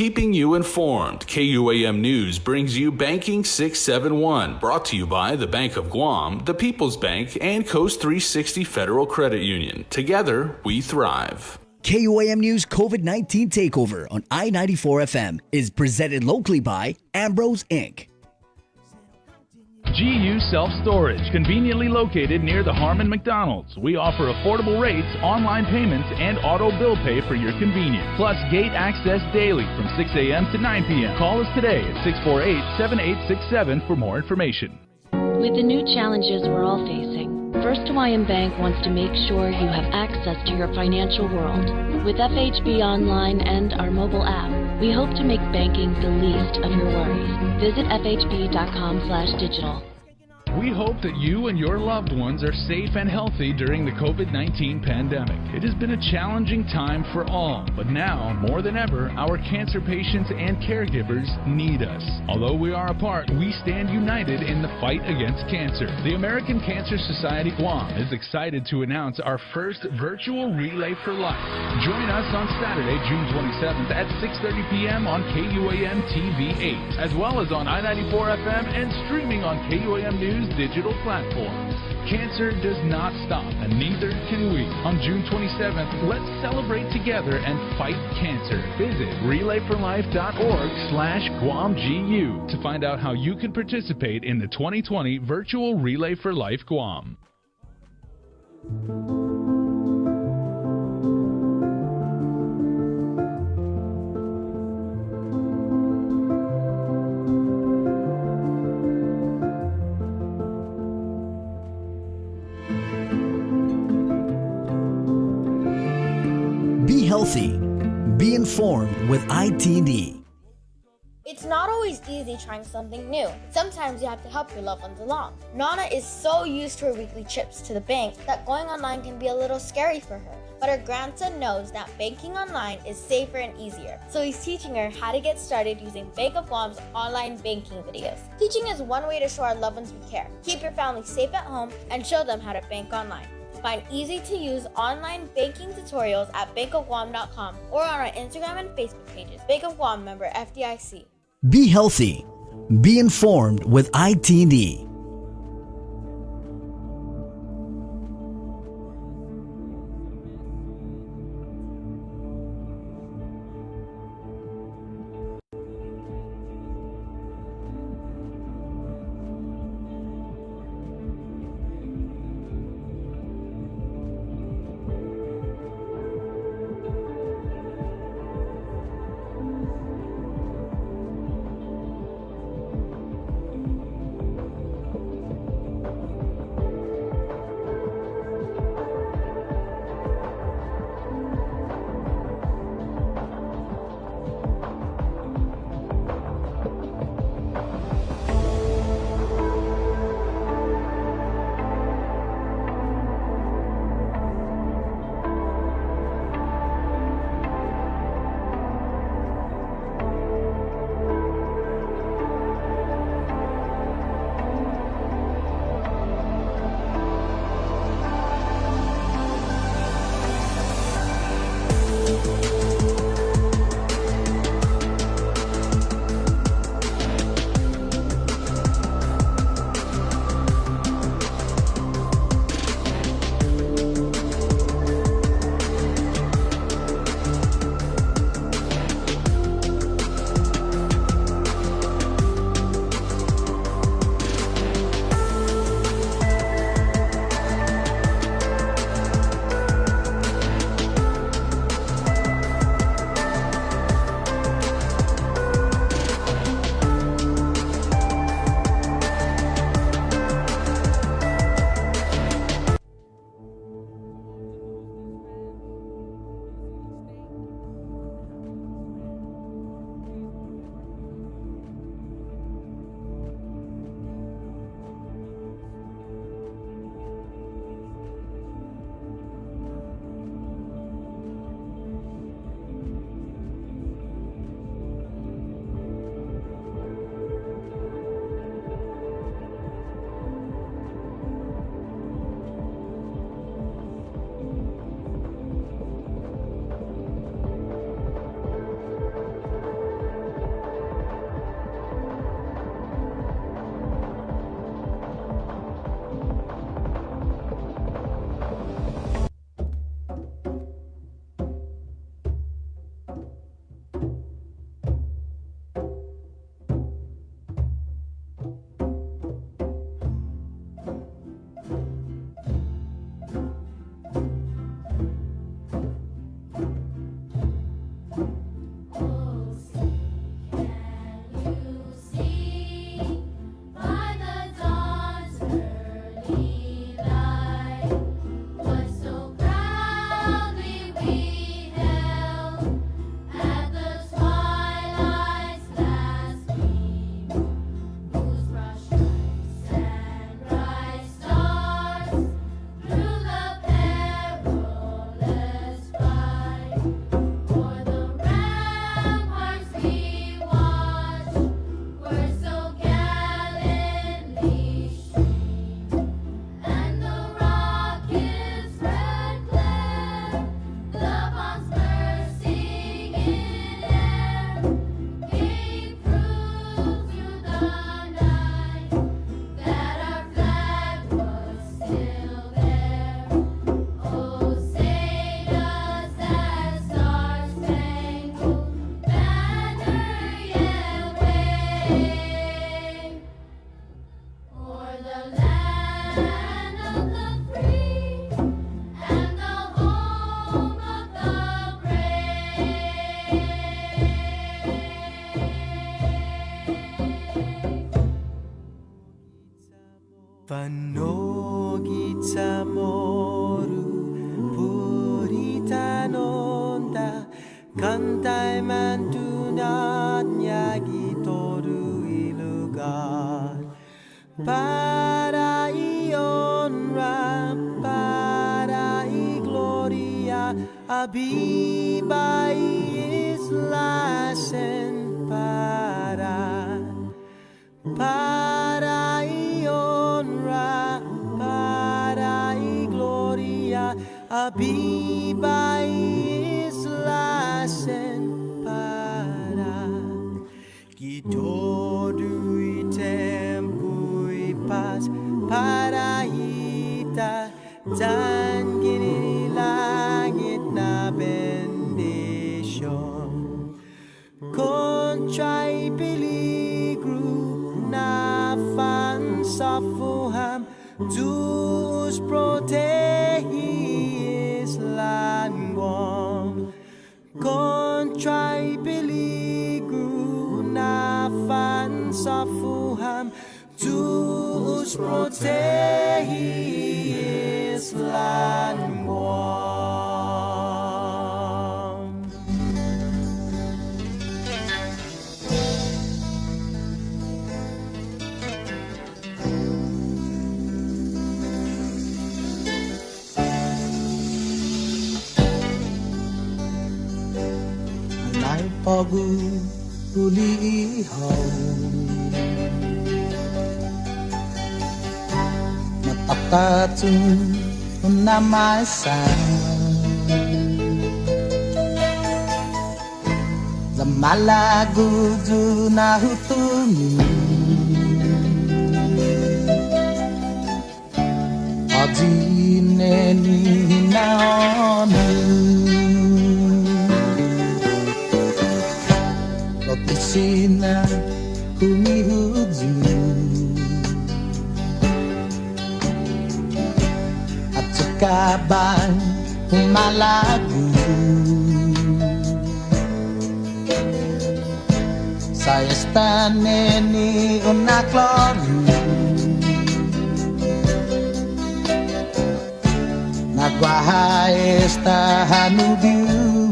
keeping you informed. KUAM News brings you Banking 671, brought to you by the Bank of Guam, the People's Bank, and Coast 360 Federal Credit Union. Together, we thrive. KUAM News COVID-19 Takeover on I-94 FM is presented locally by Ambrose Inc. GU Self-Storage, conveniently located near the Harmon McDonald's. We offer affordable rates, online payments, and auto bill pay for your convenience. Plus gate access daily from 6 a.m. to 9 p.m. Call us today at 648-7867 for more information. With the new challenges we're all facing, First Hawaiian Bank wants to make sure you have access to your financial world. With FHB Online and our mobile app, we hope to make banking the least of your worries. Visit fhb.com/digital. We hope that you and your loved ones are safe and healthy during the COVID-19 pandemic. It has been a challenging time for all, but now, more than ever, our cancer patients and caregivers need us. Although we are apart, we stand united in the fight against cancer. The American Cancer Society Guam is excited to announce our first virtual Relay for Life. Join us on Saturday, June 27th at 6:30 p.m. on KUAM TV 8, as well as on I-94 FM and streaming on KUAM News digital platforms. Cancer does not stop, and neither can we. On June 27th, let's celebrate together and fight cancer. Visit relayforlife.org/GuamGU to find out how you can participate in the 2020 Virtual Relay for Life Guam. Be healthy. Be informed with ITD. It's not always easy trying something new. Sometimes you have to help your loved ones along. Nana is so used to her weekly trips to the bank that going online can be a little scary for her. But her grandson knows that banking online is safer and easier. So he's teaching her how to get started using Bank of Guam's online banking videos. Teaching is one way to show our loved ones we care. Keep your family safe at home and show them how to bank online. Find easy-to-use online banking tutorials at bankofguam.com or on our Instagram and Facebook pages. Bank of Guam, member FDIC. Be healthy. Be informed with ITD. Panogita moru purita nonda kantai mantunat nyagi toru ilugar para ionra para gloria abibai islasen para honra, para gloria, abiba islasen para todo y tempo y paz para ita dan gini langit na bendition contra peligro na fan sa fuham Deus protegis languam contra peligro na fan sa fuham Deus protegis languam. Pagu ulihaw matakatun unamasan zamalagu junahutumi ajineni naonu Sina humihuju at sukabang humalagu sa estane ni unakloru nagwaha esta hanubiu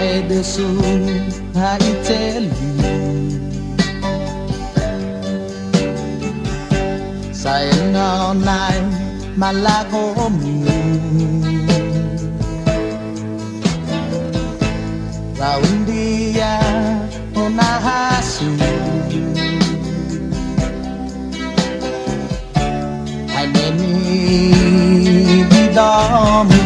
I desun I tell you sayang naunay malago mo raun dia unahasu ay neni bidamu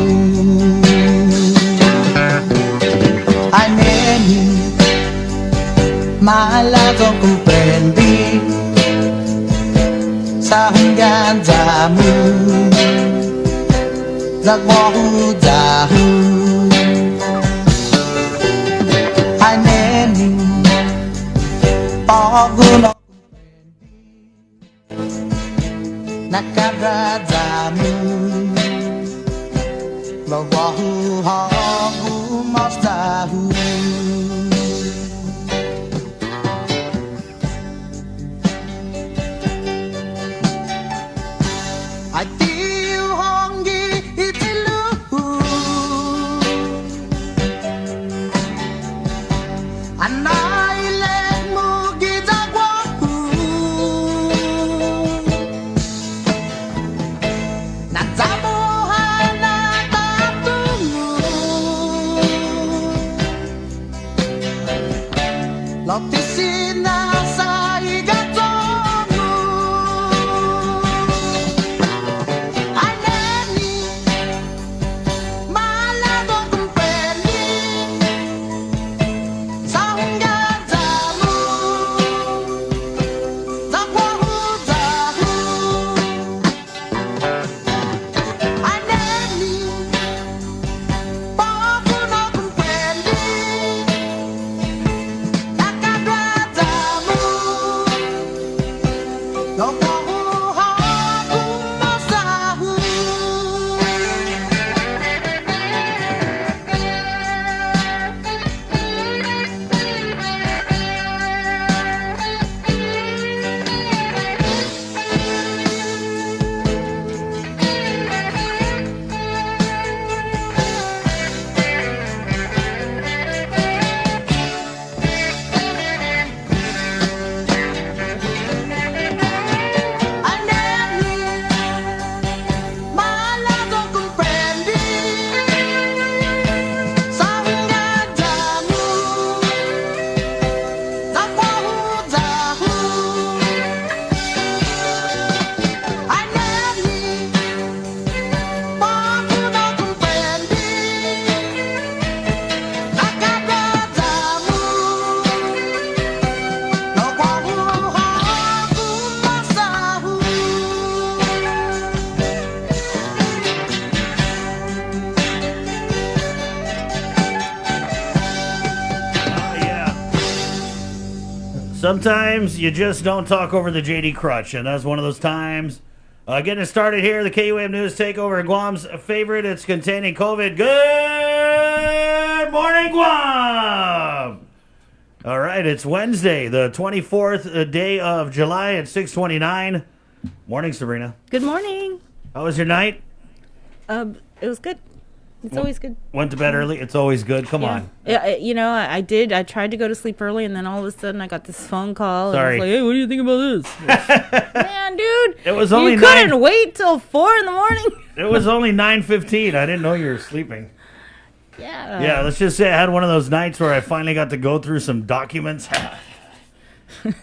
Malago kupendi sa hanggan jamu Zagwahu jahu Haneni Paguno Nakabra jamu Zagwahu hagu mastahu Sangga Sometimes you just don't talk over the JD Crutch, and that's one of those times. Getting started here, the KUAM News Takeover, Guam's favorite. It's containing COVID. Good morning, Guam! All right, it's Wednesday, the 24th day of July at 6:29. Morning, Sabrina. Good morning. How was your night? It was good. It's always good. Went to bed early. It's always good. Come on. Yeah, I did. I tried to go to sleep early, and then all of a sudden I got this phone call. Sorry. And I was like, hey, what do you think about this? Man, dude. It was only you couldn't wait till 4 in the morning. It was only 9:15. I didn't know you were sleeping. Yeah. Yeah, let's just say I had one of those nights where I finally got to go through some documents.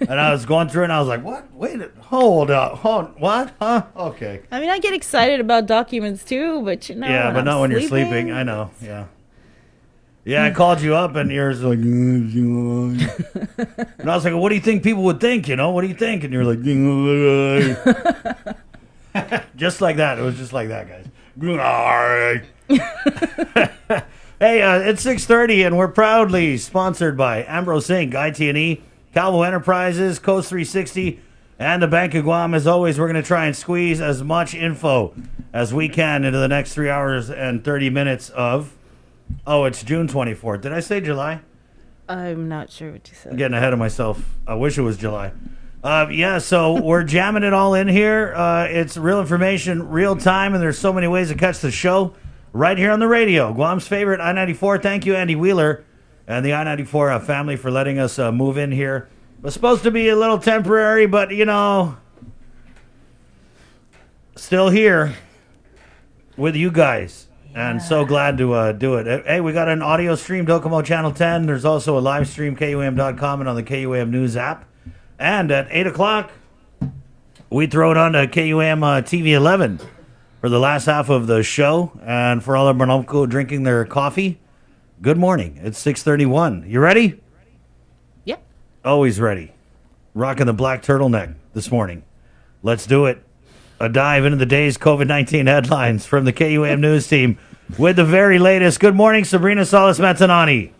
And I was going through and I was like, what? Wait, hold up. What? Huh? Okay. I mean, I get excited about documents too, but Yeah, but not when you're sleeping. I know. Yeah. Yeah, I called you up and you're like, and I was like, what do you think people would think? What do you think? And you're like, just like that. It was just like that, guys. Hey, it's 6:30 and we're proudly sponsored by Ambrose Inc., IT&E, Calvo Enterprises, Coast 360, and the Bank of Guam. As always, we're going to try and squeeze as much info as we can into the next 3 hours and 30 minutes of... Oh, it's June 24th. Did I say July? I'm not sure what you said. I'm getting ahead of myself. I wish it was July. So we're jamming it all in here. It's real information, real time, and there's so many ways to catch the show right here on the radio. Guam's favorite, I-94. Thank you, Andy Wheeler, and the I-94 family for letting us move in here. It was supposed to be a little temporary, but, still here with you guys. And so glad to do it. Hey, we got an audio stream, Docomo Channel 10. There's also a live stream, KUAM.com, and on the KUAM News app. And at 8 o'clock, we throw it on to KUAM TV 11 for the last half of the show. And for all of Monomco drinking their coffee, good morning. It's 6:31. You ready? Yep. Always ready. Rocking the black turtleneck this morning. Let's do it. A dive into the day's COVID-19 headlines from the KUAM News team with the very latest. Good morning, Sabrina Salas-Matanani.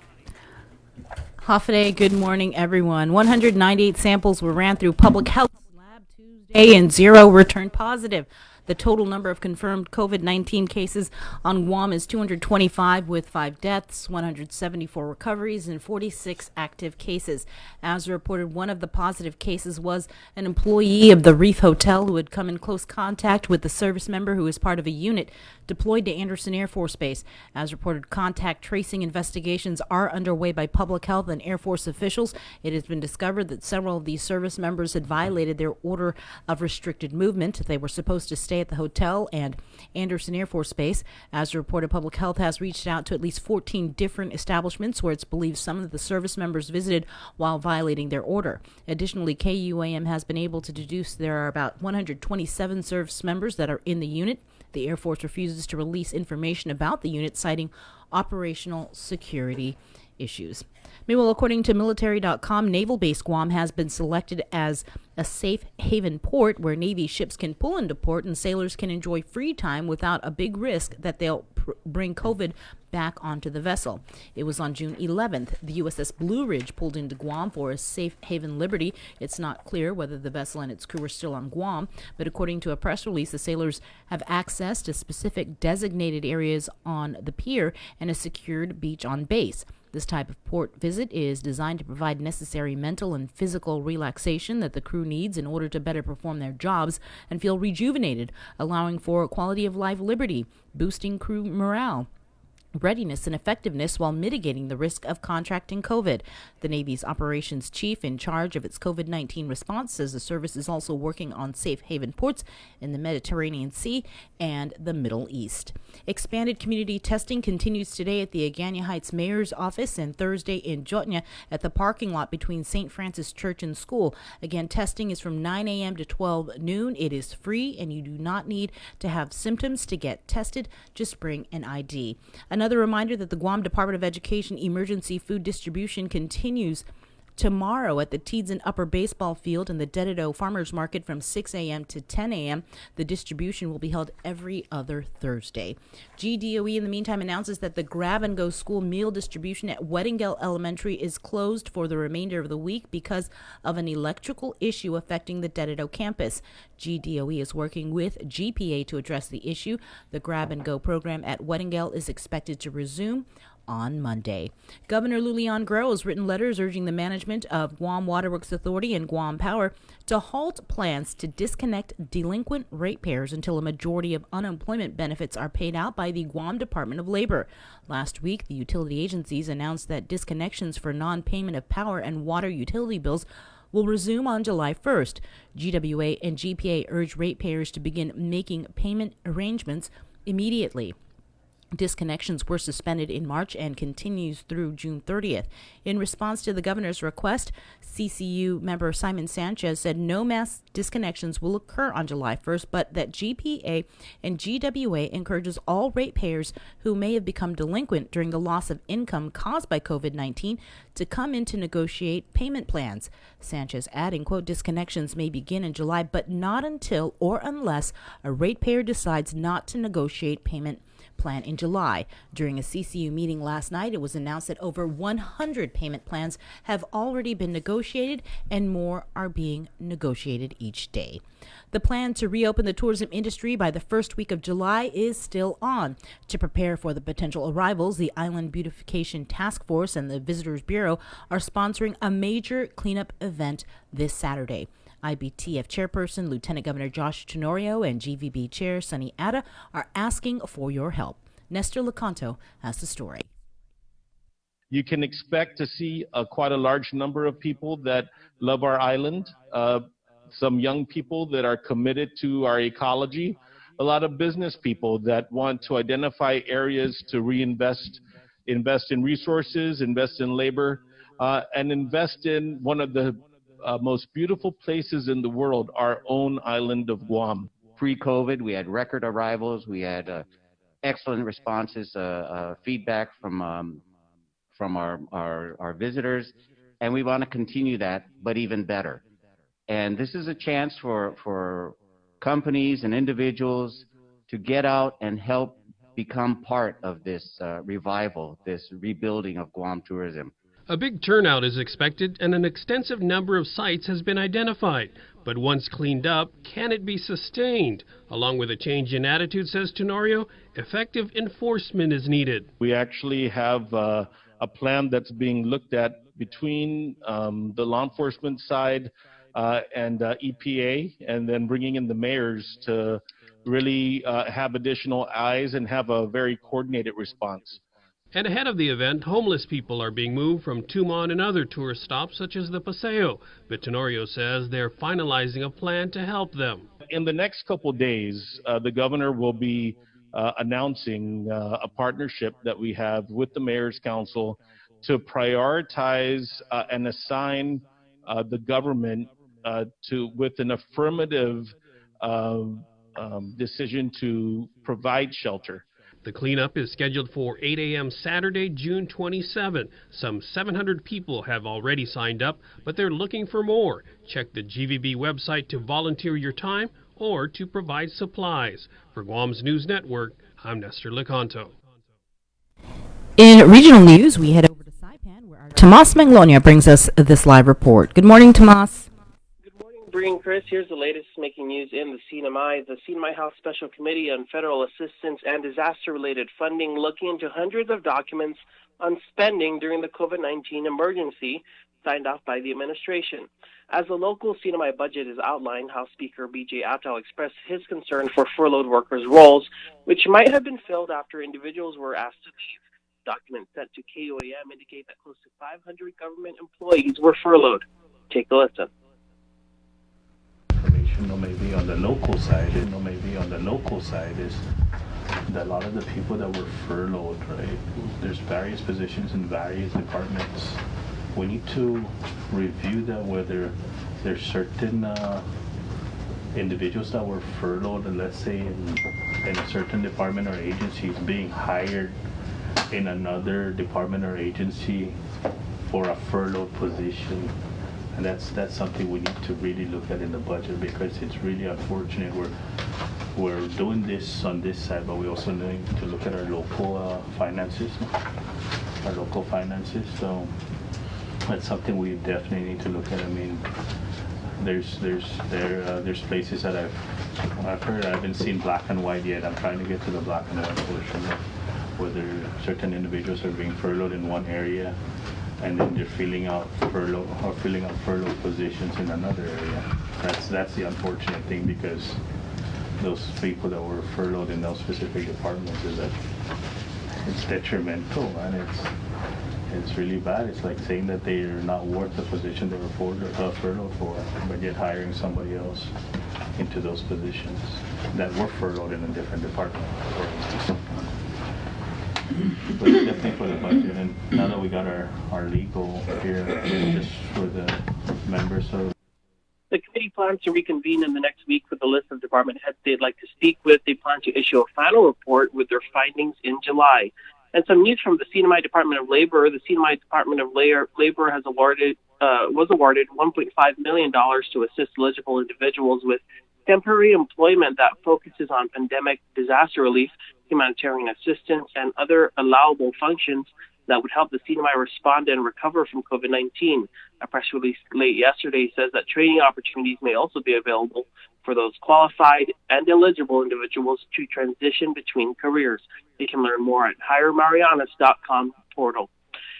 Hafaday, good morning, everyone. 198 samples were ran through public health lab Tuesday and 0 returned positive. The total number of confirmed COVID-19 cases on Guam is 225 with 5 deaths, 174 recoveries, and 46 active cases. As reported, one of the positive cases was an employee of the Reef Hotel who had come in close contact with the service member who is part of a unit deployed to Anderson Air Force Base. As reported, contact tracing investigations are underway by public health and Air Force officials. It has been discovered that several of these service members had violated their order of restricted movement. They were supposed to stay at the hotel and Anderson Air Force Base. As reported, public health has reached out to at least 14 different establishments where it's believed some of the service members visited while violating their order. Additionally, KUAM has been able to deduce there are about 127 service members that are in the unit. The Air Force refuses to release information about the unit, citing operational security issues. Meanwhile, according to military.com, Naval Base Guam has been selected as a safe haven port where Navy ships can pull into port and sailors can enjoy free time without a big risk that they'll bring COVID back onto the vessel. It was on June 11th. The USS Blue Ridge pulled into Guam for a safe haven Liberty. It's not clear whether the vessel and its crew are still on Guam, but according to a press release, the sailors have access to specific designated areas on the pier and a secured beach on base. This type of port visit is designed to provide necessary mental and physical relaxation that the crew needs in order to better perform their jobs and feel rejuvenated, allowing for quality of life liberty, boosting crew morale, readiness and effectiveness while mitigating the risk of contracting COVID. The Navy's operations chief in charge of its COVID-19 response says the service is also working on safe haven ports in the Mediterranean Sea and the Middle East. Expanded community testing continues today at the Agana Heights Mayor's office and Thursday in Jotnya at the parking lot between St. Francis Church and School. Again, testing is from 9 a.m. to 12 noon. It is free and you do not need to have symptoms to get tested. Just bring an ID. Another reminder that the Guam Department of Education emergency food distribution continues tomorrow at the Teedson Upper Baseball Field and the Dededo Farmers Market from 6 a.m. to 10 a.m. The distribution will be held every other Thursday. GDOE, in the meantime, announces that the grab-and-go school meal distribution at Weddingale Elementary is closed for the remainder of the week because of an electrical issue affecting the Dededo campus. GDOE is working with GPA to address the issue. The grab-and-go program at Weddingale is expected to resume on Monday. Governor Lulian Grow has written letters urging the management of Guam Waterworks Authority and Guam Power to halt plans to disconnect delinquent ratepayers until a majority of unemployment benefits are paid out by the Guam Department of Labor. Last week, the utility agencies announced that disconnections for non-payment of power and water utility bills will resume on July 1st. GWA and GPA urge ratepayers to begin making payment arrangements immediately. Disconnections were suspended in March and continues through June 30th. In response to the governor's request, CCU member Simon Sanchez said no mass disconnections will occur on July 1st, but that GPA and GWA encourages all ratepayers who may have become delinquent during the loss of income caused by COVID-19 to come in to negotiate payment plans. Sanchez adding, quote, disconnections may begin in July, but not until or unless a ratepayer decides not to negotiate payment plan in July. During a CCU meeting last night, it was announced that over 100 payment plans have already been negotiated and more are being negotiated each day. The plan to reopen the tourism industry by the first week of July is still on. To prepare for the potential arrivals, the Island Beautification Task Force and the Visitors Bureau are sponsoring a major cleanup event this Saturday. IBTF Chairperson Lieutenant Governor Josh Tenorio and GVB Chair Sunny Atta are asking for your help. Nestor Lecanto has the story. You can expect to see quite a large number of people that love our island, some young people that are committed to our ecology, a lot of business people that want to identify areas to invest in resources, invest in labor, and invest in one of the most beautiful places in the world, our own island of Guam. Pre-COVID, we had record arrivals. We had excellent responses, feedback from our visitors, and we want to continue that, but even better. And this is a chance for companies and individuals to get out and help become part of this revival, this rebuilding of Guam tourism. A big turnout is expected and an extensive number of sites has been identified. But once cleaned up, can it be sustained? Along with a change in attitude, says Tenorio, effective enforcement is needed. We actually have a plan that's being looked at between the law enforcement side and EPA, and then bringing in the mayors to really have additional eyes and have a very coordinated response. And ahead of the event, homeless people are being moved from Tumon and other tourist stops such as the Paseo. But Tenorio says they're finalizing a plan to help them. In the next couple days, the governor will be announcing a partnership that we have with the Mayor's Council to prioritize and assign the government with an affirmative decision to provide shelter. The cleanup is scheduled for 8 a.m. Saturday, June 27. Some 700 people have already signed up, but they're looking for more. Check the GVB website to volunteer your time or to provide supplies. For Guam's News Network, I'm Nestor Lecanto. In regional news, we head over to Saipan, where our Tomas Manglonia brings us this live report. Good morning, Tomas. Bree and Chris, here's the latest making news in the CNMI. The CNMI House Special Committee on Federal Assistance and Disaster-Related Funding looking into hundreds of documents on spending during the COVID-19 emergency signed off by the administration. As the local CNMI budget is outlined, House Speaker B.J. Attal expressed his concern for furloughed workers' roles, which might have been filled after individuals were asked to leave. Documents sent to KUAM indicate that close to 500 government employees were furloughed. Take a listen. Maybe on the local side, is that a lot of the people that were furloughed, right? There's various positions in various departments. We need to review that, whether there's certain individuals that were furloughed, and let's say in a certain department or agency is being hired in another department or agency for a furloughed position. And that's something we need to really look at in the budget, because it's really unfortunate. We're doing this on this side, but we also need to look at our local finances. So that's something we definitely need to look at. I mean, there's places that I've heard. I haven't seen black and white yet. I'm trying to get to the black and white portion of whether certain individuals are being furloughed in one area, and then they're filling out furlough positions in another area. That's the unfortunate thing, because those people that were furloughed in those specific departments, is that it's detrimental, and it's really bad. It's like saying that they are not worth the position they were furloughed for, but yet hiring somebody else into those positions that were furloughed in a different department. But it's definitely for the budget. And now that we got our legal here, just for the members of the committee plans to reconvene in the next week with a list of department heads they'd like to speak with. They plan to issue a final report with their findings in July. And some news from the CNMI Department of Labor. The CNMI Department of Labor was awarded $1.5 million to assist eligible individuals with temporary employment that focuses on pandemic disaster relief, humanitarian assistance, and other allowable functions that would help the CNMI respond and recover from COVID-19. A press release late yesterday says that training opportunities may also be available for those qualified and eligible individuals to transition between careers. You can learn more at hiremarianas.com portal.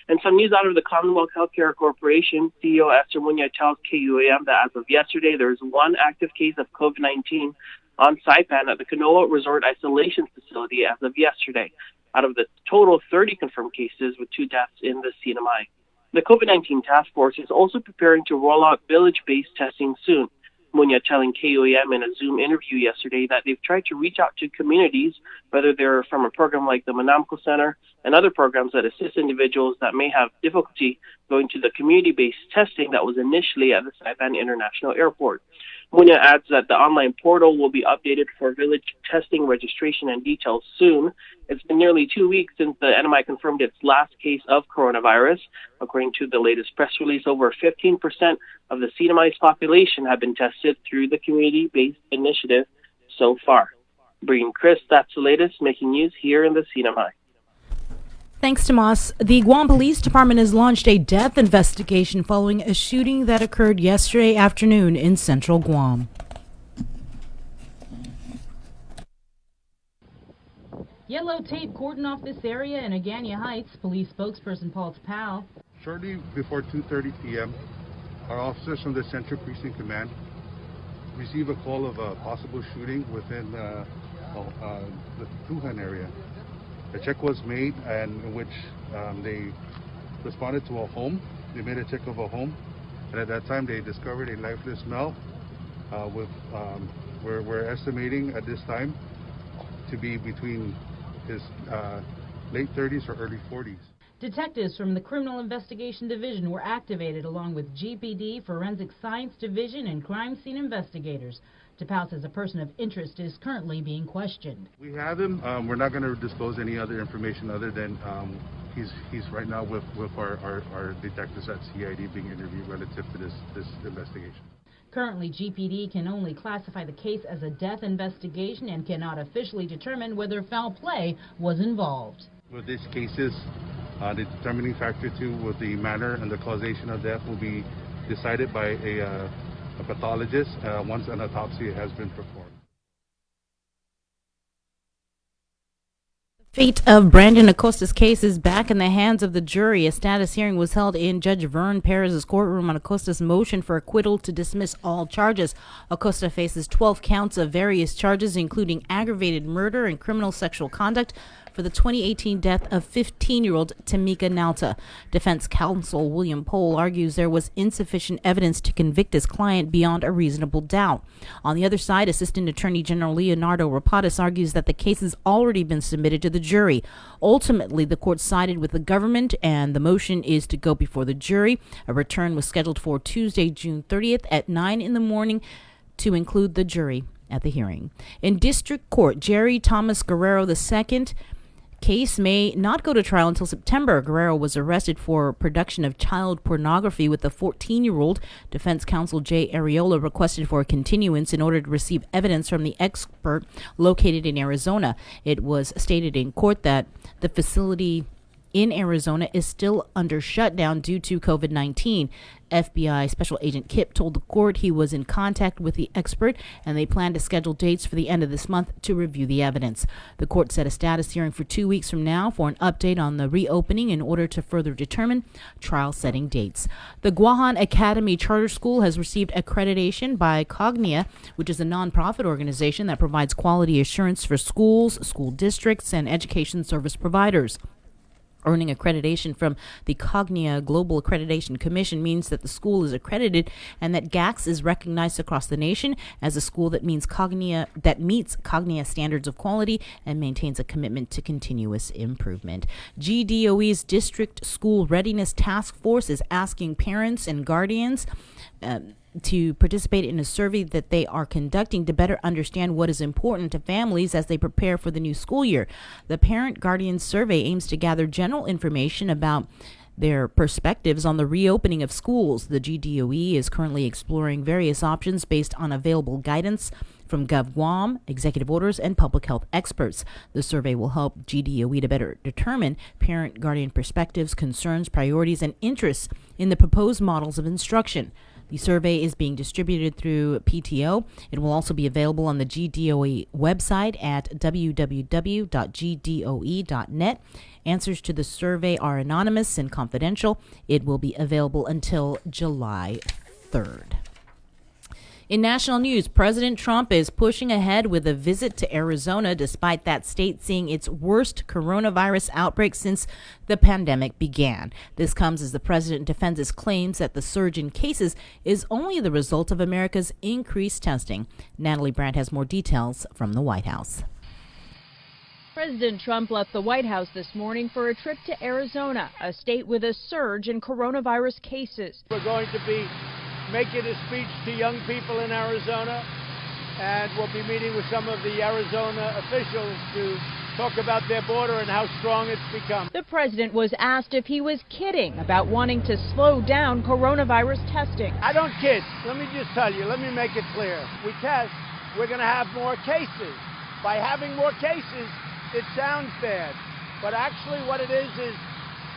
And some news out of the Commonwealth Healthcare Corporation. CEO Esther Muñoz tells KUAM that as of yesterday, there's one active case of COVID-19 on Saipan at the Canoa Resort Isolation Facility as of yesterday, out of the total 30 confirmed cases, with 2 deaths in the CNMI. The COVID-19 task force is also preparing to roll out village-based testing soon. Muñoz telling KUAM in a Zoom interview yesterday that they've tried to reach out to communities, whether they're from a program like the Manamco Center and other programs that assist individuals that may have difficulty going to the community-based testing that was initially at the Saipan International Airport. Muñoz adds that the online portal will be updated for village testing registration and details soon. It's been nearly 2 weeks since the NMI confirmed its last case of coronavirus. According to the latest press release, over 15% of the CNMI's population have been tested through the community-based initiative so far. Bringing Chris, that's the latest making news here in the CNMI. Thanks, Tomas. The Guam Police Department has launched a death investigation following a shooting that occurred yesterday afternoon in central Guam. Yellow tape cordon off this area in Agania Heights. Police spokesperson Paul Tapal. Shortly before 2:30 p.m., our officers from the Central Precinct Command received a call of a possible shooting within the Tuhan area. A check was made, and in which they responded to a home. They made a check of a home, and at that time they discovered a lifeless male. We're estimating at this time to be between his late 30s or early 40s. Detectives from the Criminal Investigation Division were activated along with GPD, Forensic Science Division, and crime scene investigators. Tapal says a person of interest is currently being questioned. We have him. We're not going to disclose any other information other than he's right now with our detectives at CID being interviewed relative to this investigation. Currently, GPD can only classify the case as a death investigation and cannot officially determine whether foul play was involved. With these cases, the determining factor too with the manner and the causation of death will be decided by a pathologist once an autopsy has been performed. The fate of Brandon Acosta's case is back in the hands of the jury. A status hearing was held in Judge Vern Perez's courtroom on Acosta's motion for acquittal to dismiss all charges. Acosta faces 12 counts of various charges, including aggravated murder and criminal sexual conduct for the 2018 death of 15-year-old Tamika Nalta. Defense counsel William Pohl argues there was insufficient evidence to convict his client beyond a reasonable doubt. On the other side, Assistant Attorney General Leonardo Rapadas argues that the case has already been submitted to the jury. Ultimately, the court sided with the government, and the motion is to go before the jury. A return was scheduled for Tuesday, June 30th at 9 in the morning to include the jury at the hearing. In District Court, Jerry Thomas Guerrero II case may not go to trial until September. Guerrero was arrested for production of child pornography with a 14-year-old. Defense counsel Jay Areola requested for a continuance in order to receive evidence from the expert located in Arizona. It was stated in court that the facility in Arizona is still under shutdown due to COVID-19. FBI Special Agent Kip told the court he was in contact with the expert and they plan to schedule dates for the end of this month to review the evidence. The court set a status hearing for 2 weeks from now for an update on the reopening in order to further determine trial setting dates. The Guahan Academy Charter School has received accreditation by Cognia, which is a nonprofit organization that provides quality assurance for schools, school districts, and education service providers. Earning accreditation from the Cognia Global Accreditation Commission means that the school is accredited and that GACS is recognized across the nation as a school that meets Cognia standards of quality and maintains a commitment to continuous improvement. GDOE's District School Readiness Task Force is asking parents and guardians to participate in a survey that they are conducting to better understand what is important to families as they prepare for the new school year. The Parent Guardian Survey aims to gather general information about their perspectives on the reopening of schools. The GDOE is currently exploring various options based on available guidance from GovGuam, executive orders, and public health experts. The survey will help GDOE to better determine parent-guardian perspectives, concerns, priorities, and interests in the proposed models of instruction. The survey is being distributed through PTO. It will also be available on the GDOE website at www.gdoe.net. Answers to the survey are anonymous and confidential. It will be available until July 3rd. In national news, President Trump is pushing ahead with a visit to Arizona despite that state seeing its worst coronavirus outbreak since the pandemic began. This comes as the president defends his claims that the surge in cases is only the result of America's increased testing. Natalie Brandt has more details from the White House. President Trump left the White House this morning for a trip to Arizona, a state with a surge in coronavirus cases. We're going to be making a speech to young people in Arizona, and we'll be meeting with some of the Arizona officials to talk about their border and how strong it's become. The president was asked if he was kidding about wanting to slow down coronavirus testing. I don't kid. Let me just tell you, let me make it clear. We test, we're going to have more cases. By having more cases, it sounds bad, but actually what it is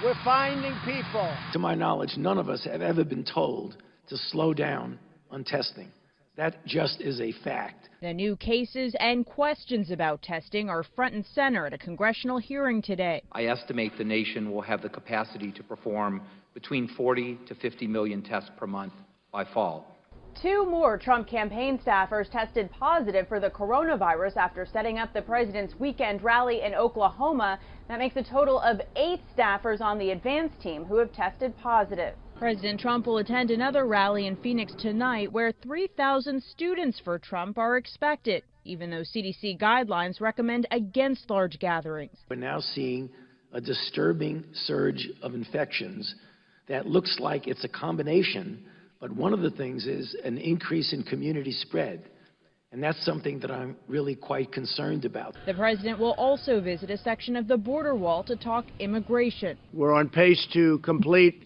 we're finding people. To my knowledge, none of us have ever been told to slow down on testing. That just is a fact. The new cases and questions about testing are front and center at a congressional hearing today. I estimate the nation will have the capacity to perform between 40 to 50 million tests per month by fall. 2 more Trump campaign staffers tested positive for the coronavirus after setting up the president's weekend rally in Oklahoma. That makes a total of 8 staffers on the advance team who have tested positive. President Trump will attend another rally in Phoenix tonight where 3,000 students for Trump are expected, even though CDC guidelines recommend against large gatherings. We're now seeing a disturbing surge of infections that looks like it's a combination, but one of the things is an increase in community spread. And that's something that I'm really quite concerned about. The president will also visit a section of the border wall to talk immigration. We're on pace to complete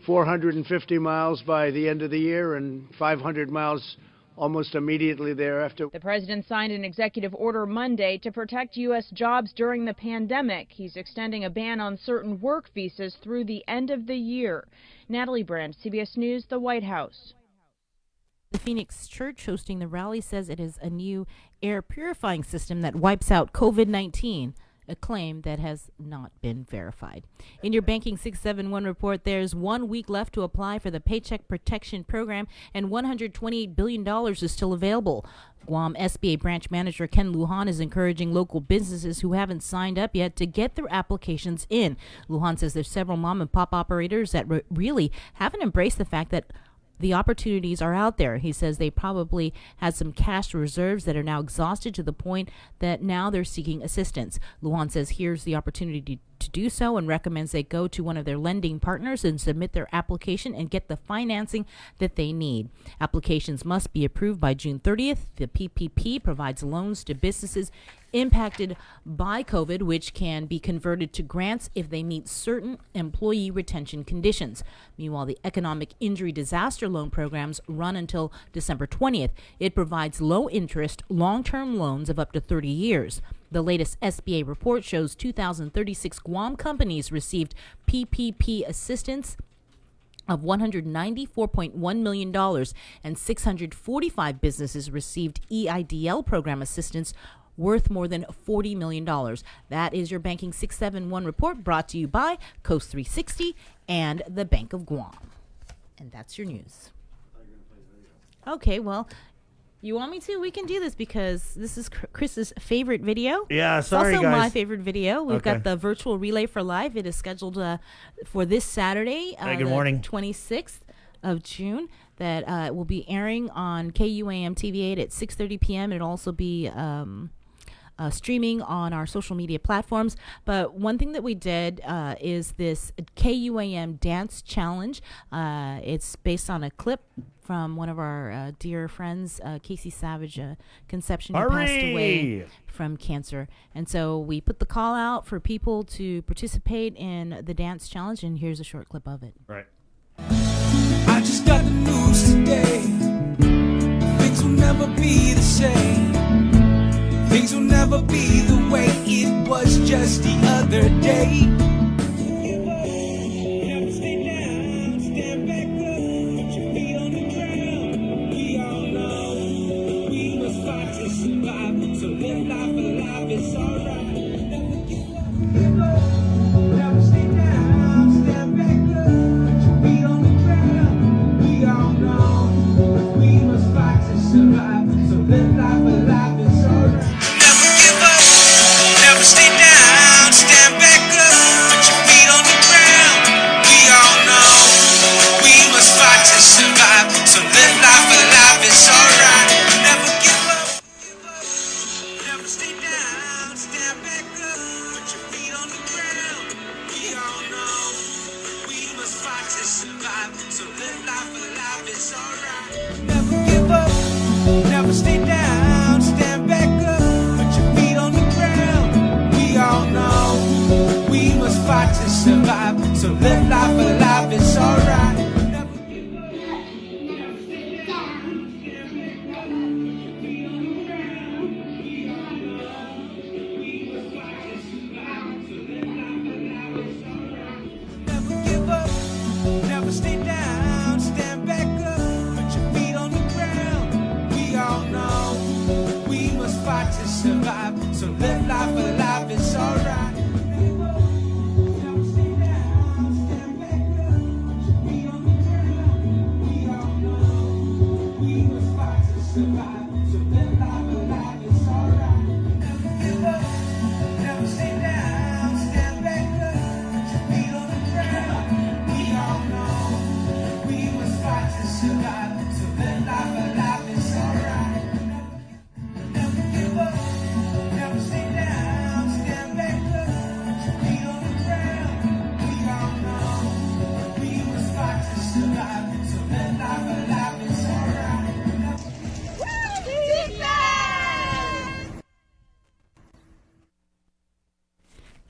450 miles by the end of the year and 500 miles almost immediately thereafter. The president signed an executive order Monday to protect U.S. jobs during the pandemic. He's extending a ban on certain work visas through the end of the year. Natalie Brand, CBS News, the White House. The Phoenix Church hosting the rally says it is a new air purifying system that wipes out COVID-19. A claim that has not been verified. In your Banking 671 report, there's 1 week left to apply for the Paycheck Protection Program, and $128 billion is still available. Guam SBA branch manager Ken Lujan is encouraging local businesses who haven't signed up yet to get their applications in. Lujan says there's several mom and pop operators that really haven't embraced the fact that the opportunities are out there. He says they probably had some cash reserves that are now exhausted to the point that now they're seeking assistance. Lujan says here's the opportunity to do so and recommends they go to one of their lending partners and submit their application and get the financing that they need. Applications must be approved by June 30th. The PPP provides loans to businesses impacted by COVID, which can be converted to grants if they meet certain employee retention conditions. Meanwhile, the Economic Injury Disaster Loan programs run until December 20th. It provides low-interest, long-term loans of up to 30 years. The latest SBA report shows 2,036 Guam companies received PPP assistance of $194.1 million, and 645 businesses received EIDL program assistance worth more than $40 million. That is your Banking 671 report, brought to you by Coast 360 and the Bank of Guam. And that's your news. Okay, well, you want me to? We can do this because this is Chris's favorite video. Yeah, sorry, it's also guys. my favorite video. We've Okay. got the virtual relay for live. It is scheduled for this Saturday, Hey, good the morning. 26th of June. That will be airing on KUAM TV8 at 6:30 p.m. It'll also be streaming on our social media platforms. But one thing that we did is this KUAM Dance Challenge. It's based on a clip from one of our dear friends, Casey Savage, Conception, who passed away Hooray! from cancer. And so we put the call out for people to participate in the Dance Challenge, and here's a short clip of it. Right. I just got the news today. Things will never be the same. Things will never be the way it was just the other day. Never stay down, stand back up, put your feet on the ground. We all know we must fight to survive, so live life alive, it's alright. Never give up, never stay down, stand back up, put your feet on the ground. We all know we must fight to survive, so live life alive, it's alright. Never stay down, stand back up, put your feet on the ground. We all know we must fight to survive, so live life alive, it's alright. Never give up, never stay down, stand back up, put your feet on the ground. We all know we must fight to survive, so live life alive, it's alright. Never give up, never stay down, stand back up, put your feet on the ground. We all know we must fight to survive, so live life alive, it's alright. Never give up, never stay down, stand back up, put your feet on the ground. We all know we must fight to survive, so live life alive, it's alright.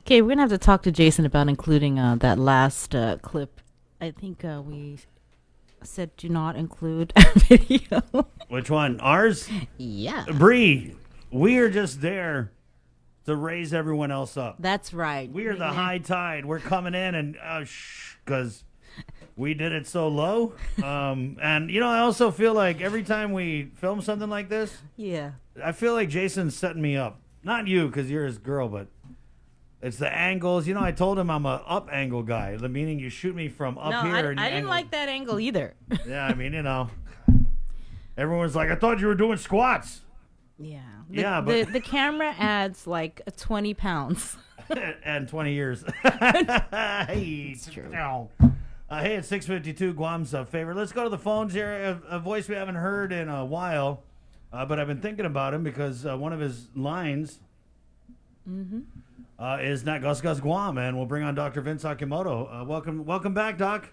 Okay, we're going to have to talk to Jason about including that last clip. I think we said do not include a video. Which one? Ours? Yeah. Bree, we are just there to raise everyone else up. That's right. We are the high tide. We're coming in and because we did it so low. And, you know, I also feel like every time we film something like this, Yeah. I feel like Jason's setting me up. Not you, because you're his girl, but it's the angles. You know, I told him I'm a up angle guy, the meaning you shoot me from up No, here. I didn't like that angle either. Yeah, I mean, you know, everyone's like, I thought you were doing squats. Yeah. Yeah, but the camera adds like 20 pounds. and 20 years. Hey, it's true. Hey, it's 6:52, Guam's favorite. Let's go to the phones here. A voice we haven't heard in a while, but I've been thinking about him because one of his lines is Natgoskas, Guam, and we'll bring on Dr. Vince Akimoto. Welcome back, Doc.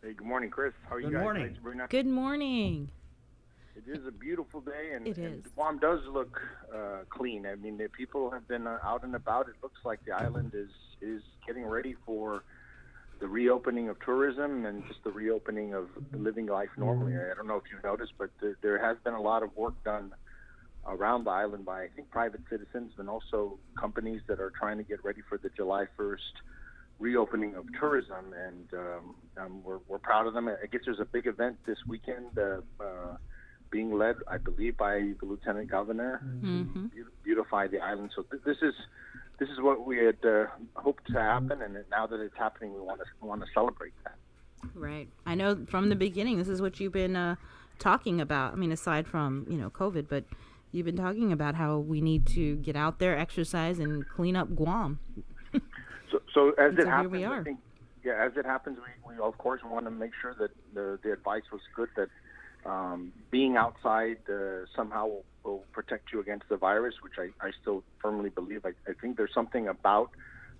Hey, good morning, Chris. How are you Good guys? morning. Nice to bring that- Good morning. It is a beautiful day, and, It and is. Guam does look clean. I mean, the people have been out and about. It looks like the island is getting ready for the reopening of tourism and just the reopening of living life normally. I don't know if you've noticed, but there has been a lot of work done around the island by, I think, private citizens and also companies that are trying to get ready for the July 1st reopening of tourism, and we're proud of them. I guess there's a big event this weekend being led, I believe, by the Lieutenant Governor to beautify the island. So this is what we had hoped to happen, and now that it's happening, we want to celebrate that. Right. I know from the beginning, this is what you've been talking about. I mean, aside from, COVID, but you've been talking about how we need to get out there, exercise, and clean up Guam. So as And it so happens, here we are. I think, as it happens, we of course want to make sure that the advice was good, that being outside somehow will protect you against the virus, which I still firmly believe. I think there's something about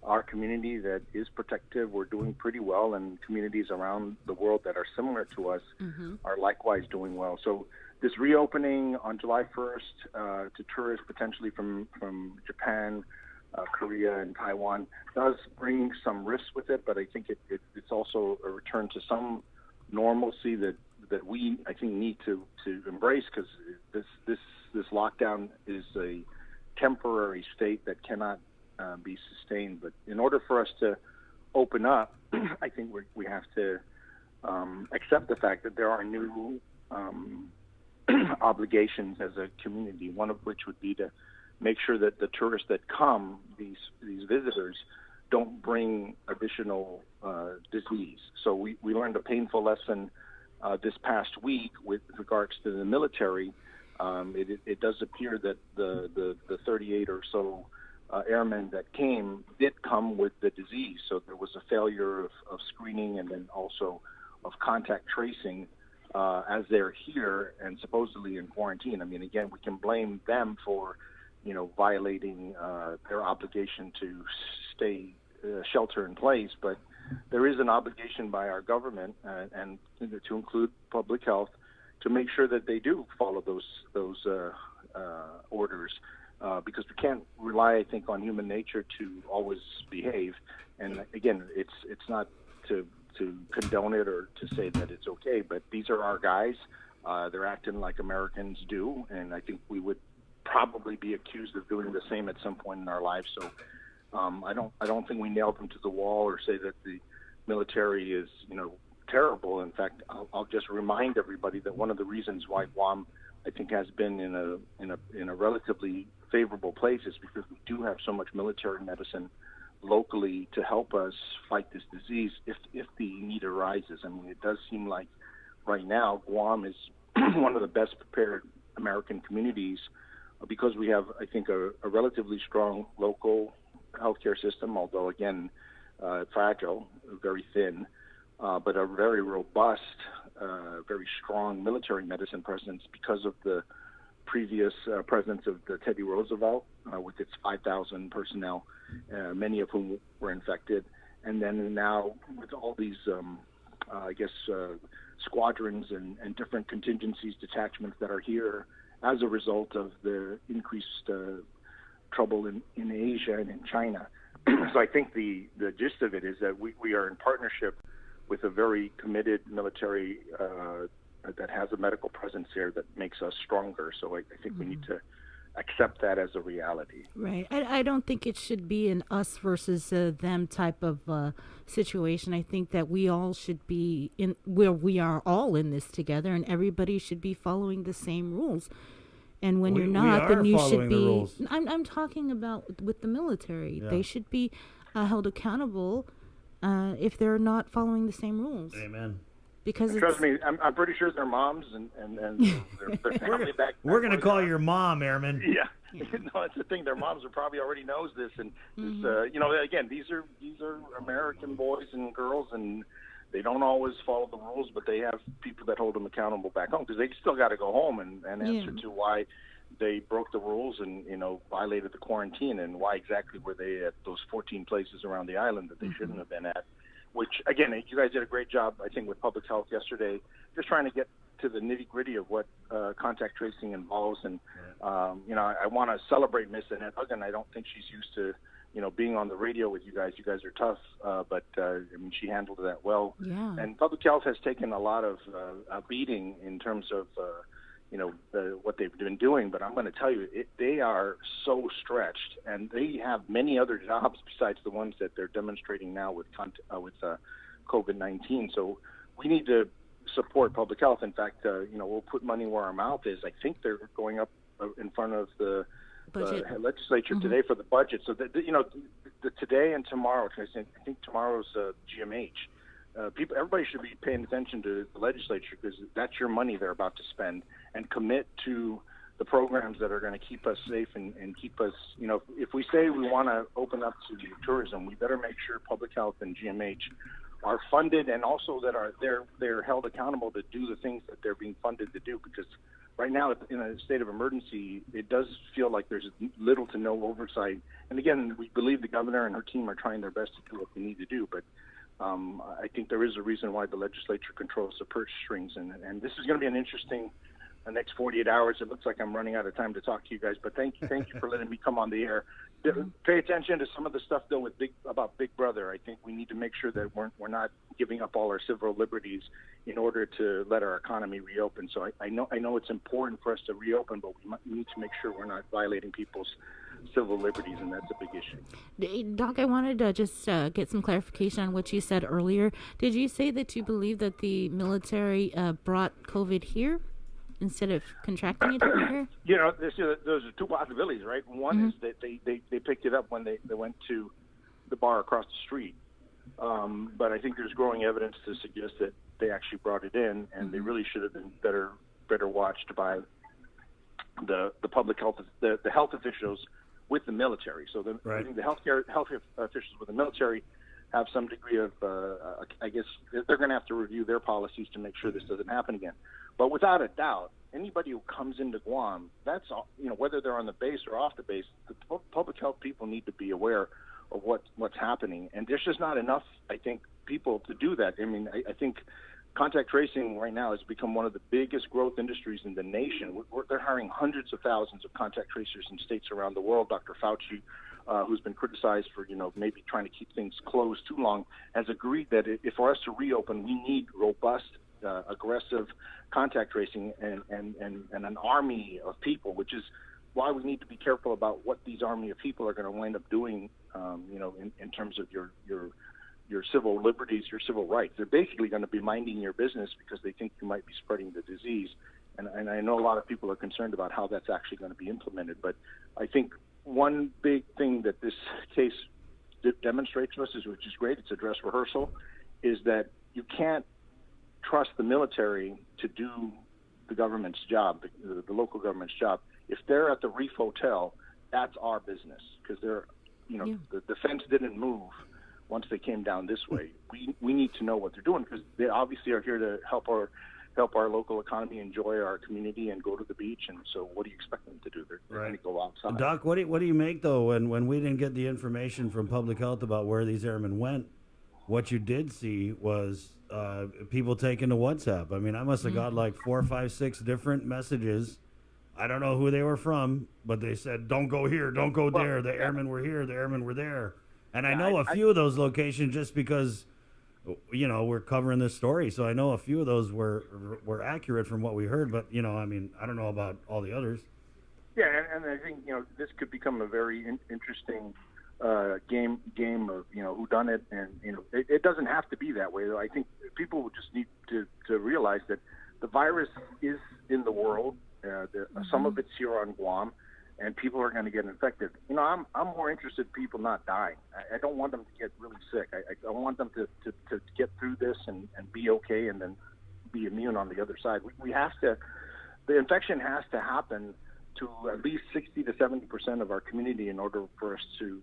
our community that is protective. We're doing pretty well, and communities around the world that are similar to us are likewise doing well. So this reopening on July 1st to tourists potentially from Japan, Korea, and Taiwan does bring some risks with it, but I think it's also a return to some normalcy that we, I think, need to embrace, because this lockdown is a temporary state that cannot be sustained. But in order for us to open up, I think we have to accept the fact that there are new obligations as a community, one of which would be to make sure that the tourists that come, these visitors, don't bring additional disease. So we learned a painful lesson this past week with regards to the military. It does appear that the 38 or so airmen that came did come with the disease. So there was a failure of screening and then also of contact tracing as they're here and supposedly in quarantine. I mean, again, we can blame them for violating their obligation to stay shelter in place, but there is an obligation by our government and to include public health to make sure that they do follow those orders, because we can't rely, I think, on human nature to always behave. And again, it's not to condone it or to say that it's okay, but these are our guys. They're acting like Americans do, and I think we would probably be accused of doing the same at some point in our lives. So I don't think we nailed them to the wall or say that the military is terrible. In fact, I'll just remind everybody that one of the reasons why Guam, I think, has been in a relatively favorable place is because we do have so much military medicine locally to help us fight this disease if the need arises. I mean, it does seem like right now Guam is one of the best prepared American communities because we have, I think, a relatively strong local healthcare system, although, again, fragile, very thin, but a very robust, very strong military medicine presence because of the previous presence of the Teddy Roosevelt with its 5,000 personnel, many of whom were infected. And then now with all these, squadrons and different contingencies, detachments that are here as a result of the increased trouble in Asia and in China. So I think the gist of it is that we are in partnership with a very committed military that has a medical presence here that makes us stronger. So I think we need to accept that as a reality. Right. I don't think it should be an us versus them type of situation. I think that we all should be we are all in this together, and everybody should be following the same rules. And when you're not, then you should be. I'm talking about with the military. Yeah. They should be held accountable if they're not following the same rues. Amen. Because trust me, I'm pretty sure their moms and their family back. We're going to call your mom, Airman. Yeah, no, that's the thing. Their moms are probably already knows this, and again, these are American boys and girls, and they don't always follow the rules, but they have people that hold them accountable back home because they still got to go home and answer to why they broke the rules and, violated the quarantine, and why exactly were they at those 14 places around the island that they shouldn't have been at? Which, again, you guys did a great job, I think, with public health yesterday, just trying to get to the nitty-gritty of what contact tracing involves. And, I want to celebrate Miss Annette Huggan. I don't think she's used to, being on the radio with you guys. You guys are tough, but she handled that well. Yeah. And public health has taken a lot of a beating in terms of, what they've been doing. But I'm going to tell you, they are so stretched, and they have many other jobs besides the ones that they're demonstrating now with COVID-19. So we need to support public health. In fact, we'll put money where our mouth is. I think they're going up in front of the legislature today for the budget. So that the today and tomorrow, I think tomorrow's GMH. Everybody should be paying attention to the legislature, because that's your money they're about to spend, and commit to the programs that are going to keep us safe and keep us, if we say we want to open up to tourism, we better make sure public health and GMH are funded, and also that they're held accountable to do the things that they're being funded to do. Because right now, in a state of emergency, it does feel like there's little to no oversight. And again, we believe the governor and her team are trying their best to do what they need to do, but I think there is a reason why the legislature controls the purse strings, and this is going to be an interesting the next 48 hours. It looks like I'm running out of time to talk to you guys, but thank you for letting me come on the air. Pay attention to some of the stuff though about Big Brother. I think we need to make sure that we're not giving up all our civil liberties in order to let our economy reopen. So I know it's important for us to reopen, but we need to make sure we're not violating people's civil liberties, and that's a big issue. Doc, I wanted to just get some clarification on what you said earlier. Did you say that you believe that the military brought COVID here instead of contracting it here? Those are two possibilities, right? One is that they picked it up when they went to the bar across the street. But I think there's growing evidence to suggest that they actually brought it in, and they really should have been better watched by the public health, the health officials with the military. So I think the health officials with the military have some degree of, I guess they're going to have to review their policies to make sure this doesn't happen again. But without a doubt, anybody who comes into Guam, that's whether they're on the base or off the base, the public health people need to be aware of what's happening. And there's just not enough, I think, people to do that. I mean, I think contact tracing right now has become one of the biggest growth industries in the nation. They're hiring hundreds of thousands of contact tracers in states around the world. Dr. Fauci, who's been criticized for maybe trying to keep things closed too long, has agreed that if for us to reopen, we need robust, aggressive contact tracing and an army of people, which is why we need to be careful about what these army of people are going to wind up doing, in terms of your civil liberties, your civil rights. They're basically going to be minding your business because they think you might be spreading the disease. And I know a lot of people are concerned about how that's actually going to be implemented. But I think one big thing that this case demonstrates to us, which is great, it's a dress rehearsal, is that you can't trust the military to do the government's job, the local government's job. If they're at the Reef Hotel, that's our business, because the fence didn't move once they came down this way. We need to know what they're doing, because they obviously are here to help our local economy, enjoy our community, and go to the beach. And so what do you expect them to do? They're going to go outside. Doc, what do you make, though, when we didn't get the information from public health about where these airmen went? What you did see was people taking to WhatsApp. I mean, I must have got like 4, 5, 6 different messages. I don't know who they were from, but they said, don't go here, don't go there. The airmen were here, the airmen were there. And I know a few of those locations just because, we're covering this story. So I know a few of those were accurate from what we heard. But, I don't know about all the others. Yeah, and I think, this could become a very interesting game of, who done it. And, it doesn't have to be that way, though. I think people would just need to realize that the virus is in the world. Some of it's here on Guam, and people are going to get infected. I'm more interested in people not dying. I don't want them to get really sick. I want them to get through this and be okay, and then be immune on the other side. We have to. The infection has to happen to at least 60 to 70% of our community in order for us to,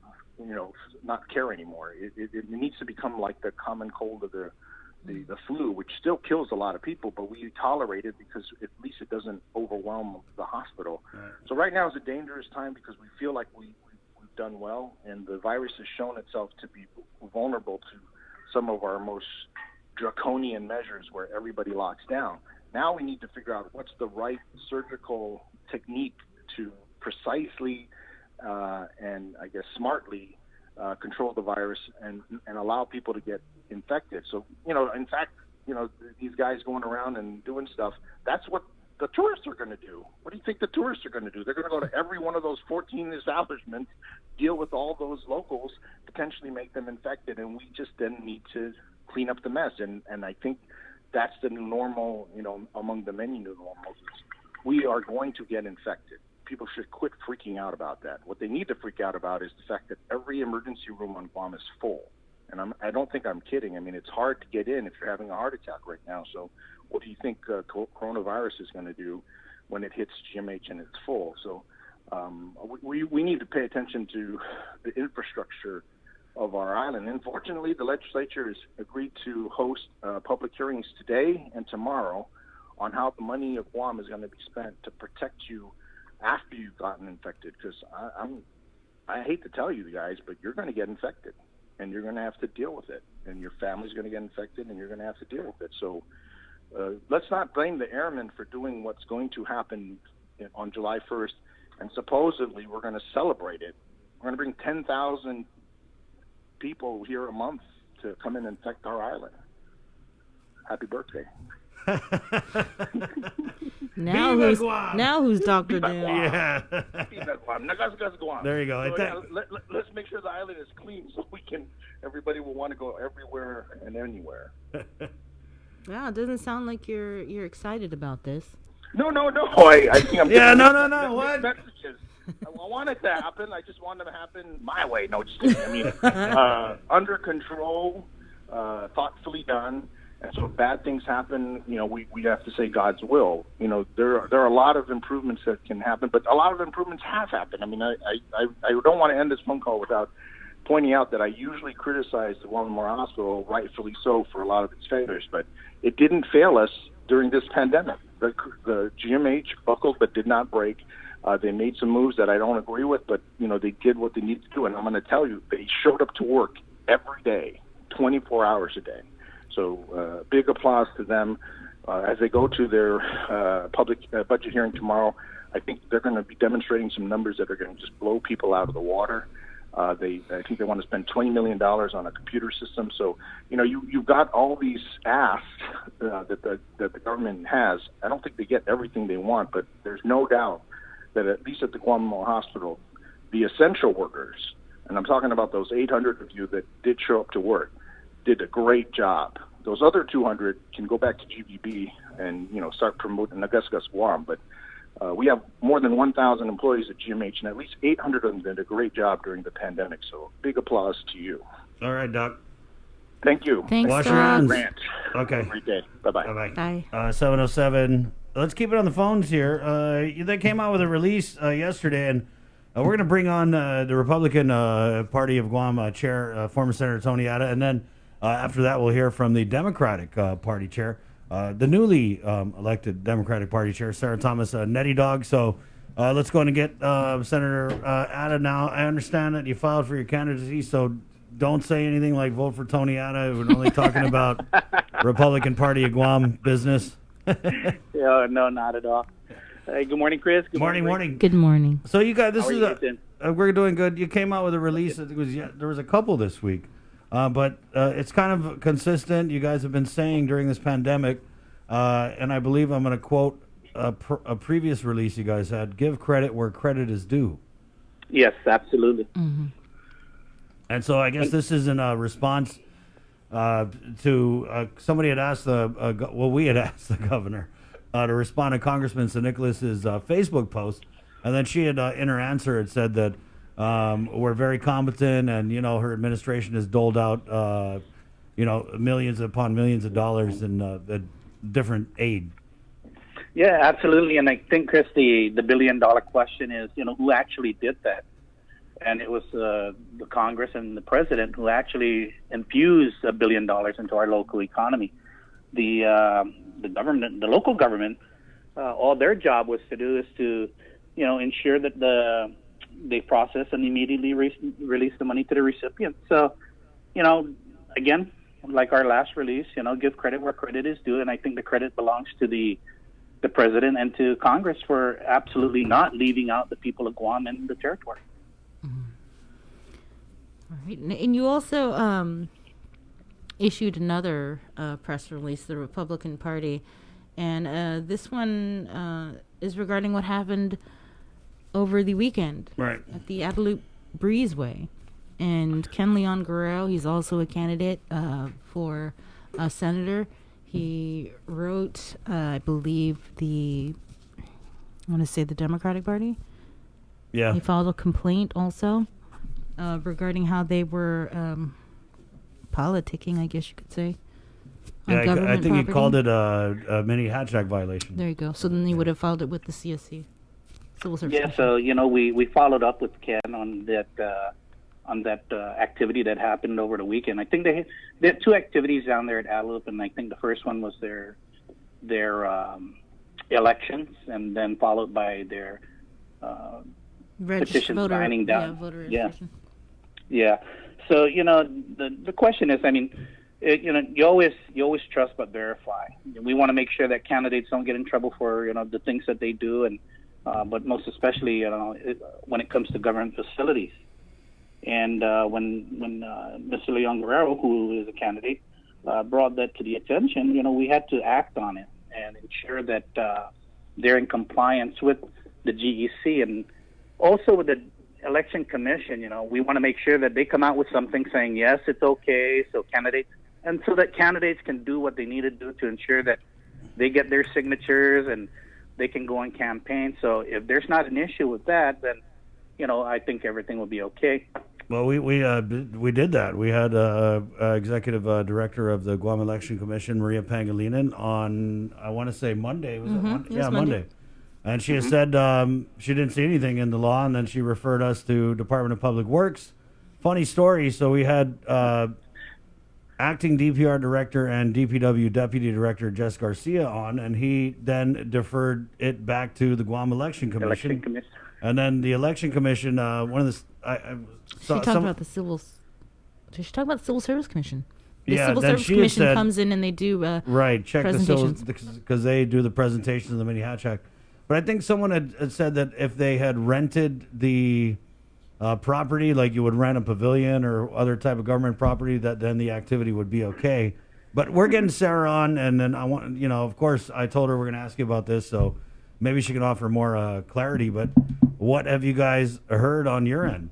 not care anymore. It needs to become like the common cold of the the flu, which still kills a lot of people, but we tolerate it because at least it doesn't overwhelm the hospital. Right. So right now is a dangerous time because we feel like we've done well, and the virus has shown itself to be vulnerable to some of our most draconian measures where everybody locks down. Now we need to figure out what's the right surgical technique to precisely and I guess smartly control the virus and allow people to get infected. So, in fact, these guys going around and doing stuff, that's what the tourists are going to do. What do you think the tourists are going to do? They're going to go to every one of those 14 establishments, deal with all those locals, potentially make them infected, and we just then need to clean up the mess. And I think that's the new normal, among the many new normals. We are going to get infected. People should quit freaking out about that. What they need to freak out about is the fact that every emergency room on Guam is full. And I don't think I'm kidding. I mean, it's hard to get in if you're having a heart attack right now. So what do you think coronavirus is going to do when it hits GMH and it's full? So we need to pay attention to the infrastructure of our island. Unfortunately, the legislature has agreed to host public hearings today and tomorrow on how the money of Guam is going to be spent to protect you after you've gotten infected. Because I hate to tell you guys, but you're going to get infected, and you're going to have to deal with it, and your family's going to get infected, and you're going to have to deal with it. So let's not blame the airmen for doing what's going to happen on July 1st, and supposedly we're going to celebrate it. We're going to bring 10,000 people here a month to come in and infect our island. Happy birthday. Now who's Dr. Doom? Yeah. There you go. So, let's make sure the island is clean so everybody will want to go everywhere and anywhere. Wow, it doesn't sound like you're excited about this. No. I think I'm yeah, no. What? Messages. I want it to happen. I just want it to happen my way. No, just kidding. I mean, under control, thoughtfully done. And so if bad things happen, we have to say God's will. There are a lot of improvements that can happen, but a lot of improvements have happened. I mean, I don't want to end this phone call without pointing out that I usually criticize the Guam Memorial Hospital, rightfully so, for a lot of its failures, but it didn't fail us during this pandemic. The GMH buckled but did not break. They made some moves that I don't agree with, but they did what they needed to do. And I'm going to tell you, they showed up to work every day, 24 hours a day. So big applause to them as they go to their public budget hearing tomorrow. I think they're going to be demonstrating some numbers that are going to just blow people out of the water. I think they want to spend $20 million on a computer system. So, you've got all these asks that the government has. I don't think they get everything they want, but there's no doubt that at least at the Guam Memorial Hospital, the essential workers, and I'm talking about those 800 of you that did show up to work, did a great job. Those other 200 can go back to GVB and start promoting Nagasgas Guam. But we have more than 1,000 employees at GMH, and at least 800 of them did a great job during the pandemic. So big applause to you. All right, Doc. Thank you. Thanks, Wash your hands. Grant. Okay. Have a great day. Bye-bye. Bye-bye. Bye. 707. Let's keep it on the phones here. They came out with a release yesterday, and we're going to bring on the Republican Party of Guam chair, former Senator Tony Ada, and then after that we'll hear from the Democratic Party chair, the newly elected Democratic Party chair, Sarah Thomas Nettie Dog. So let's go and get Senator Ada now. I understand that you filed for your candidacy, so don't say anything like vote for Tony Ada. We're only talking about Republican Party of Guam business. Yeah, no, not at all. Hey, good morning, Chris. Good morning. Good morning. So you guys, this How are is you doing? we're doing good. You came out with a release. It was there was a couple this week, but it's kind of consistent. You guys have been saying during this pandemic, and I believe I'm going to quote a previous release you guys had: "Give credit where credit is due." Yes, absolutely. Mm-hmm. And so I guess this is in a response to somebody had asked we had asked the governor to respond to Congressman St. Nicholas's Facebook post, and then she had in her answer had said that we're very competent, and her administration has doled out millions upon millions of dollars in different aid. Yeah, absolutely. And I think, Chris, the $1 billion question is, who actually did that? and it was the Congress and the president who actually infused $1 billion into our local economy. The government, the local government, all their job was to do is to, ensure that they process and immediately release the money to the recipient. So, again, like our last release, give credit where credit is due, and I think the credit belongs to the president and to Congress for absolutely not leaving out the people of Guam and the territory. All right. And you also issued another press release, the Republican Party, and this one is regarding what happened over the weekend at the Adelup Breezeway. And Ken Leon Guerrero, he's also a candidate for senator. He wrote, I believe, the Democratic Party. Yeah. He filed a complaint also regarding how they were politicking, I guess you could say. Yeah, I think he called it a mini Hatch Act violation. There you go. So then he would have filed it with the CSC. Civil Service Yeah, so, we followed up with Ken on that activity that happened over the weekend. I think they had two activities down there at Adelup, and I think the first one was their elections, and then followed by their petition signing down. Yeah. So the question is, you always trust but verify. We want to make sure that candidates don't get in trouble for the things that they do, and but most especially when it comes to government facilities. And when Mr. Leon Guerrero, who is a candidate, brought that to the attention, we had to act on it and ensure that they're in compliance with the GEC and also with the Election Commission. We want to make sure that they come out with something saying, yes, it's okay, so that candidates can do what they need to do to ensure that they get their signatures and they can go on campaign. So if there's not an issue with that, then, I think everything will be okay. Well, we did that. We had executive director of the Guam Election Commission, Maria Pangilinan, on, I want to say Monday. Was it Monday? Yeah, Monday. And she had said she didn't see anything in the law, and then she referred us to Department of Public Works. Funny story. So we had acting DPR director and DPW deputy director Jess Garcia on, and he then deferred it back to the Guam Election Commission. And then the Election Commission, one of the she talked about the civil. Did she talk about the Civil Service Commission? The Yeah, Civil then Service she Commission said- comes in and they do check the presentations. because they do the presentations of the mini Hatch Act. But I think someone had said that if they had rented the property, like you would rent a pavilion or other type of government property, that then the activity would be okay. But we're getting Sarah on, and then I want, of course, I told her we're going to ask you about this, so maybe she can offer more clarity. But what have you guys heard on your end?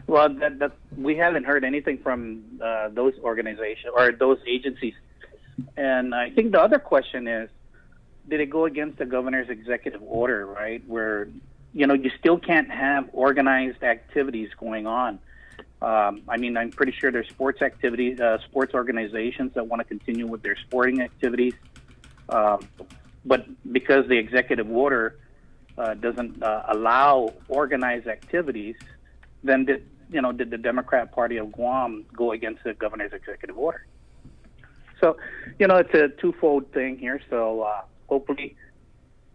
Well, that we haven't heard anything from those organizations or those agencies. And I think the other question is, did it go against the governor's executive order, right? Where, you still can't have organized activities going on. I'm pretty sure there's sports activities, sports organizations that want to continue with their sporting activities. But because the executive order doesn't allow organized activities, then did the Democrat Party of Guam go against the governor's executive order? So, it's a twofold thing here. So hopefully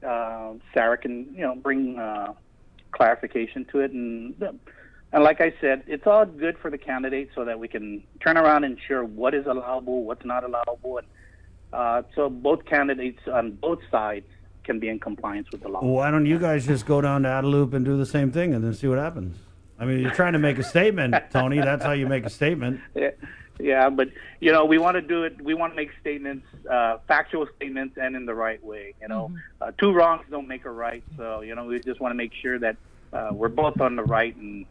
Sarah can, bring clarification to it. And like I said, it's all good for the candidates so that we can turn around and ensure what is allowable, what's not allowable. And so both candidates on both sides can be in compliance with the law. Why don't you guys just go down to Adelup and do the same thing and then see what happens? You're trying to make a statement, Tony. That's how you make a statement. Yeah, but we want to do it. We want to make statements, factual statements, and in the right way. Two wrongs don't make a right. So we just want to make sure that we're both on the right and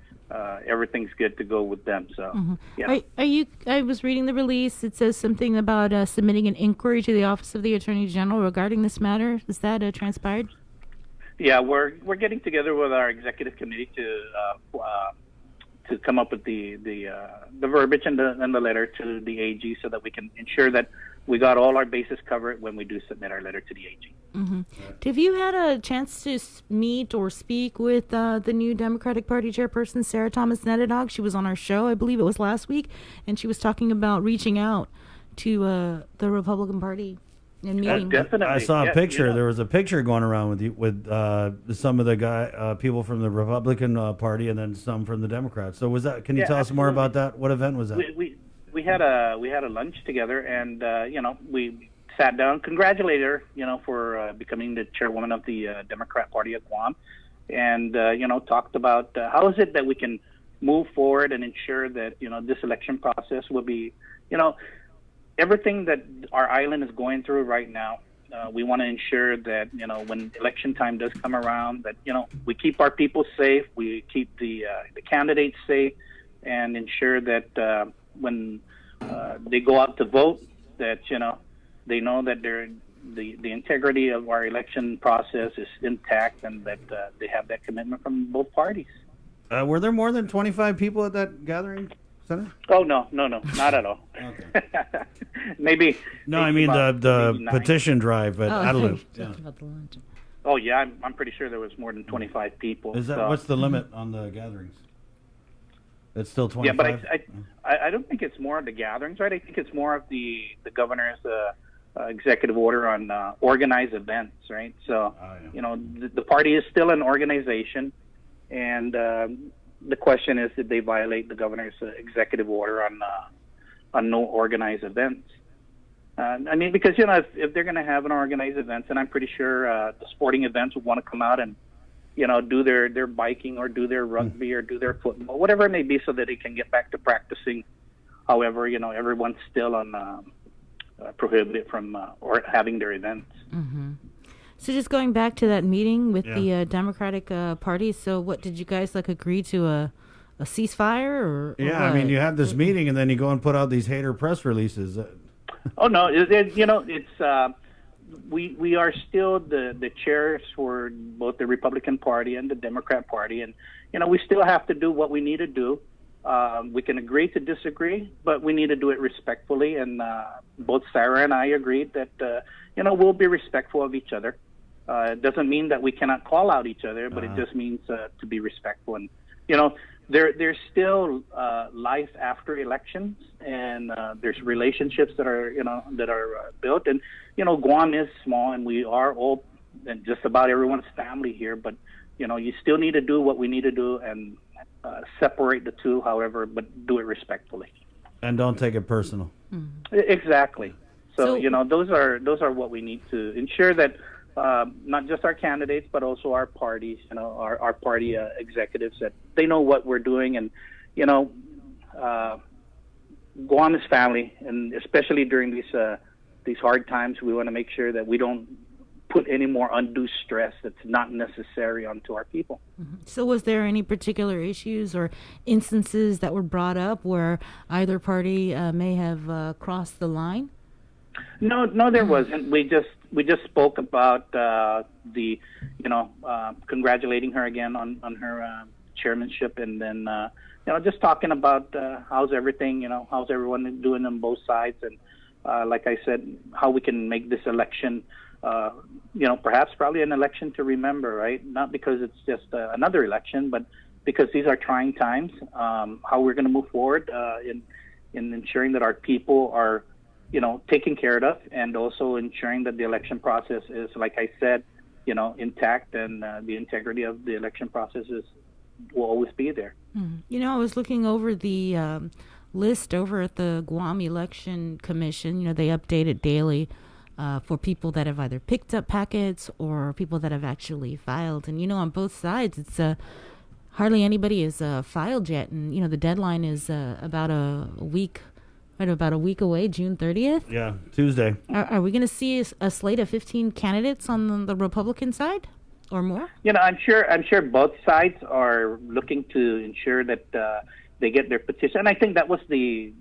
everything's good to go with them. So yeah. Are you? I was reading the release. It says something about submitting an inquiry to the Office of the Attorney General regarding this matter. Is that transpired? Yeah, we're getting together with our executive committee to come up with the verbiage and the letter to the AG so that we can ensure that we got all our bases covered when we do submit our letter to the AG. Mm-hmm. Have you had a chance to meet or speak with the new Democratic Party chairperson, Sarah Thomas Nedadog? She was on our show, I believe it was last week, and she was talking about reaching out to the Republican Party and meeting. Definitely. I saw a picture. There was a picture going around with some of the people from the Republican Party and then some from the Democrats. So was that? Can you tell us more about that? What event was that? We had a lunch together, and we sat down, congratulated her, for becoming the chairwoman of the Democrat Party of Guam, and talked about how is it that we can move forward and ensure that this election process will be, everything that our island is going through right now. We want to ensure that when election time does come around, that we keep our people safe, we keep the candidates safe, and ensure that when they go out to vote, that they know that the integrity of our election process is intact, and that they have that commitment from both parties. Were there more than 25 people at that gathering, Senator? Oh, no, not at all. Okay. maybe. No, I mean the maybe petition drive at Adelup. Yeah. Oh, yeah, I'm pretty sure there was more than 25 people. Is that what's the limit on the gatherings? It's still 25? Yeah, but I don't think it's more of the gatherings, right? I think it's more of the governor's executive order on organized events, right? So, the party is still an organization, and the question is, did they violate the governor's executive order on no organized events? Because if they're going to have an organized event, and I'm pretty sure the sporting events would want to come out and do their biking or do their rugby or do their football, whatever it may be, so that they can get back to practicing. However, everyone's still on prohibited from or having their events. Mm-hmm. So just going back to that meeting with the Democratic Party, so what did you guys agree to a ceasefire or? Yeah, what? you have this meeting and then you go and put out these hater press releases. Oh no, it's we are still the chairs for both the Republican Party and the Democrat Party, and we still have to do what we need to do. We can agree to disagree, but we need to do it respectfully. And both Sarah and I agreed that we'll be respectful of each other. It doesn't mean that we cannot call out each other, but it just means to be respectful. And there's still life after elections, and there's relationships that are built. And Guam is small, and we are all, and just about everyone's family here. But you still need to do what we need to do, and separate the two, however, but do it respectfully. And don't take it personal. Mm-hmm. Exactly. So those are what we need to ensure that not just our candidates, but also our parties, our party executives, that they know what we're doing. And Guam is family, and especially during these hard times, we want to make sure that we don't put any more undue stress that's not necessary onto our people. Mm-hmm. So was there any particular issues or instances that were brought up where either party may have crossed the line? No, there wasn't. We just spoke about congratulating her again on her chairmanship, and then just talking about how's everything, how's everyone doing on both sides, and like I said, how we can make this election perhaps probably an election to remember, right? Not because it's just another election, but because these are trying times. How we're going to move forward in ensuring that our people are, taken care of, and also ensuring that the election process is, like I said, intact, and the integrity of the election process will always be there. Mm-hmm. I was looking over the list over at the Guam Election Commission. They update it daily. For people that have either picked up packets or people that have actually filed. And, on both sides, it's hardly anybody is filed yet. And, the deadline is about a week away, June 30th. Yeah, Tuesday. Are we going to see a slate of 15 candidates on the Republican side or more? I'm sure both sides are looking to ensure that they get their petition. And I think that was the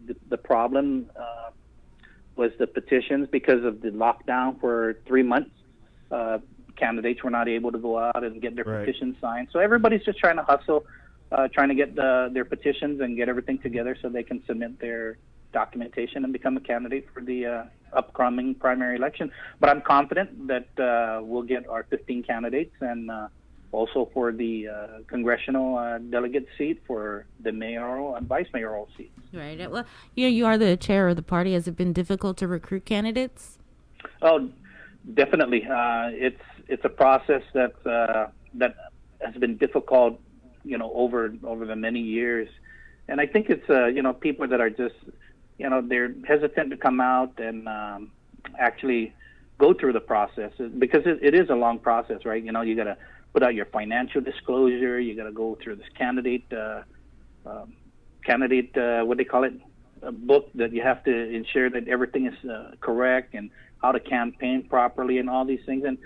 problem, was the petitions, because of the lockdown for 3 months. Candidates were not able to go out and get their petitions signed. So everybody's just trying to hustle, trying to get their petitions and get everything together so they can submit their documentation and become a candidate for the upcoming primary election. But I'm confident that we'll get our 15 candidates, and also for the congressional delegate seat, for the mayoral and vice mayoral seats. Right. Well, you are the chair of the party. Has it been difficult to recruit candidates? Oh, definitely. It's a process that has been difficult, over the many years, and I think it's people that are just they're hesitant to come out and actually go through the process, because it is a long process, right? You got to put out your financial disclosure, you got to go through this candidate what they call it, a book that you have to ensure that everything is correct, and how to campaign properly, and all these things. And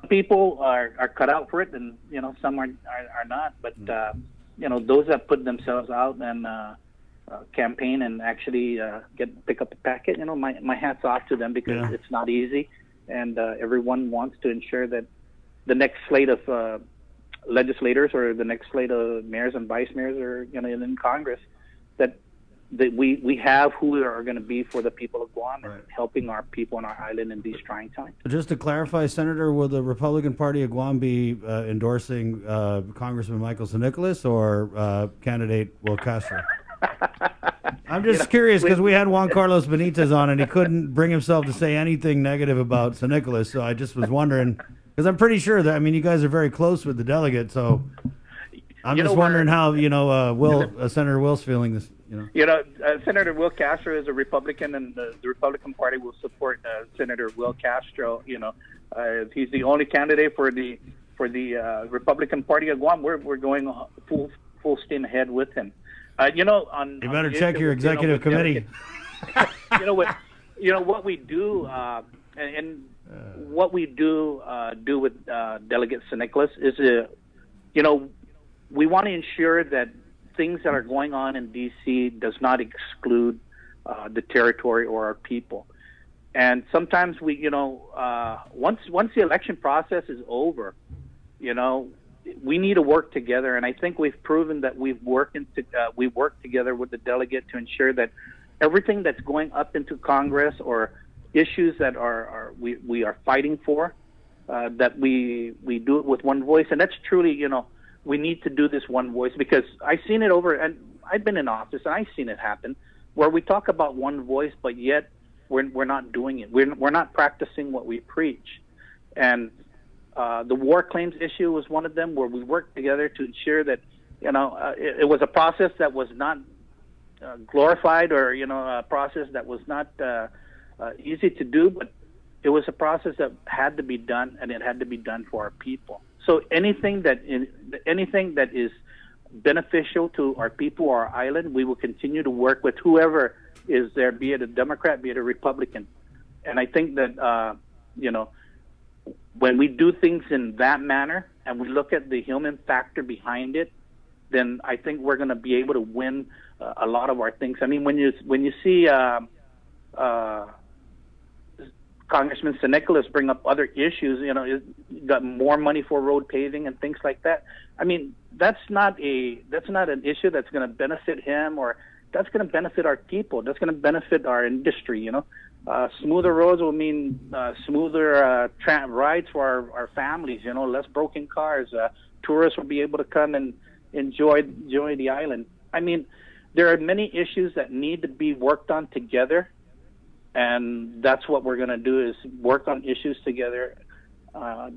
people are cut out for it, and some are not. But those that put themselves out and campaign and actually pick up a packet, my hat's off to them, because it's not easy, and everyone wants to ensure that the next slate of legislators, or the next slate of mayors and vice mayors, or in Congress, that we have who are going to be for the people of Guam, and helping our people on our island in these trying times. Just to clarify, Senator, will the Republican Party of Guam be endorsing Congressman Michael San Nicolas or candidate Will Castro? I'm just curious, because we had Juan Carlos Benitez on, and he couldn't bring himself to say anything negative about San Nicolas, so I just was wondering, because I'm pretty sure that, you guys are very close with the delegate, so I'm just wondering how, Senator Will's feeling this. Senator Will Castro is a Republican, and the Republican Party will support Senator Will Castro. He's the only candidate for the Republican Party of Guam. We're going full steam ahead with him. You better check your executive committee. What we do, and what we do with Delegate San Nicolas is, we want to ensure that things that are going on in D.C. does not exclude the territory or our people. And sometimes we, once the election process is over, we need to work together. And I think we've proven that we work together with the delegate to ensure that everything that's going up into Congress, or issues that we are fighting for, that we do it with one voice. And that's truly, we need to do this one voice, because I've seen it over, and I've been in office, and I've seen it happen, where we talk about one voice, but yet we're not doing it. We're not practicing what we preach. And the war claims issue was one of them, where we worked together to ensure that, it was a process that was not glorified, or, a process that was not easy to do, but it was a process that had to be done, and it had to be done for our people. So anything that is beneficial to our people, our island, we will continue to work with whoever is there, be it a Democrat, be it a Republican. And I think that, when we do things in that manner, and we look at the human factor behind it, then I think we're going to be able to win a lot of our things. I mean, when you see Congressman San Nicolas bring up other issues, got more money for road paving and things like that. I mean, that's not an issue that's going to benefit him, or that's going to benefit our people. That's going to benefit our industry. Smoother roads will mean smoother rides for our families. Less broken cars. Tourists will be able to come and enjoy the island. I mean, there are many issues that need to be worked on together. And that's what we're going to do, is work on issues together after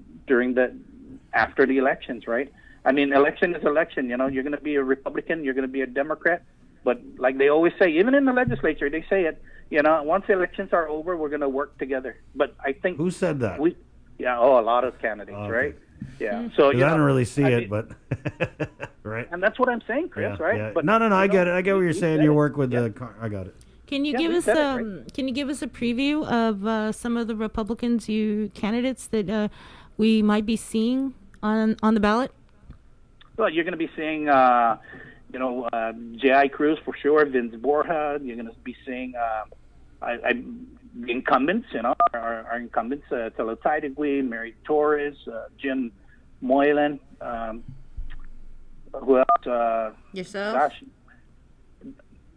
the elections, right? I mean, election is election. You're going to be a Republican, you're going to be a Democrat. But like they always say, even in the legislature, they say it, once the elections are over, we're going to work together. But I think... Who said that? A lot of candidates, right? Yeah. So I don't really see it, but... right. And that's what I'm saying, Chris, right? Yeah. But, no, I get it. I get what you're saying. You work with the... I got it. Can you give us Can you give us a preview of some of the Republicans candidates that we might be seeing on the ballot? Well, you're going to be seeing, J.I. Cruz for sure, Vince Borja. You're going to be seeing the incumbents, our incumbents, Telo Taitigui, Mary Torres, Jim Moylan. Who else? Yourself? Gosh.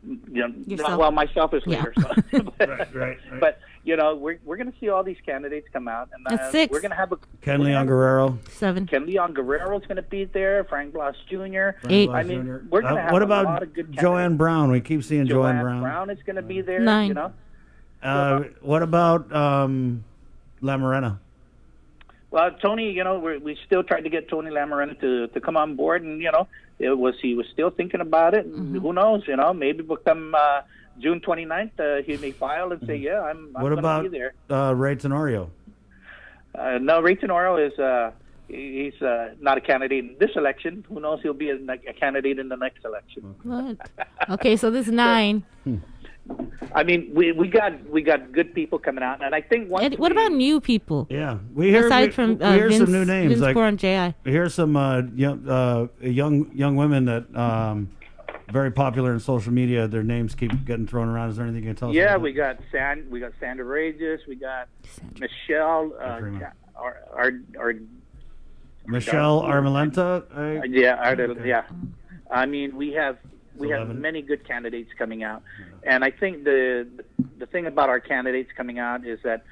Yourself. well, myself is Yeah. later. So. right. But we're going to see all these candidates come out, and At 6. we're going to have a Ken Leon Guerrero. 7. Ken Leon Guerrero is going to be there. Frank Blas Jr. Eight. I mean, we're going to have What a lot about of good Joanne Brown? We keep seeing Joanne Brown. Brown is going to be there. 9. You know. What about La Morena? Well, Tony, we still tried to get Tony Lamarena to come on board, and he was still thinking about it. And who knows? Maybe we'll come June 29th, he may file and say, yeah, I'm What going to about be there. Ray Tenorio? No, Ray Tenorio is he's not a candidate in this election. Who knows? He'll be a candidate in the next election. What? Okay, so this is 9. I mean, we got good people coming out, and I think once. What about new people? Yeah, we hear aside from we hear Vince, some new names Vince like Poor and J.I. We hear some young women that very popular in social media. Their names keep getting thrown around. Is there anything you can tell us? Yeah, about we got Sandra Regis, we got Michelle, Michelle Armolenta. Yeah. I mean, we have many good candidates coming out, and I think the thing about our candidates coming out is that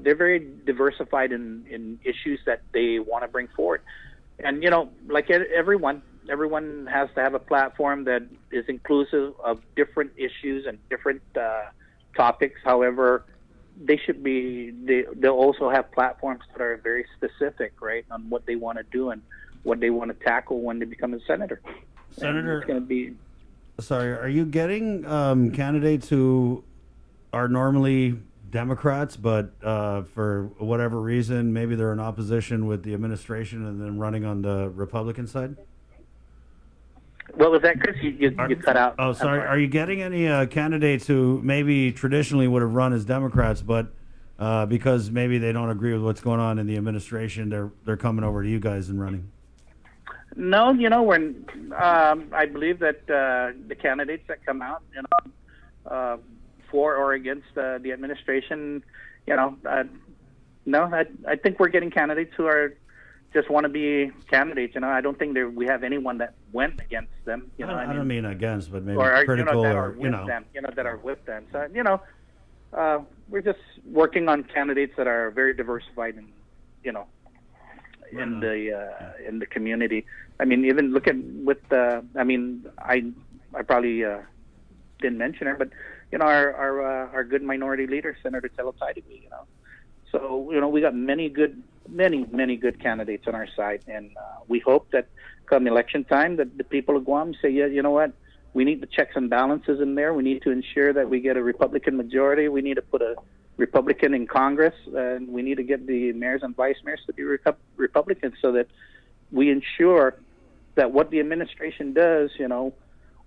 they're very diversified in issues that they want to bring forward, and like everyone has to have a platform that is inclusive of different issues and different topics. However, they'll also have platforms that are very specific, right, on what they want to do and what they want to tackle when they become a senator. Senator, it's going to be. Sorry, are you getting candidates who are normally Democrats, but for whatever reason, maybe they're in opposition with the administration and then running on the Republican side? What was that, Chris? You cut out. Oh, sorry. Are you getting any candidates who maybe traditionally would have run as Democrats, but because maybe they don't agree with what's going on in the administration, they're coming over to you guys and running? No, when I believe that the candidates that come out, for or against the administration, no, I think we're getting candidates who are just want to be candidates. I don't think we have anyone that went against them. I don't mean against, but maybe or, critical, that or are with them, that are with them. So we're just working on candidates that are very diversified and in the community. I mean, even look at I probably didn't mention her, but our good minority leader, Senator Telotaitigui. So we got many good candidates on our side, and we hope that come election time that the people of Guam say, yeah, you know what, we need the checks and balances in there. We need to ensure that we get a Republican majority. We need to put a Republican in Congress, and we need to get the mayors and vice mayors to be Republicans, so that we ensure that what the administration does,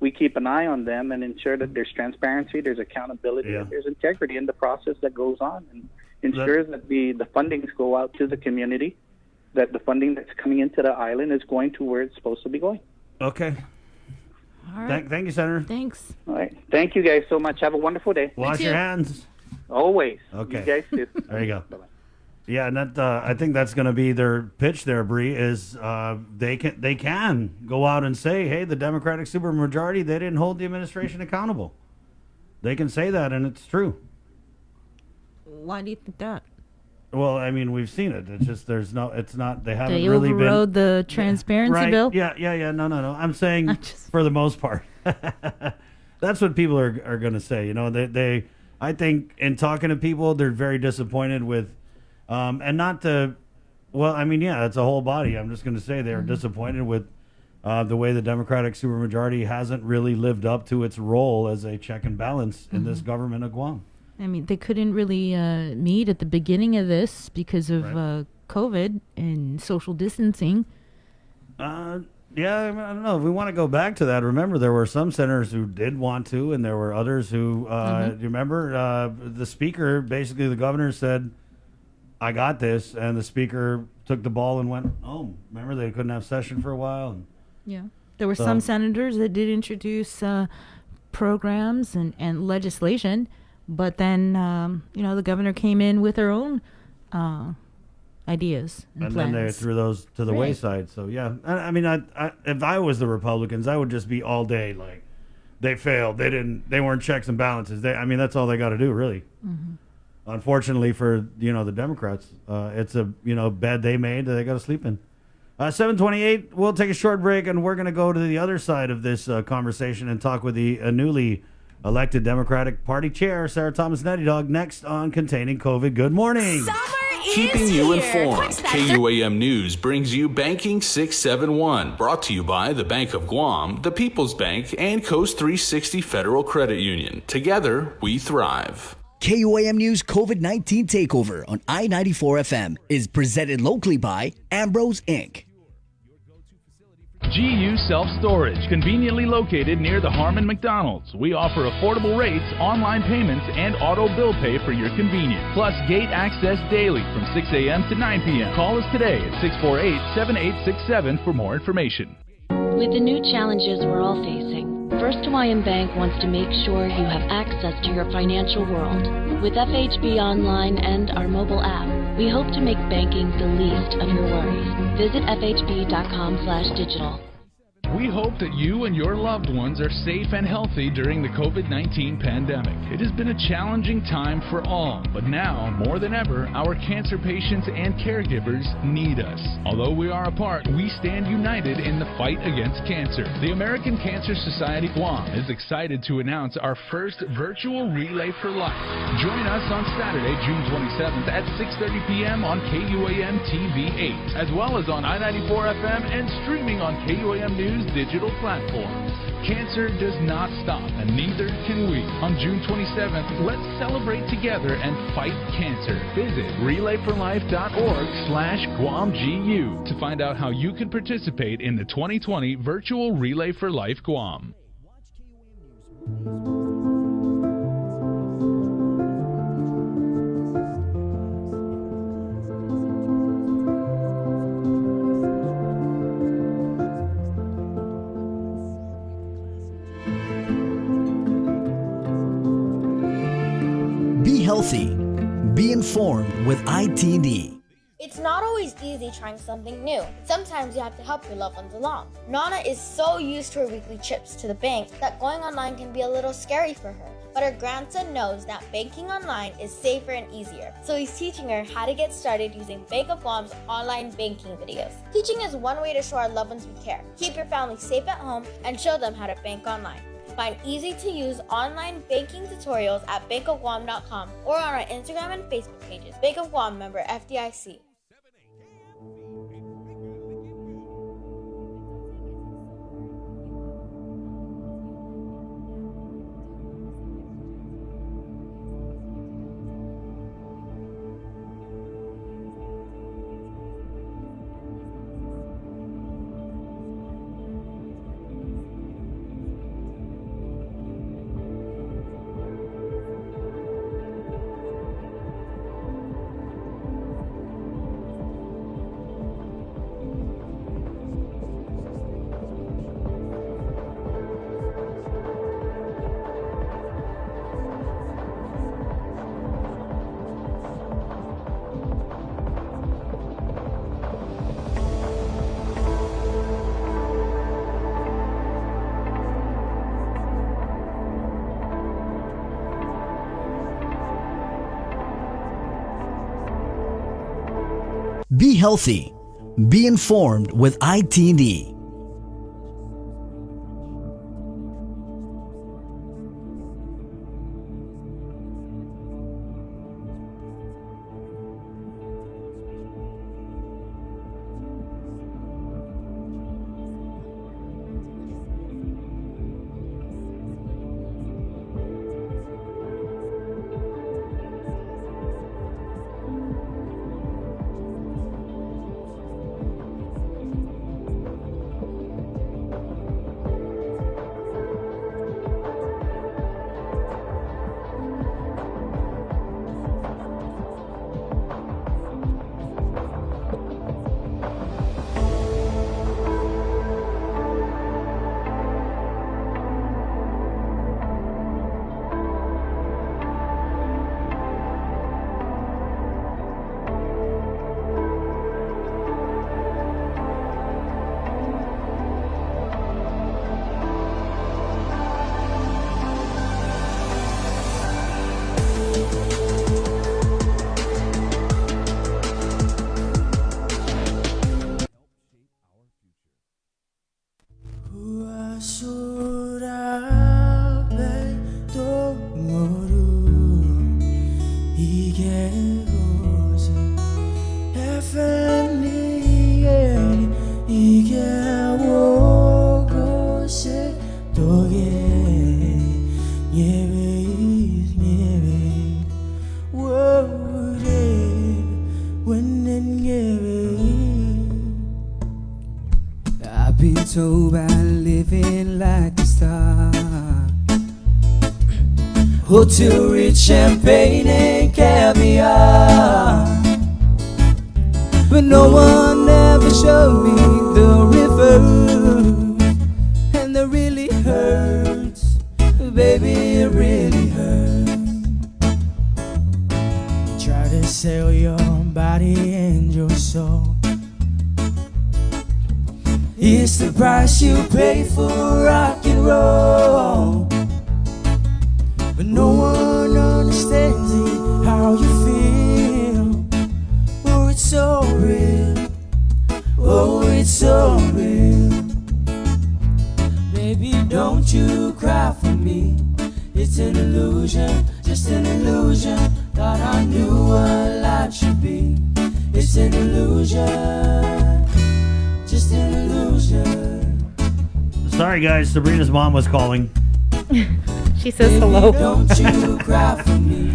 we keep an eye on them and ensure that there's transparency, there's accountability, and there's integrity in the process that goes on, and ensures that the fundings go out to the community, that the funding that's coming into the island is going to where it's supposed to be going. Okay. All right. Thank you, Senator. Thanks. All right. Thank you guys so much. Have a wonderful day. Wash your hands. Always. Okay. You guys too. There you go. Bye-bye. Yeah, and that I think that's going to be their pitch there, Bree, is they can go out and say, hey, the Democratic supermajority, they didn't hold the administration accountable. They can say that, and it's true. Why do you think that? Well, I mean, we've seen it. It's just it's not. They haven't They really been. overrode the transparency right. bill. Yeah. No. I'm saying for the most part, that's what people are going to say. They. I think in talking to people, they're very disappointed with, and not the. Well, I mean, yeah, it's a whole body. I'm just going to say they're disappointed with the way the Democratic supermajority hasn't really lived up to its role as a check and balance in this government of Guam. I mean, they couldn't really meet at the beginning of this because of COVID and social distancing. Yeah, I don't know. If we want to go back to that, remember there were some senators who did want to, and there were others who, do you remember the speaker, basically the governor said, I got this, and the speaker took the ball and went home. Remember, they couldn't have session for a while. And yeah. There were some senators that did introduce programs and legislation, but then, the governor came in with her own ideas and plans. Then they threw those to the wayside. So, yeah. I mean, if I was the Republicans, I would just be all day like, they failed. They weren't checks and balances. That's all they got to do, really. Unfortunately for, the Democrats, it's a, bed they made that they got to sleep in. 7:28, we'll take a short break, and we're going to go to the other side of this conversation and talk with the newly elected Democratic Party chair, Sarah Thomas Nutty Dog, next on Containing COVID. Good morning. Keeping you informed, KUAM News brings you Banking 671, brought to you by the Bank of Guam, the People's Bank, and Coast 360 Federal Credit Union. Together, we thrive. KUAM News COVID-19 Takeover on I-94 FM is presented locally by Ambrose Inc. GU Self-Storage, conveniently located near the Harmon McDonald's. We offer affordable rates, online payments, and auto bill pay for your convenience. Plus gate access daily from 6 a.m. to 9 p.m. Call us today at 648-7867 for more information. With the new challenges we're all facing, First Hawaiian Bank wants to make sure you have access to your financial world. With FHB Online and our mobile app, we hope to make banking the least of your worries. Visit fhb.com/digital. We hope that you and your loved ones are safe and healthy during the COVID-19 pandemic. It has been a challenging time for all, but now, more than ever, our cancer patients and caregivers need us. Although we are apart, we stand united in the fight against cancer. The American Cancer Society Guam is excited to announce our first virtual Relay for Life. Join us on Saturday, June 27th at 6:30 p.m. on KUAM TV 8, as well as on I-94 FM and streaming on KUAM News digital platforms. Cancer does not stop, and neither can we. On June 27th, let's celebrate together and fight cancer. Visit relayforlife.org/GuamGU to find out how you can participate in the 2020 virtual Relay for Life Guam. Be healthy. Be informed with ITD. It's not always easy trying something new. Sometimes you have to help your loved ones along. Nana is so used to her weekly trips to the bank that going online can be a little scary for her. But her grandson knows that banking online is safer and easier. So he's teaching her how to get started using Bank of Guam's online banking videos. Teaching is one way to show our loved ones we care, keep your family safe at home, and show them how to bank online. Find easy-to-use online banking tutorials at bankofguam.com or on our Instagram and Facebook pages. Bank of Guam, member FDIC. Be healthy. Be informed with ITD. I've been told by living like a star. Hotel rich champagne and caviar. But no one ever showed me the river. And that really hurts. Baby, it really hurts. Try to sell your body and your soul. It's the price you pay for rock and roll. But no one understands it, how you feel. Oh, it's so real. Oh, it's so real. Baby, don't you cry for me. It's an illusion, just an illusion. Thought I knew what life should be. It's an illusion, just an illusion. Sorry, guys. Sabrina's mom was calling. She says hello. Don't you cry for me.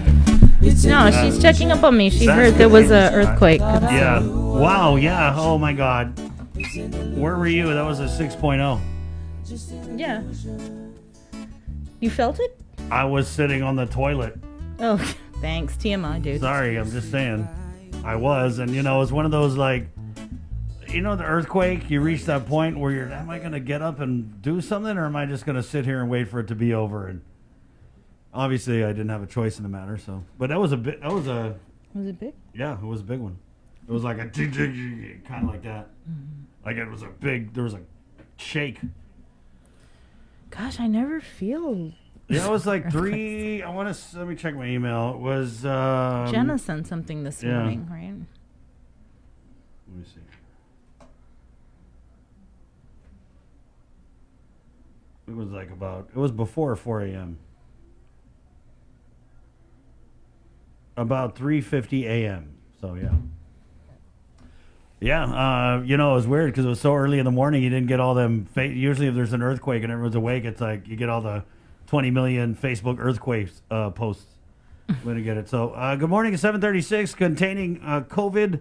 No, she's checking up on me. She heard there was an earthquake. Yeah. Wow. Yeah. Oh my God. Where were you? That was a 6.0. Yeah. You felt it? I was sitting on the toilet. Oh, thanks. TMI, dude. Sorry, I'm just saying. I was, and you know, it's one of those like, you know, the earthquake. You reach that point where you're, am I going to get up and do something, or am I just going to sit here and wait for it to be over? And obviously, I didn't have a choice in the matter. So, but that was a bit. That was a. Was it big? Yeah, it was a big one. It was like a kind of like that. Like it was a big. There was a shake. Gosh, I never feel. Yeah, it was like 3. I want to. Let me check my email. It was. Jenna sent something this morning, right? Let me see. It was like about. It was before 4 a.m. About 3:50 a.m. So yeah. Yeah, you know, it was weird because it was so early in the morning. You didn't get all them. Usually, if there's an earthquake and everyone's awake, it's like you get all the 20 million Facebook earthquakes posts when you get it. So, good morning at 7:36, containing COVID.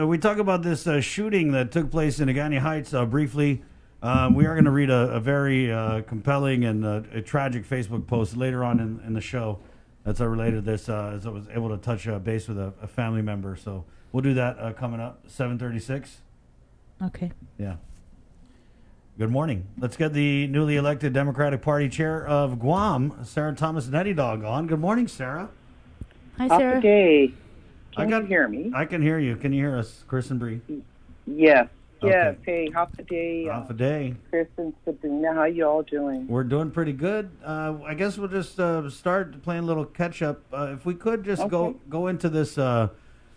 We talk about this shooting that took place in Agani Heights briefly. We are going to read a very compelling and a tragic Facebook post later on in the show that's related to this, as I was able to touch base with a family member. So we'll do that coming up, 7:36. Okay. Yeah. Good morning. Let's get the newly elected Democratic Party chair of Guam, Sarah Thomas Nettydog, on. Good morning, Sarah. Hi, Sarah. Happy day. Can you hear me? I can hear you. Can you hear us, Chris and Bree? Yes. Okay. Yes. Hey, happy day. Half a day. Chris and Sabrina, how you all doing? We're doing pretty good. I guess we'll just start playing a little catch up. If we could just go into this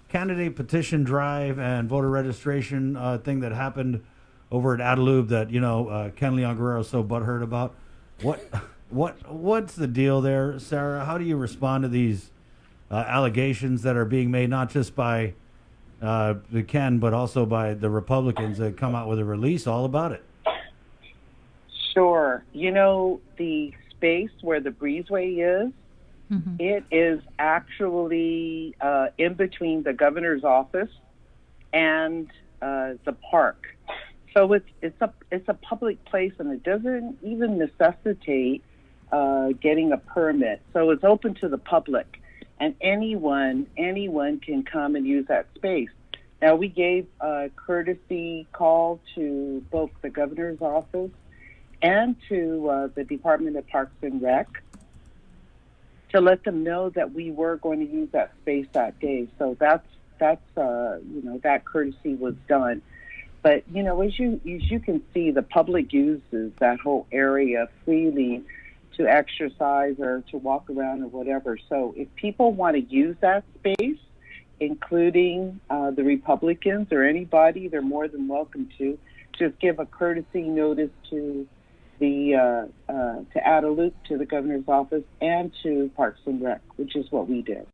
candidate petition drive and voter registration thing that happened over at Adelube that, you know, Ken Leon Guerrero is so butthurt about. What's the deal there, Sarah? How do you respond to these allegations that are being made, not just by the Ken, but also by the Republicans that come out with a release all about it? Sure. You know, the space where the breezeway is, it is actually in between the governor's office and the park. So it's a public place, and it doesn't even necessitate getting a permit. So it's open to the public, and anyone can come and use that space. Now, we gave a courtesy call to both the governor's office and to the Department of Parks and Rec to let them know that we were going to use that space that day. So that's you know, that courtesy was done. But, you know, as you can see, the public uses that whole area freely to exercise or to walk around or whatever. So if people want to use that space, including the Republicans or anybody, they're more than welcome to just give a courtesy notice to the to Adelube, to the governor's office, and to Parks and Rec, which is what we did.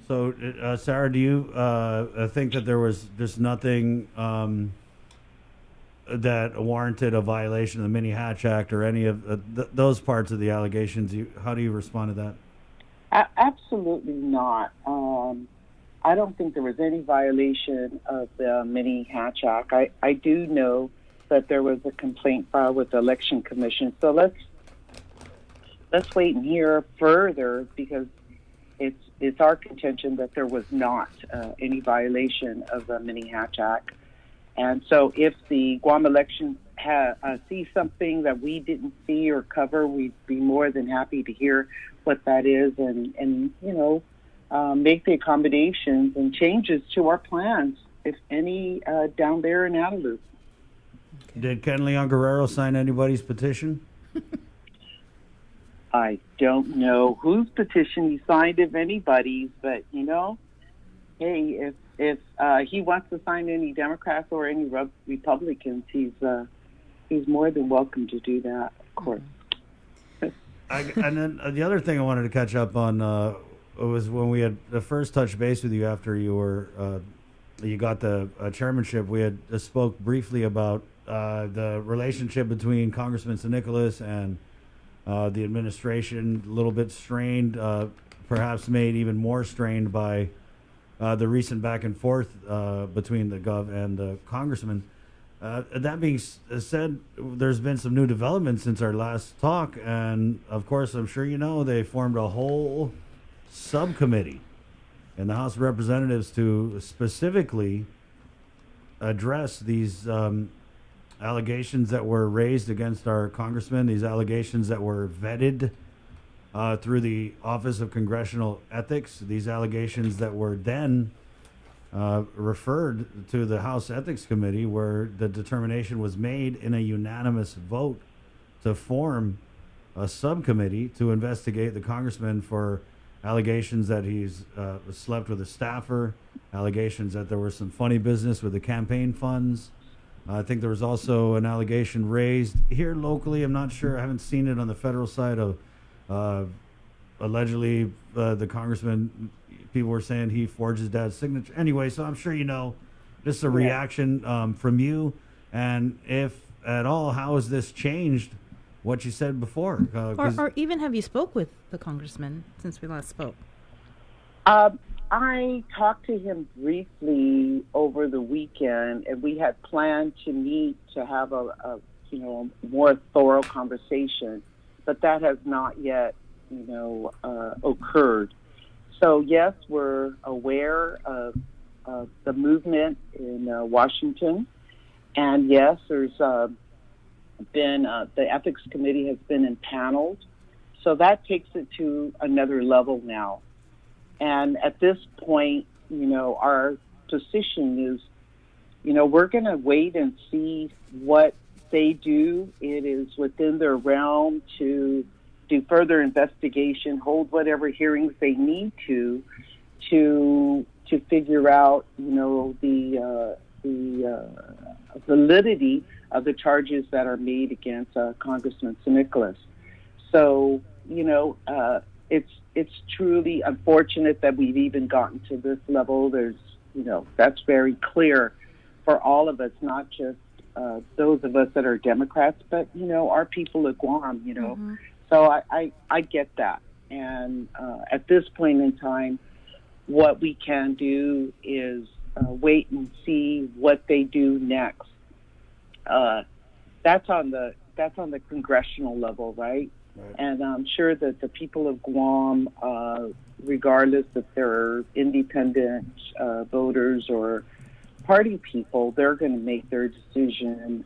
So, Sarah, do you think that there was just nothing that warranted a violation of the Mini Hatch Act or any of those parts of the allegations? How do you respond to that? Absolutely not. I don't think there was any violation of the Mini Hatch Act. I do know that there was a complaint filed with the Election Commission. So let's wait and hear further, because it's our contention that there was not any violation of the Mini Hatch Act. And so if the Guam election sees something that we didn't see or cover, we'd be more than happy to hear what that is and make the accommodations and changes to our plans, if any, down there in Adelup. Did Ken Leon Guerrero sign anybody's petition? I don't know whose petition he signed, if anybody's, but hey, if he wants to sign any Democrats or any Republicans, he's more than welcome to do that, of course. And then the other thing I wanted to catch up on was when we had the first touch base with you after you got the chairmanship. We had spoke briefly about the relationship between Congressman San Nicolas and the administration, a little bit strained, perhaps made even more strained by the recent back and forth between the Gov and the Congressman. That being said, there's been some new developments since our last talk, and of course, I'm sure you know, they formed a whole subcommittee in the House of Representatives to specifically address these allegations that were raised against our congressman, these allegations that were vetted through the Office of Congressional Ethics, these allegations that were then referred to the House Ethics Committee, where the determination was made in a unanimous vote to form a subcommittee to investigate the congressman for allegations that he's slept with a staffer, allegations that there was some funny business with the campaign funds. I think there was also an allegation raised here locally. I'm not sure. I haven't seen it on the federal side of allegedly the congressman. People were saying he forged his dad's signature. Anyway, so I'm sure you know. Just a reaction from you, and if at all, how has this changed what you said before? Or even have you spoke with the congressman since we last spoke? I talked to him briefly over the weekend, and we had planned to meet to have a more thorough conversation, but that has not yet occurred. So yes, we're aware of the movement in Washington, and yes, there's been the ethics committee has been impaneled, so that takes it to another level now. And at this point, our position is, we're going to wait and see what they do. It is within their realm to do further investigation, hold whatever hearings they need to figure out, the validity of the charges that are made against Congressman San Nicolas. So, it's truly unfortunate that we've even gotten to this level. There's, that's very clear for all of us, not just those of us that are Democrats, but, our people at Guam, Mm-hmm. So I get that. And at this point in time, what we can do is wait and see what they do next. That's on the congressional level, right? And I'm sure that the people of Guam, regardless if they're independent voters or party people, they're going to make their decision.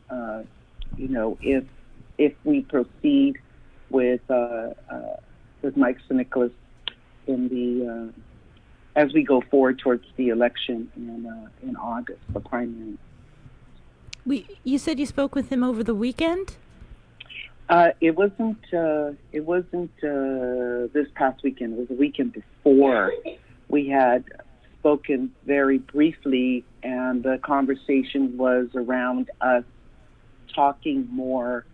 If we proceed with Mike San Nicolas in the as we go forward towards the election in August, the primary. You said you spoke with him over the weekend? It wasn't this past weekend. It was the weekend before. We had spoken very briefly, and the conversation was around us talking more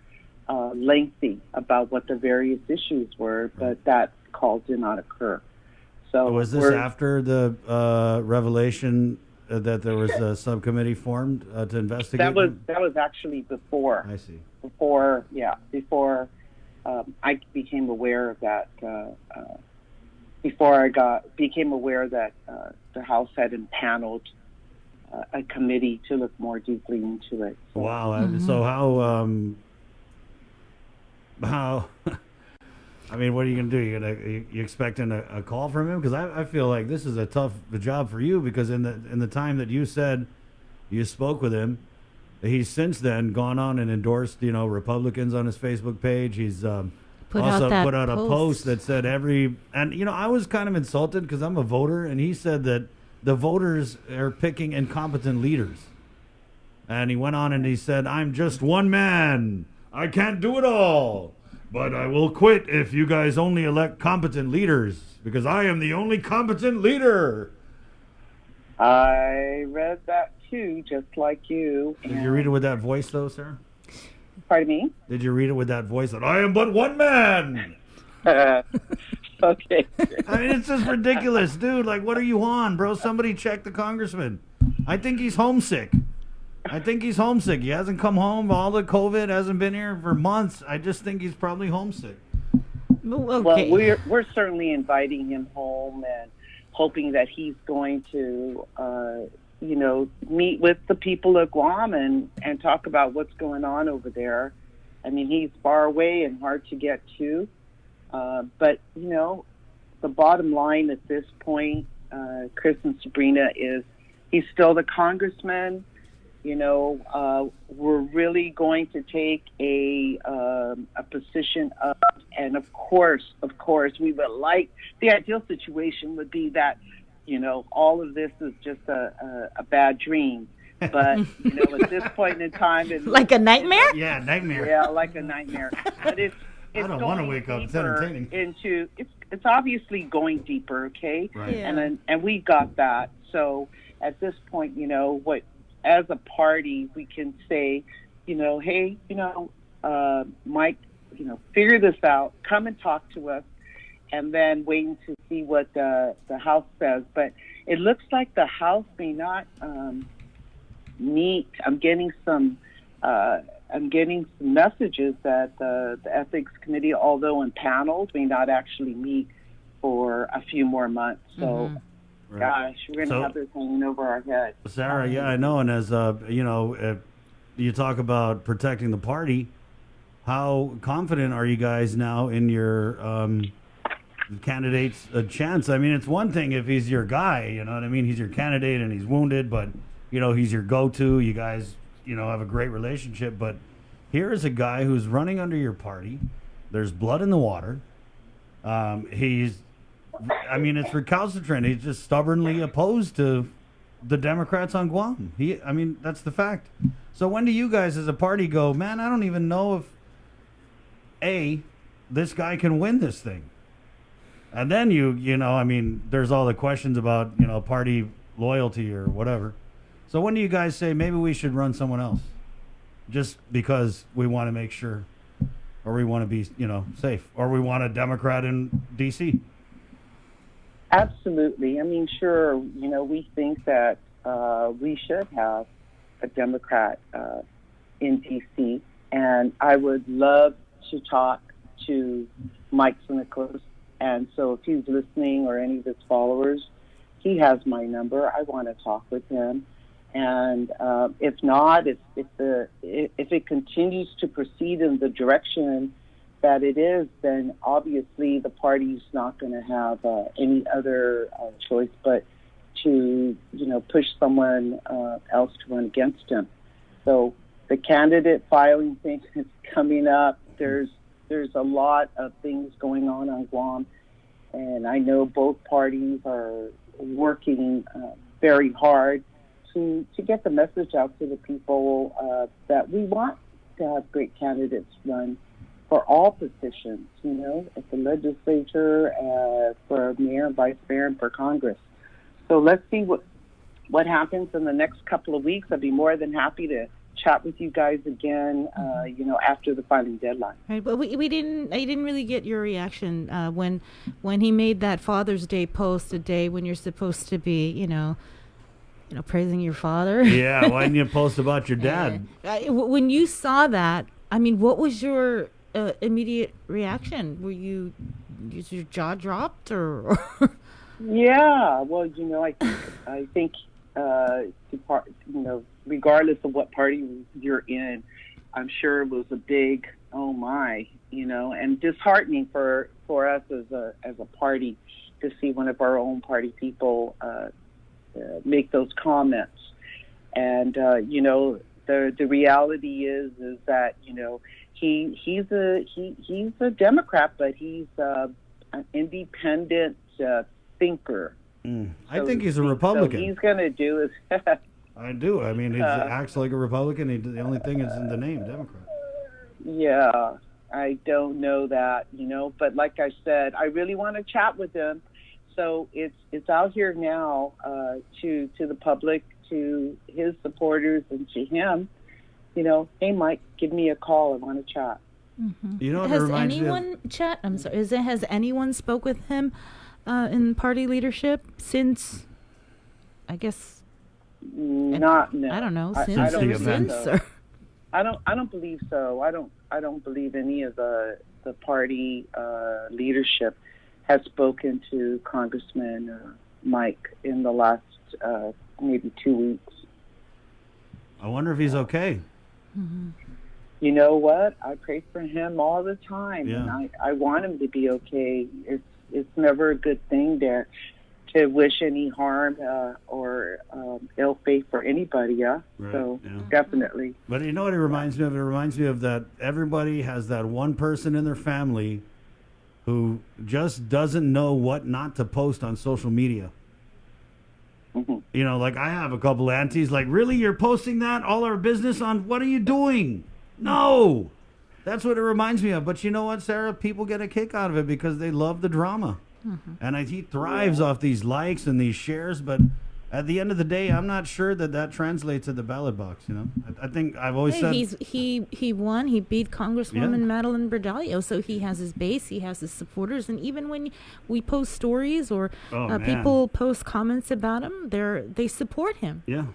lengthy about what the various issues were, but that call did not occur. So was this after the revelation that there was a subcommittee formed to investigate? That was actually before. I see. Before I became aware of that before I became aware that the House had impaneled a committee to look more deeply into it. Wow. So how I mean, what are you gonna do? You expecting a call from him? Because I feel like this is a tough job for you, because in the time that you said you spoke with him, he's since then gone on and endorsed Republicans on his Facebook page. He's put out a post that said I was kind of insulted because I'm a voter, and he said that the voters are picking incompetent leaders. And he went on and he said, "I'm just one man. I can't do it all. But I will quit if you guys only elect competent leaders, because I am the only competent leader." I read that too, just like you. Did you read it with that voice, though, sir? Pardon me? Did you read it with that voice that I am but one man? Okay. I mean, it's just ridiculous, dude. Like, what are you on, bro? Somebody check the congressman. I think he's homesick. He hasn't come home. All the COVID hasn't been here for months. I just think he's probably homesick. Okay. Well, we're certainly inviting him home and hoping that he's going to, meet with the people of Guam and talk about what's going on over there. I mean, he's far away and hard to get to. But, the bottom line at this point, Chris and Sabrina, is he's still the congressman. We're really going to take a position of, and of course, we would like, the ideal situation would be that, all of this is just a bad dream. But, at this point in time, like a nightmare? Yeah, nightmare. Yeah, like a nightmare. But it's I don't want to wake up. It's entertaining. It's obviously going deeper, okay? Right. Yeah. And we got that. So at this point, as a party, we can say, hey, Mike, figure this out, come and talk to us, and then waiting to see what the House says. But it looks like the House may not meet. I'm getting some messages that the Ethics Committee, although impaneled, may not actually meet for a few more months. So. Right. Gosh, we're going to have this hanging over our head. Sarah, yeah, I know. And as, you talk about protecting the party, how confident are you guys now in your candidate's chance? I mean, it's one thing if he's your guy, you know what I mean? He's your candidate and he's wounded, but, he's your go-to. You guys, have a great relationship. But here is a guy who's running under your party. There's blood in the water. It's recalcitrant. He's just stubbornly opposed to the Democrats on Guam. That's the fact. So when do you guys as a party go, man, I don't even know if, this guy can win this thing? And then there's all the questions about, party loyalty or whatever. So when do you guys say, maybe we should run someone else? Just because we want to make sure, or we want to be, safe, or we want a Democrat in D.C.? Absolutely. I mean, sure, we think that we should have a Democrat in D.C., and I would love to talk to Mike Nicholas. And so if he's listening, or any of his followers, he has my number. I want to talk with him. And if not, if it continues to proceed in the direction that it is, then obviously the party's not going to have any other choice but to, push someone else to run against him. So the candidate filing thing is coming up. There's a lot of things going on Guam, and I know both parties are working very hard to get the message out to the people that we want to have great candidates run for all positions, at the legislature, for mayor and vice mayor, and for Congress. So let's see what happens in the next couple of weeks. I'd be more than happy to chat with you guys again, after the filing deadline. Right, but I didn't really get your reaction when he made that Father's Day post, a day when you're supposed to be, praising your father. Yeah, why didn't you post about your dad? When you saw that, what was your immediate reaction? Were you is your jaw dropped or? Yeah, well, I think, regardless of what party you're in, I'm sure it was a big, oh my, and disheartening for us as a party to see one of our own party people make those comments. And the reality is that he's a Democrat, but he's an independent thinker. I think he's a Republican. So he's going to do is. I do. I mean, he acts like a Republican. The only thing is in the name, Democrat. Yeah, I don't know that, but like I said, I really want to chat with him. So it's out here now to the public, to his supporters, and to him. Hey, Mike, give me a call. I want to chat. Mm-hmm. You know what has anyone chat? I'm sorry. Has anyone spoke with him in party leadership since? I guess. No. I don't know. I Since don't or since so. or. I don't believe so. I don't believe any of the party leadership has spoken to Congressman Mike in the last maybe 2 weeks. I wonder if he's okay. Mm-hmm. You know what? I pray for him all the time, Yeah. and I want him to be okay. It's never a good thing to wish any harm or ill fate for anybody. Yeah. Right, So yeah. definitely. But you know what it reminds me of? It reminds me of that everybody has that one person in their family who just doesn't know what not to post on social media. Mm-hmm. Like I have a couple aunties, like, really, you're posting that? All our business on, what are you doing? No! That's what it reminds me of. But you know what, Sarah? People get a kick out of it because they love the drama. Mm-hmm. And he thrives off these likes and these shares, but at the end of the day, I'm not sure that translates to the ballot box. I think I've always said he won. He beat Congresswoman Yeah. Madeline Berdalio, so he has his base, he has his supporters, and even when we post stories or man. people post comments about him, they support him. Yeah.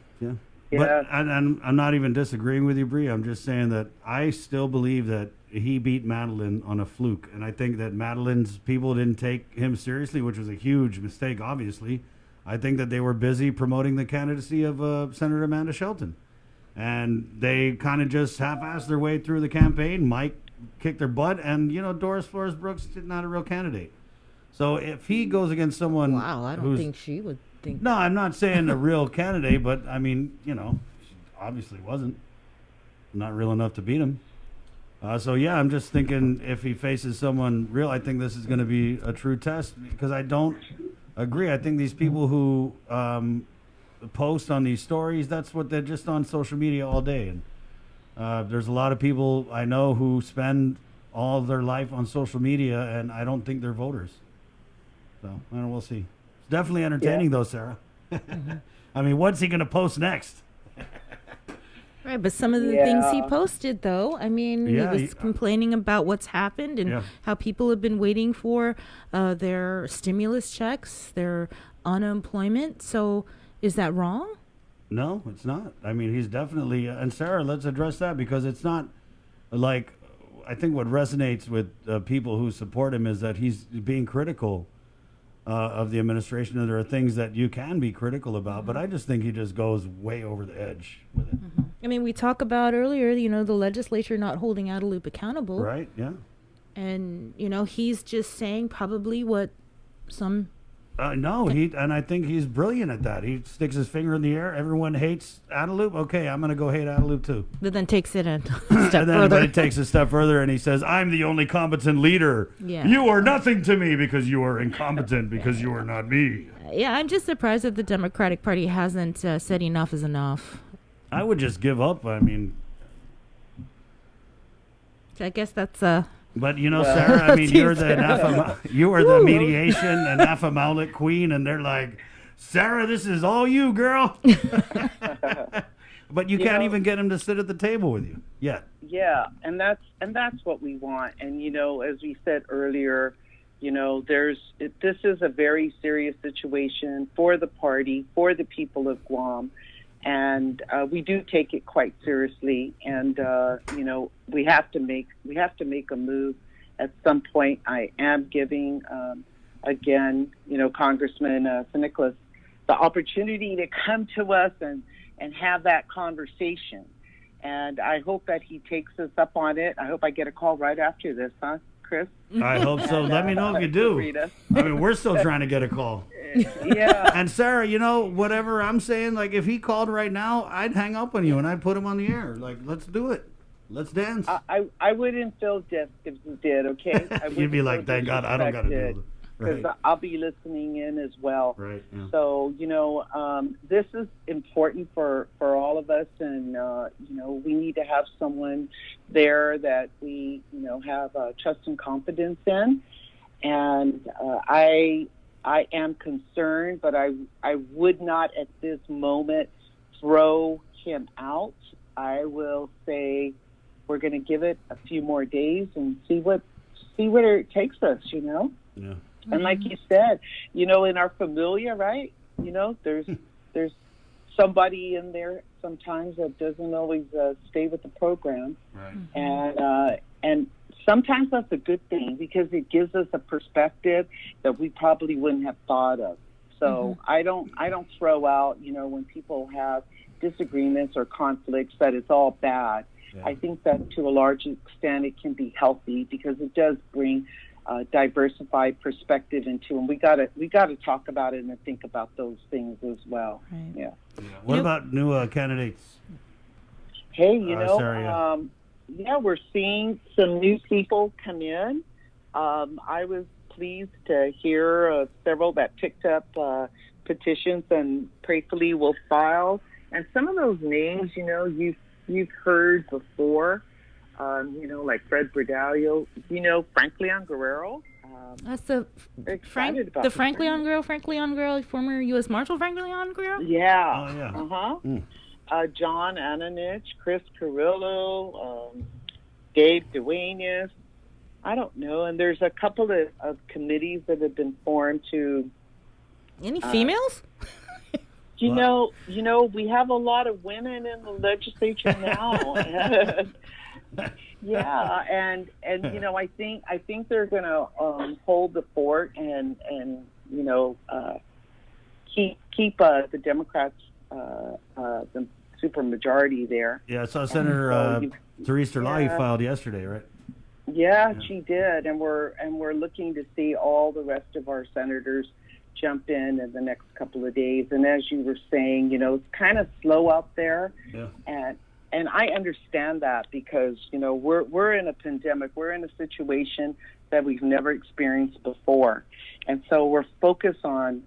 But and I'm not even disagreeing with you, Bree. I'm just saying that I still believe that he beat Madeline on a fluke, and I think that Madeline's people didn't take him seriously, which was a huge mistake, obviously. I think that they were busy promoting the candidacy of Senator Amanda Shelton, and they kind of just half-assed their way through the campaign. Mike kicked their butt, and Doris Flores Brooks is not a real candidate. So if he goes against someone, Wow, I don't think she would think. No, I'm not saying a real candidate, but I mean, she obviously wasn't not real enough to beat him. So yeah, I'm just thinking if he faces someone real, I think this is going to be a true test, because I don't agree. I think these people who post on these stories, that's what they're just on social media all day. And there's a lot of people I know who spend all their life on social media, and I don't think they're voters. So I don't know, we'll see. It's definitely entertaining though, Sarah. I mean, what's he going to post next? Right, but some of the things he posted, though, I mean, he was complaining about what's happened and how people have been waiting for their stimulus checks, their unemployment. So is that wrong? No, it's not. I mean, he's definitely, and Sarah, let's address that, because it's not like, I think what resonates with people who support him is that he's being critical of the administration, and there are things that you can be critical about, but I just think he just goes way over the edge with it. Mm-hmm. I mean, we talked about earlier, the legislature not holding Adelup accountable. Right, yeah. And, he's just saying probably what some... No, and I think he's brilliant at that. He sticks his finger in the air. Everyone hates Adelup. Okay, I'm going to go hate Adelup too. But then takes it a step and then further. He takes a step further and he says, I'm the only competent leader. Yeah. You are nothing to me because you are incompetent because you are not me. Yeah, I'm just surprised that the Democratic Party hasn't said enough is enough. I would just give up. I mean... I guess that's... But Sarah, I mean, you're the you are the mediation and Nafamalik queen, and they're like, Sarah, this is all you, girl. But you can't even get him to sit at the table with you yet. Yeah, and that's what we want. And as we said earlier, this is a very serious situation for the party, for the people of Guam. And we do take it quite seriously, and we have to make a move at some point, I am giving, again, Congressman St. Nicholas the opportunity to come to us and have that conversation. And I hope that he takes us up on it. I hope I get a call right after this, huh, Chris? I hope so. Let me know if you do. Rita. I mean, we're still trying to get a call. Yeah. And Sarah, whatever I'm saying, like if he called right now, I'd hang up on you and I'd put him on the air. Like, let's do it. Let's dance. I wouldn't feel if you did, okay? You'd be like, thank God, I don't got to do it. Because Right. I'll be listening in as well. Right. Yeah. So, this is important for all of us. And, we need to have someone there that we, have trust and confidence in. And I am concerned, but I would not at this moment throw him out. I will say we're going to give it a few more days and see where it takes us, Yeah. And like you said, in our familia, right? There's somebody in there sometimes that doesn't always stay with the program, right? And sometimes that's a good thing because it gives us a perspective that we probably wouldn't have thought of. So I don't throw out, when people have disagreements or conflicts that it's all bad. Yeah. I think that to a large extent it can be healthy because it does bring diversified perspective into, and we gotta talk about it and think about those things as well. Right. Yeah. What about new candidates? Hey, Sarah, we're seeing some new people come in. I was pleased to hear several that picked up petitions and prayerfully will file. And some of those names, you've heard before. Like Fred Bradalio, Frank Leon Guerrero. That's the Frank Leon Guerrero, former U.S. Marshal Frank Leon Guerrero? Yeah. Oh, yeah. Uh-huh. John Ananich, Chris Carrillo, Dave Duenas. I don't know. And there's a couple of committees that have been formed to... Any females? We have a lot of women in the legislature now. Yeah, and I think they're going to hold the fort and keep the Democrats the super majority there. Yeah, I saw Senator Theresa Lai filed yesterday, right? Yeah, she did, and we're looking to see all the rest of our senators jump in the next couple of days. And as you were saying, it's kind of slow out there, and I understand that because we're in a pandemic, we're in a situation that we've never experienced before, and so we're focused on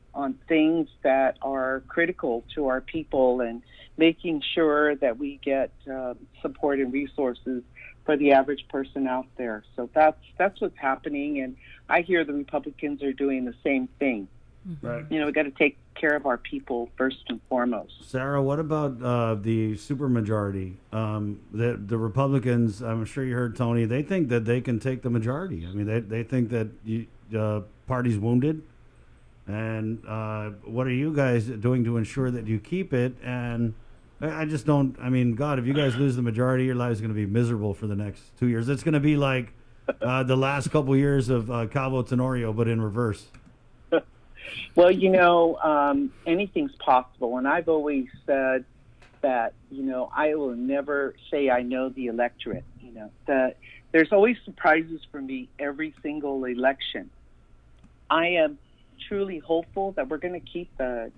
things that are critical to our people and making sure that we get support and resources for the average person out there. So that's what's happening, and I hear the Republicans are doing the same thing. Right. We got to take care of our people first and foremost. Sarah, what about the supermajority? The Republicans, I'm sure you heard Tony, they think that they can take the majority. I mean, they think that the party's wounded. And what are you guys doing to ensure that you keep it? And I just don't, God, if you guys lose the majority, your life is going to be miserable for the next 2 years. It's going to be like the last couple years of Calvo Tenorio, but in reverse. Well, anything's possible. And I've always said that, I will never say I know the electorate, that there's always surprises for me every single election. I am truly hopeful that we're going to keep the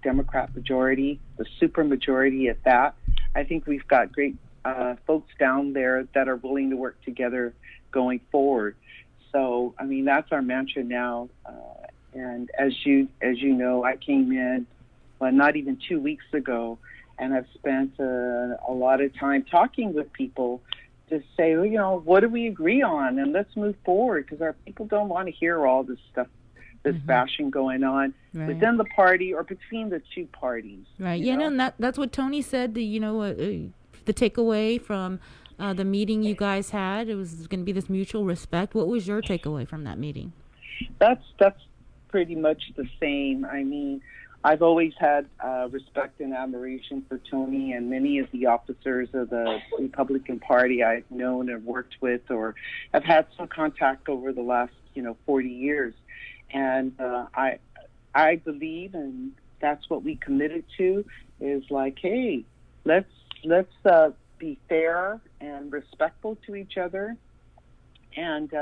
Democrat majority, the super majority at that. I think we've got great folks down there that are willing to work together going forward. So, that's our mantra now. And as you know, I came in, not even 2 weeks ago, and I've spent a lot of time talking with people to say, what do we agree on? And let's move forward, because our people don't want to hear all this stuff, this bashing going on within the party or between the two parties. Right. And that's what Tony said, the takeaway from the meeting you guys had. It was going to be this mutual respect. What was your takeaway from that meeting? That's pretty much the same. I've always had respect and admiration for Tony and many of the officers of the Republican Party I've known and worked with or have had some contact over the last, 40 years. And I believe, and that's what we committed to, is like, hey, let's be fair and respectful to each other. And,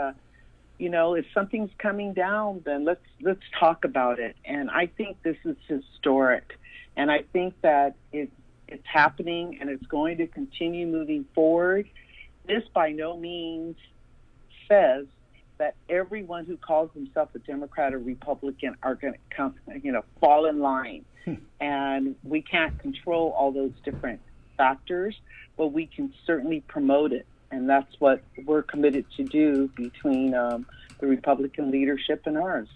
if something's coming down, then let's talk about it. And I think this is historic. And I think that it's happening and it's going to continue moving forward. This by no means says that everyone who calls himself a Democrat or Republican are going to fall in line. And we can't control all those different factors, but we can certainly promote it. And that's what we're committed to do between the Republican leadership and ours.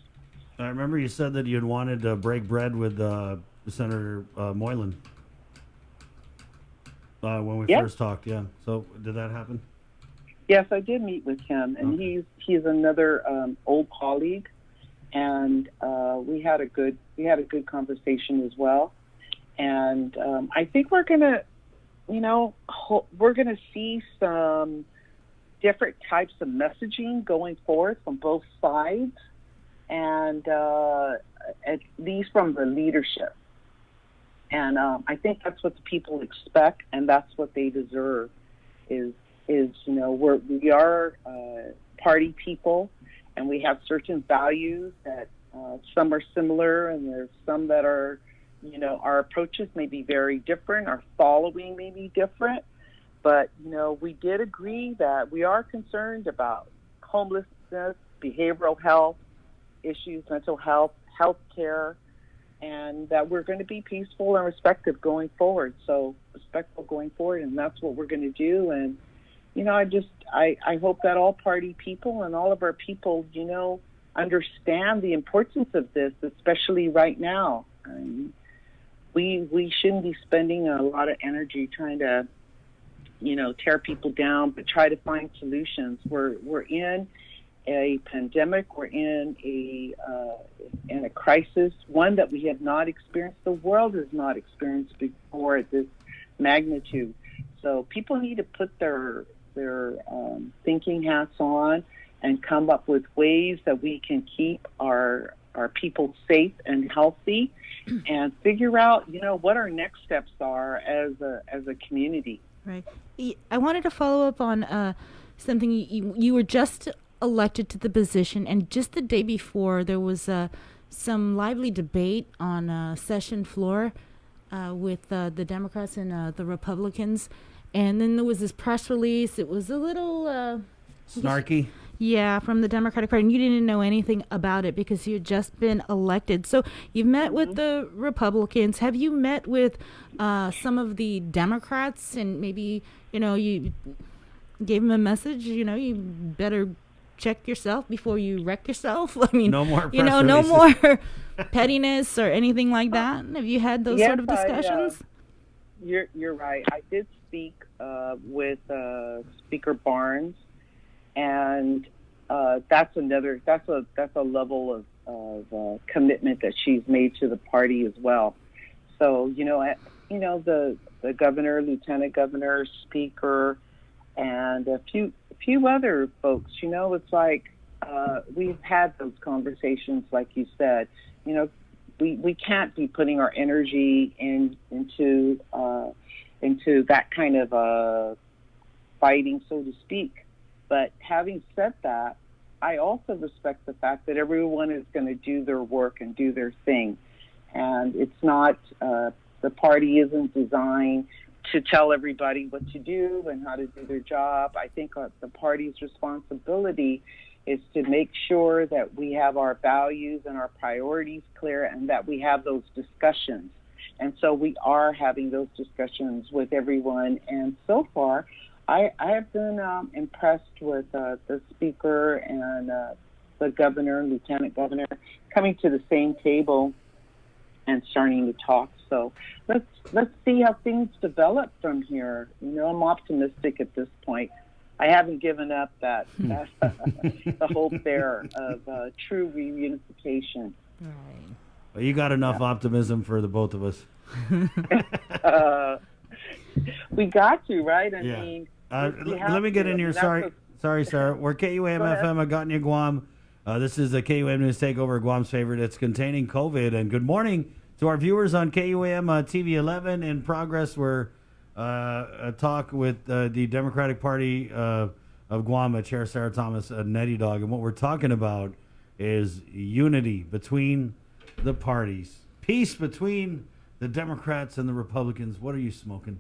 I remember you said that you had wanted to break bread with Senator Moylan when we first talked. Yeah. So did that happen? Yes, I did meet with him, and he's another old colleague, and we had a good conversation as well. And I think we're gonna see some different types of messaging going forward from both sides, and at least from the leadership. And I think that's what the people expect, and that's what they deserve. We are party people, and we have certain values that some are similar, and there's some that are, our approaches may be very different, our following may be different, but, we did agree that we are concerned about homelessness, behavioral health issues, mental health, health care, and that we're going to be peaceful and respectful going forward. And that's what we're going to do. And, I hope that all party people and all of our people, understand the importance of this, especially right now. We shouldn't be spending a lot of energy trying to, tear people down, but try to find solutions. We're in a pandemic. We're in a crisis, one that we have not experienced. The world has not experienced before at this magnitude. So people need to put their thinking hats on and come up with ways that we can keep our people safe and healthy, and figure out what our next steps are as a community. Right. I wanted to follow up on something. You were just elected to the position, and just the day before there was some lively debate on a session floor with the Democrats and the Republicans. And then there was this press release. It was a little snarky. Yeah, from the Democratic Party. And you didn't know anything about it because you had just been elected. So you've met with the Republicans. Have you met with some of the Democrats? And maybe, you gave them a message, you better check yourself before you wreck yourself. I mean, no more no more pettiness or anything like that. Have you had those sort of discussions? You're right. I did speak with Speaker Barnes, and that's a level of commitment that she's made to the party as well. So the governor, lieutenant governor, speaker, and a few other folks. It's like we've had those conversations, like you said. We can't be putting our energy into that kind of fighting, so to speak. But having said that, I also respect the fact that everyone is going to do their work and do their thing. And it's not, the party isn't designed to tell everybody what to do and how to do their job. I think the party's responsibility is to make sure that we have our values and our priorities clear, and that we have those discussions. And so we are having those discussions with everyone. And so far, I have been impressed with the speaker and the governor, lieutenant governor, coming to the same table and starting to talk. So let's see how things develop from here. I'm optimistic at this point. I haven't given up that the hope there of true reunification. Right. Well, you got enough optimism for the both of us. We got to, right? I Yeah. mean, Let me get in here. Sorry, Sarah. We're KUAM FM at Gotnya, Guam. This is the KUAM News Takeover, Guam's favorite. It's containing COVID. And good morning to our viewers on KUAM TV 11. In progress, we're a talk with the Democratic Party of Guam, Chair Sarah Thomas, Nettie Dog. And what we're talking about is unity between the parties. Peace between the Democrats and the Republicans. What are you smoking?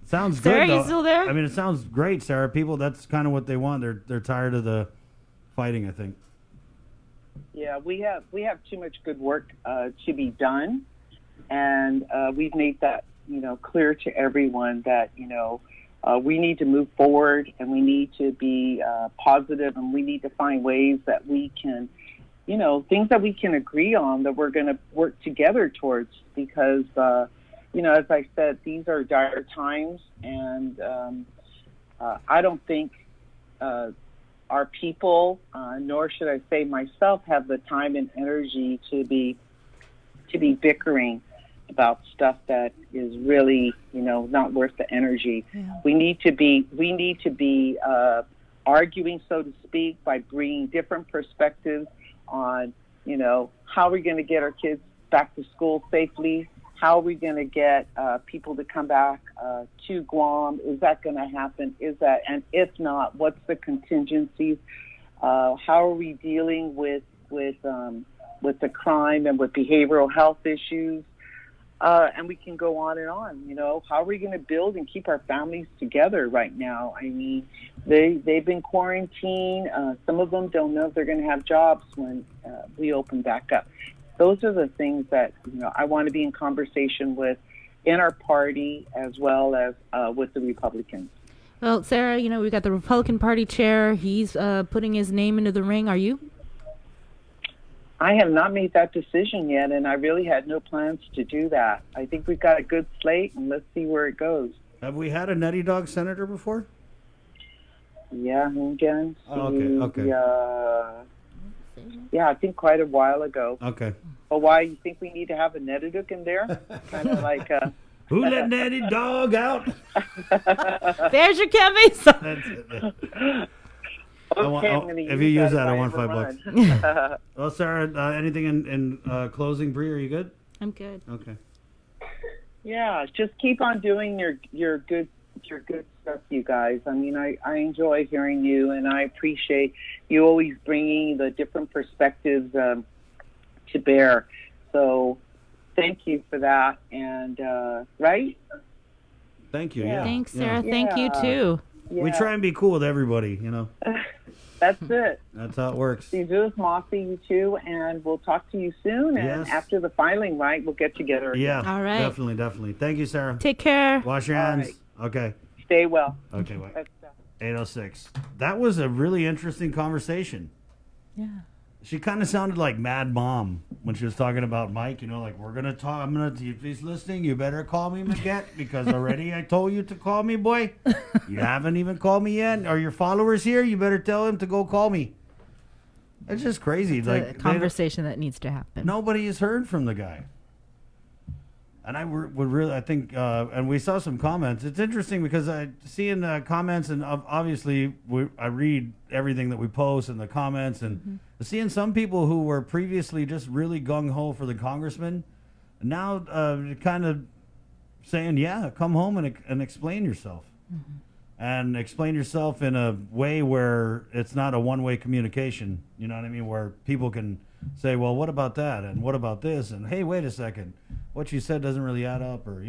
Sounds good. Sarah, though. you still there? I mean, it sounds great, Sarah. People, that's kind of what they want. They're tired of the fighting, I think. yeah, we have too much good work to be done, and we've made that clear to everyone that we need to move forward, and we need to be positive, and we need to find ways that we can, things that we can agree on that we're going to work together towards, because as I said, these are dire times, and I don't think our people, nor should I say myself, have the time and energy to be bickering about stuff that is really, not worth the energy. Yeah. We need to be arguing, so to speak, by bringing different perspectives on, how are we going to get our kids back to school safely? How are we going to get people to come back to Guam? Is that going to happen? And if not, what's the contingencies? How are we dealing with the crime and with behavioral health issues? And we can go on and on. How are we going to build and keep our families together right now? I mean, they've been quarantined. Some of them don't know if they're going to have jobs when we open back up. Those are the things that I want to be in conversation with in our party as well as with the Republicans. Well, Sarah, we've got the Republican Party chair. He's putting his name into the ring. Are you? I have not made that decision yet, and I really had no plans to do that. I think we've got a good slate, and let's see where it goes. Have we had a Nettie Dog senator before? Yeah, again. Oh, okay. Yeah, I think quite a while ago. Okay. Well, why you think we need to have a Nettidook in there? Kind of like who let Nettie Dog out? There's your Kevin. If you use that, I want $5. Well, Sarah, anything in closing? Bree, are you good? I'm good. Okay. Yeah, just keep on doing your good stuff, you guys. I mean, I enjoy hearing you, and I appreciate you always bringing the different perspectives to bear. So thank you for that. And right? Thank you. Yeah. Thanks, Sarah. Yeah. Thank you, too. Yeah. We try and be cool with everybody, That's it. That's how it works. Jesus, Mossy, you too, and we'll talk to you soon. And Yes. after the filing, right, we'll get together again. Yeah. All right. Definitely. Thank you, Sarah. Take care. Wash your All hands. right. Okay. Stay well. Okay, bye. That's 8:06. That was a really interesting conversation. Yeah. She kind of sounded like Mad Mom when she was talking about Mike. Like, we're gonna talk. If he's listening, you better call me, Maquette, because already I told you to call me, boy. You haven't even called me yet. Are your followers here? You better tell him to go call me. It's just crazy. It's like a conversation that needs to happen. Nobody has heard from the guy. And I would really, I think, and we saw some comments. It's interesting because I see in the comments, and obviously I read everything that we post in the comments, and seeing some people who were previously just really gung-ho for the congressman, now kind of saying, yeah, come home and explain yourself. And explain yourself in a way where it's not a one-way communication, you know what I mean, where people can say, well, what about that? And what about this? And, hey, wait a second. What you said doesn't really add up, or,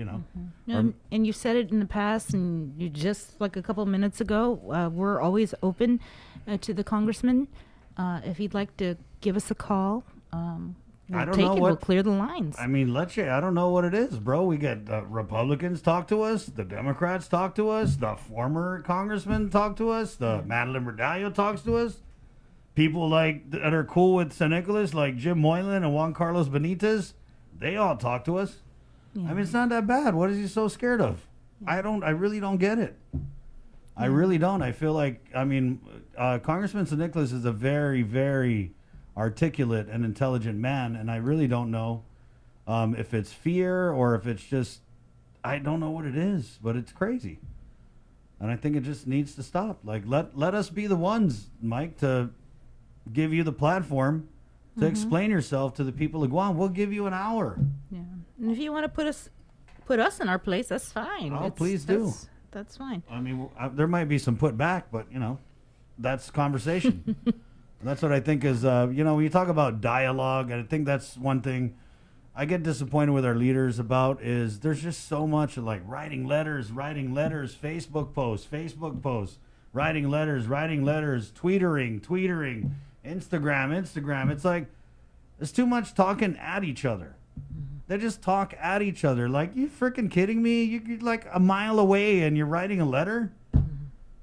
No, and you said it in the past, and you just like a couple of minutes ago, we're always open to the congressman. If he'd like to give us a call, we'll I don't take know it. what, We'll clear the lines. I mean, I don't know what it is, bro. We get Republicans talk to us, the Democrats talk to us, the former congressman talk to us, the Madeline Berdallo talks to us. People that are cool with San Nicolas, like Jim Moylan and Juan Carlos Benitez, they all talk to us. Yeah. I mean, it's not that bad. What is he so scared of? I really don't get it. I really don't. I feel like, Congressman San Nicolas is a very, very articulate and intelligent man, and I really don't know if it's fear or if it's just, I don't know what it is, but it's crazy. And I think it just needs to stop. Like, let us be the ones, Mike, to give you the platform to explain yourself to the people of Guam. We'll give you an hour. Yeah. And if you want to put us in our place, that's fine. Oh, please do. That's fine. I mean, there might be some putback, but, that's conversation. That's what I think is, when you talk about dialogue, and I think that's one thing I get disappointed with our leaders about is there's just so much like writing letters, Facebook posts, writing letters, tweetering, Instagram. It's like, there's too much talking at each other. They just talk at each other. Like, you freaking kidding me? You're like a mile away and you're writing a letter?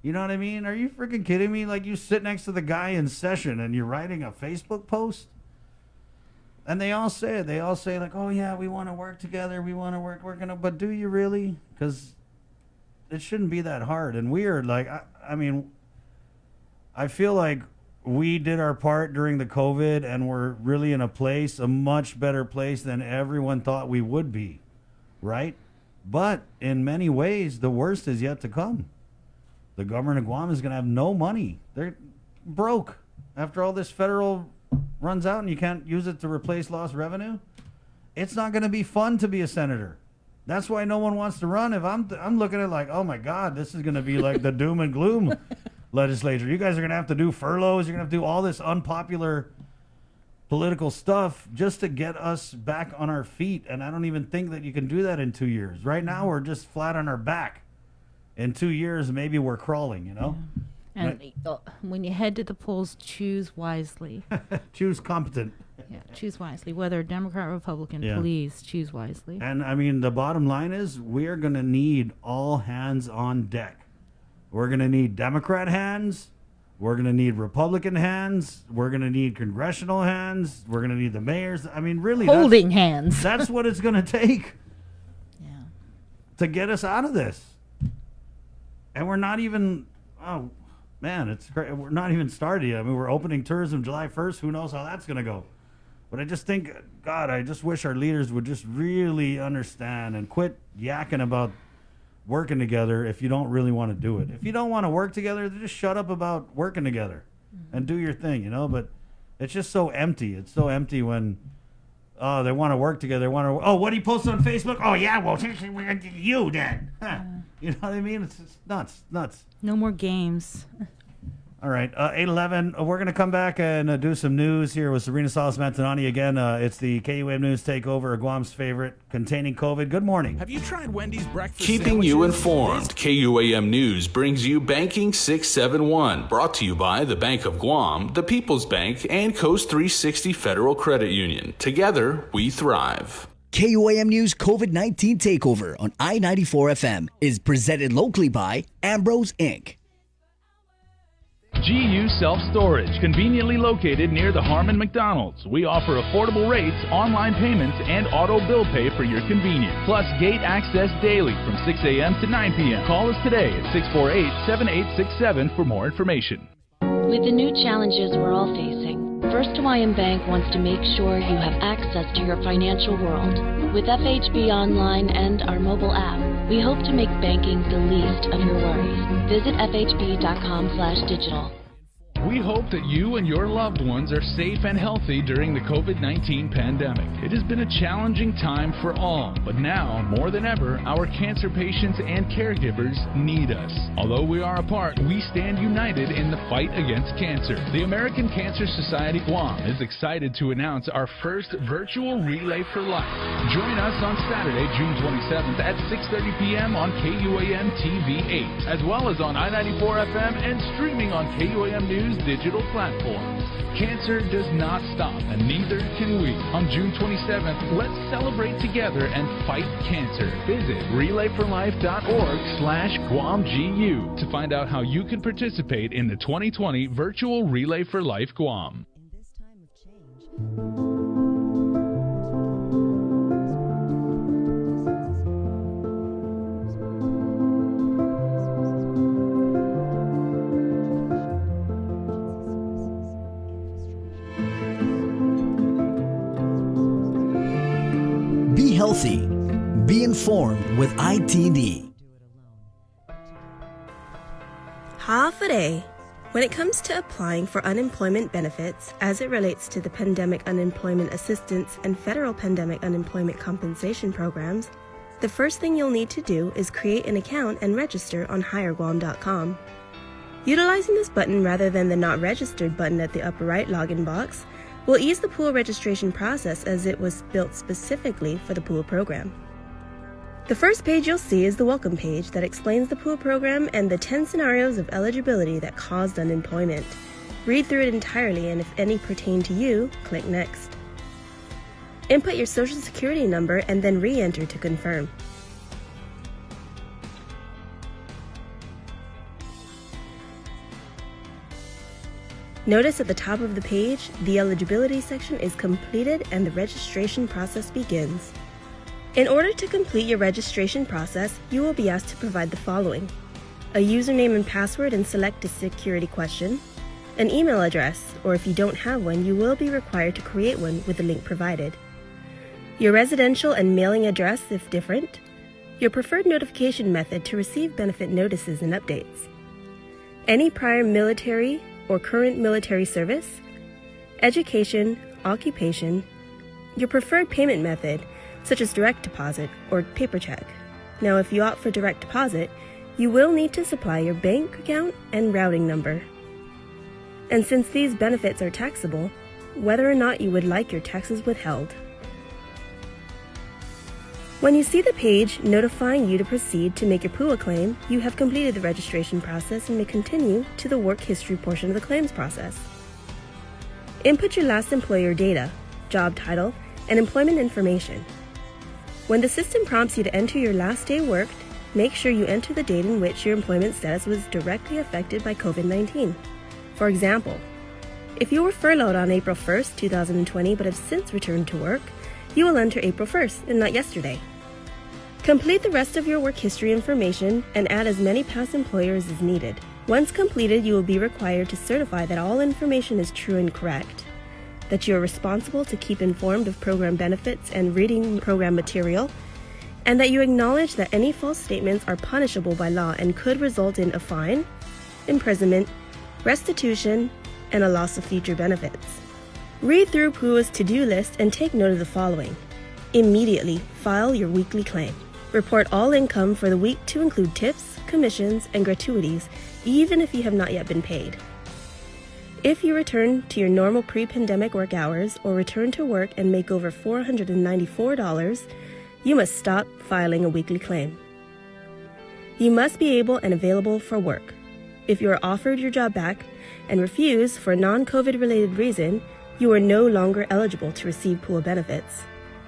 You know what I mean? Are you freaking kidding me? Like, you sit next to the guy in session and you're writing a Facebook post? And they all say it. They all say, like, oh, yeah, we want to work together. We want to work. But do you really? Because it shouldn't be that hard. And we are like, I feel like we did our part during the COVID, and we're really in a much better place than everyone thought we would be, right? But in many ways, the worst is yet to come. The government of Guam is going to have no money. They're broke after all this federal runs out and you can't use it to replace lost revenue. It's not going to be fun to be a senator. That's why no one wants to run. If I'm looking at it like, oh my God, this is going to be like the doom and gloom legislature. You guys are going to have to do furloughs. You're going to have to do all this unpopular political stuff just to get us back on our feet. And I don't even think that you can do that in 2 years. Right now, we're just flat on our back. In 2 years, maybe we're crawling, Yeah. And when you head to the polls, choose wisely. Choose competent. Yeah, choose wisely. Whether Democrat or Republican, Yeah. please choose wisely. And I mean, the bottom line is we're going to need all hands on deck. We're going to need Democrat hands. We're going to need Republican hands. We're going to need congressional hands. We're going to need the mayors. I mean, really, Holding hands. That's what it's going to take to get us out of this. And we're not even, oh, man, it's great. We're not even started yet. I mean, we're opening tourism July 1st. Who knows how that's going to go? But I just think, God, I just wish our leaders would just really understand and quit yakking about working together if you don't really want to do it. If you don't want to work together, then just shut up about working together and do your thing, But it's just so empty. It's so empty when, they want to work together. What do you post on Facebook? Oh, yeah, well, you then. Huh. You know what I mean? It's nuts. No more games. All right, 8:11. We're going to come back and do some news here with Serena Salas Mantanani again. It's the KUAM News Takeover, Guam's favorite, containing COVID. Good morning. Have you tried Wendy's breakfast Keeping you informed, KUAM News brings you Banking 671, brought to you by the Bank of Guam, the People's Bank, and Coast 360 Federal Credit Union. Together, we thrive. KUAM News COVID-19 Takeover on I-94 FM is presented locally by Ambrose Inc. GU Self-Storage, conveniently located near the Harmon McDonald's. We offer affordable rates, online payments, and auto bill pay for your convenience. Plus gate access daily from 6 a.m. to 9 p.m. Call us today at 648-7867 for more information. With the new challenges we're all facing, First Hawaiian Bank wants to make sure you have access to your financial world. With FHB Online and our mobile app, we hope to make banking the least of your worries. Visit fhb.com/digital. We hope that you and your loved ones are safe and healthy during the COVID-19 pandemic. It has been a challenging time for all, but now, more than ever, our cancer patients and caregivers need us. Although we are apart, we stand united in the fight against cancer. The American Cancer Society Guam is excited to announce our first virtual Relay for Life. Join us on Saturday, June 27th at 6:30 p.m. on KUAM TV 8, as well as on I-94 FM and streaming on KUAM News digital platforms. Cancer does not stop, and neither can we. On June 27th, let's celebrate together and fight cancer. Visit relayforlife.org/GuamGU to find out how you can participate in the 2020 virtual Relay for Life Guam. healthy. Be informed with ITD. Haafaday. When it comes to applying for unemployment benefits as it relates to the Pandemic Unemployment Assistance and Federal Pandemic Unemployment Compensation programs, the first thing you'll need to do is create an account and register on HireGuam.com. Utilizing this button rather than the Not Registered button at the upper right login box will ease the pool registration process as it was built specifically for the pool program. The first page you'll see is the welcome page that explains the pool program and the 10 scenarios of eligibility that caused unemployment. Read through it entirely, and if any pertain to you, click Next. Input your social security number and then re-enter to confirm. Notice at the top of the page, the eligibility section is completed and the registration process begins. In order to complete your registration process, you will be asked to provide the following: a username and password and select a security question, an email address, or if you don't have one, you will be required to create one with the link provided, your residential and mailing address if different, your preferred notification method to receive benefit notices and updates, any prior military or current military service, education, occupation, your preferred payment method, such as direct deposit or paper check. Now, if you opt for direct deposit, you will need to supply your bank account and routing number. And since these benefits are taxable, whether or not you would like your taxes withheld. When you see the page notifying you to proceed to make your PUA claim, you have completed the registration process and may continue to the work history portion of the claims process. Input your last employer data, job title, and employment information. When the system prompts you to enter your last day worked, make sure you enter the date in which your employment status was directly affected by COVID-19. For example, if you were furloughed on April 1st, 2020, but have since returned to work, you will enter April 1st and not yesterday. Complete the rest of your work history information and add as many past employers as needed. Once completed, you will be required to certify that all information is true and correct, that you are responsible to keep informed of program benefits and reading program material, and that you acknowledge that any false statements are punishable by law and could result in a fine, imprisonment, restitution, and a loss of future benefits. Read through PUA's to-do list and take note of the following. Immediately file your weekly claim. Report all income for the week to include tips, commissions, and gratuities, even if you have not yet been paid. If you return to your normal pre-pandemic work hours or return to work and make over $494, you must stop filing a weekly claim. You must be able and available for work. If you are offered your job back and refuse for a non-COVID related reason, you are no longer eligible to receive PUA benefits.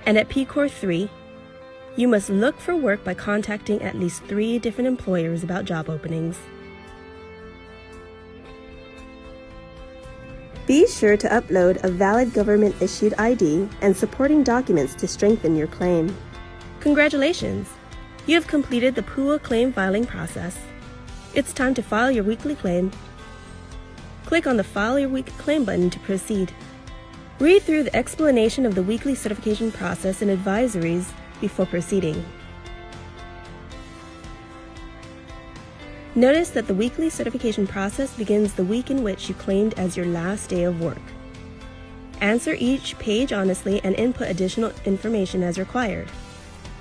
And at PCOR 3, you must look for work by contacting at least 3 different employers about job openings. Be sure to upload a valid government-issued ID and supporting documents to strengthen your claim. Congratulations! You have completed the PUA claim filing process. It's time to file your weekly claim. Click on the File Your Weekly Claim button to proceed. Read through the explanation of the weekly certification process and advisories before proceeding. Notice that the weekly certification process begins the week in which you claimed as your last day of work. Answer each page honestly and input additional information as required.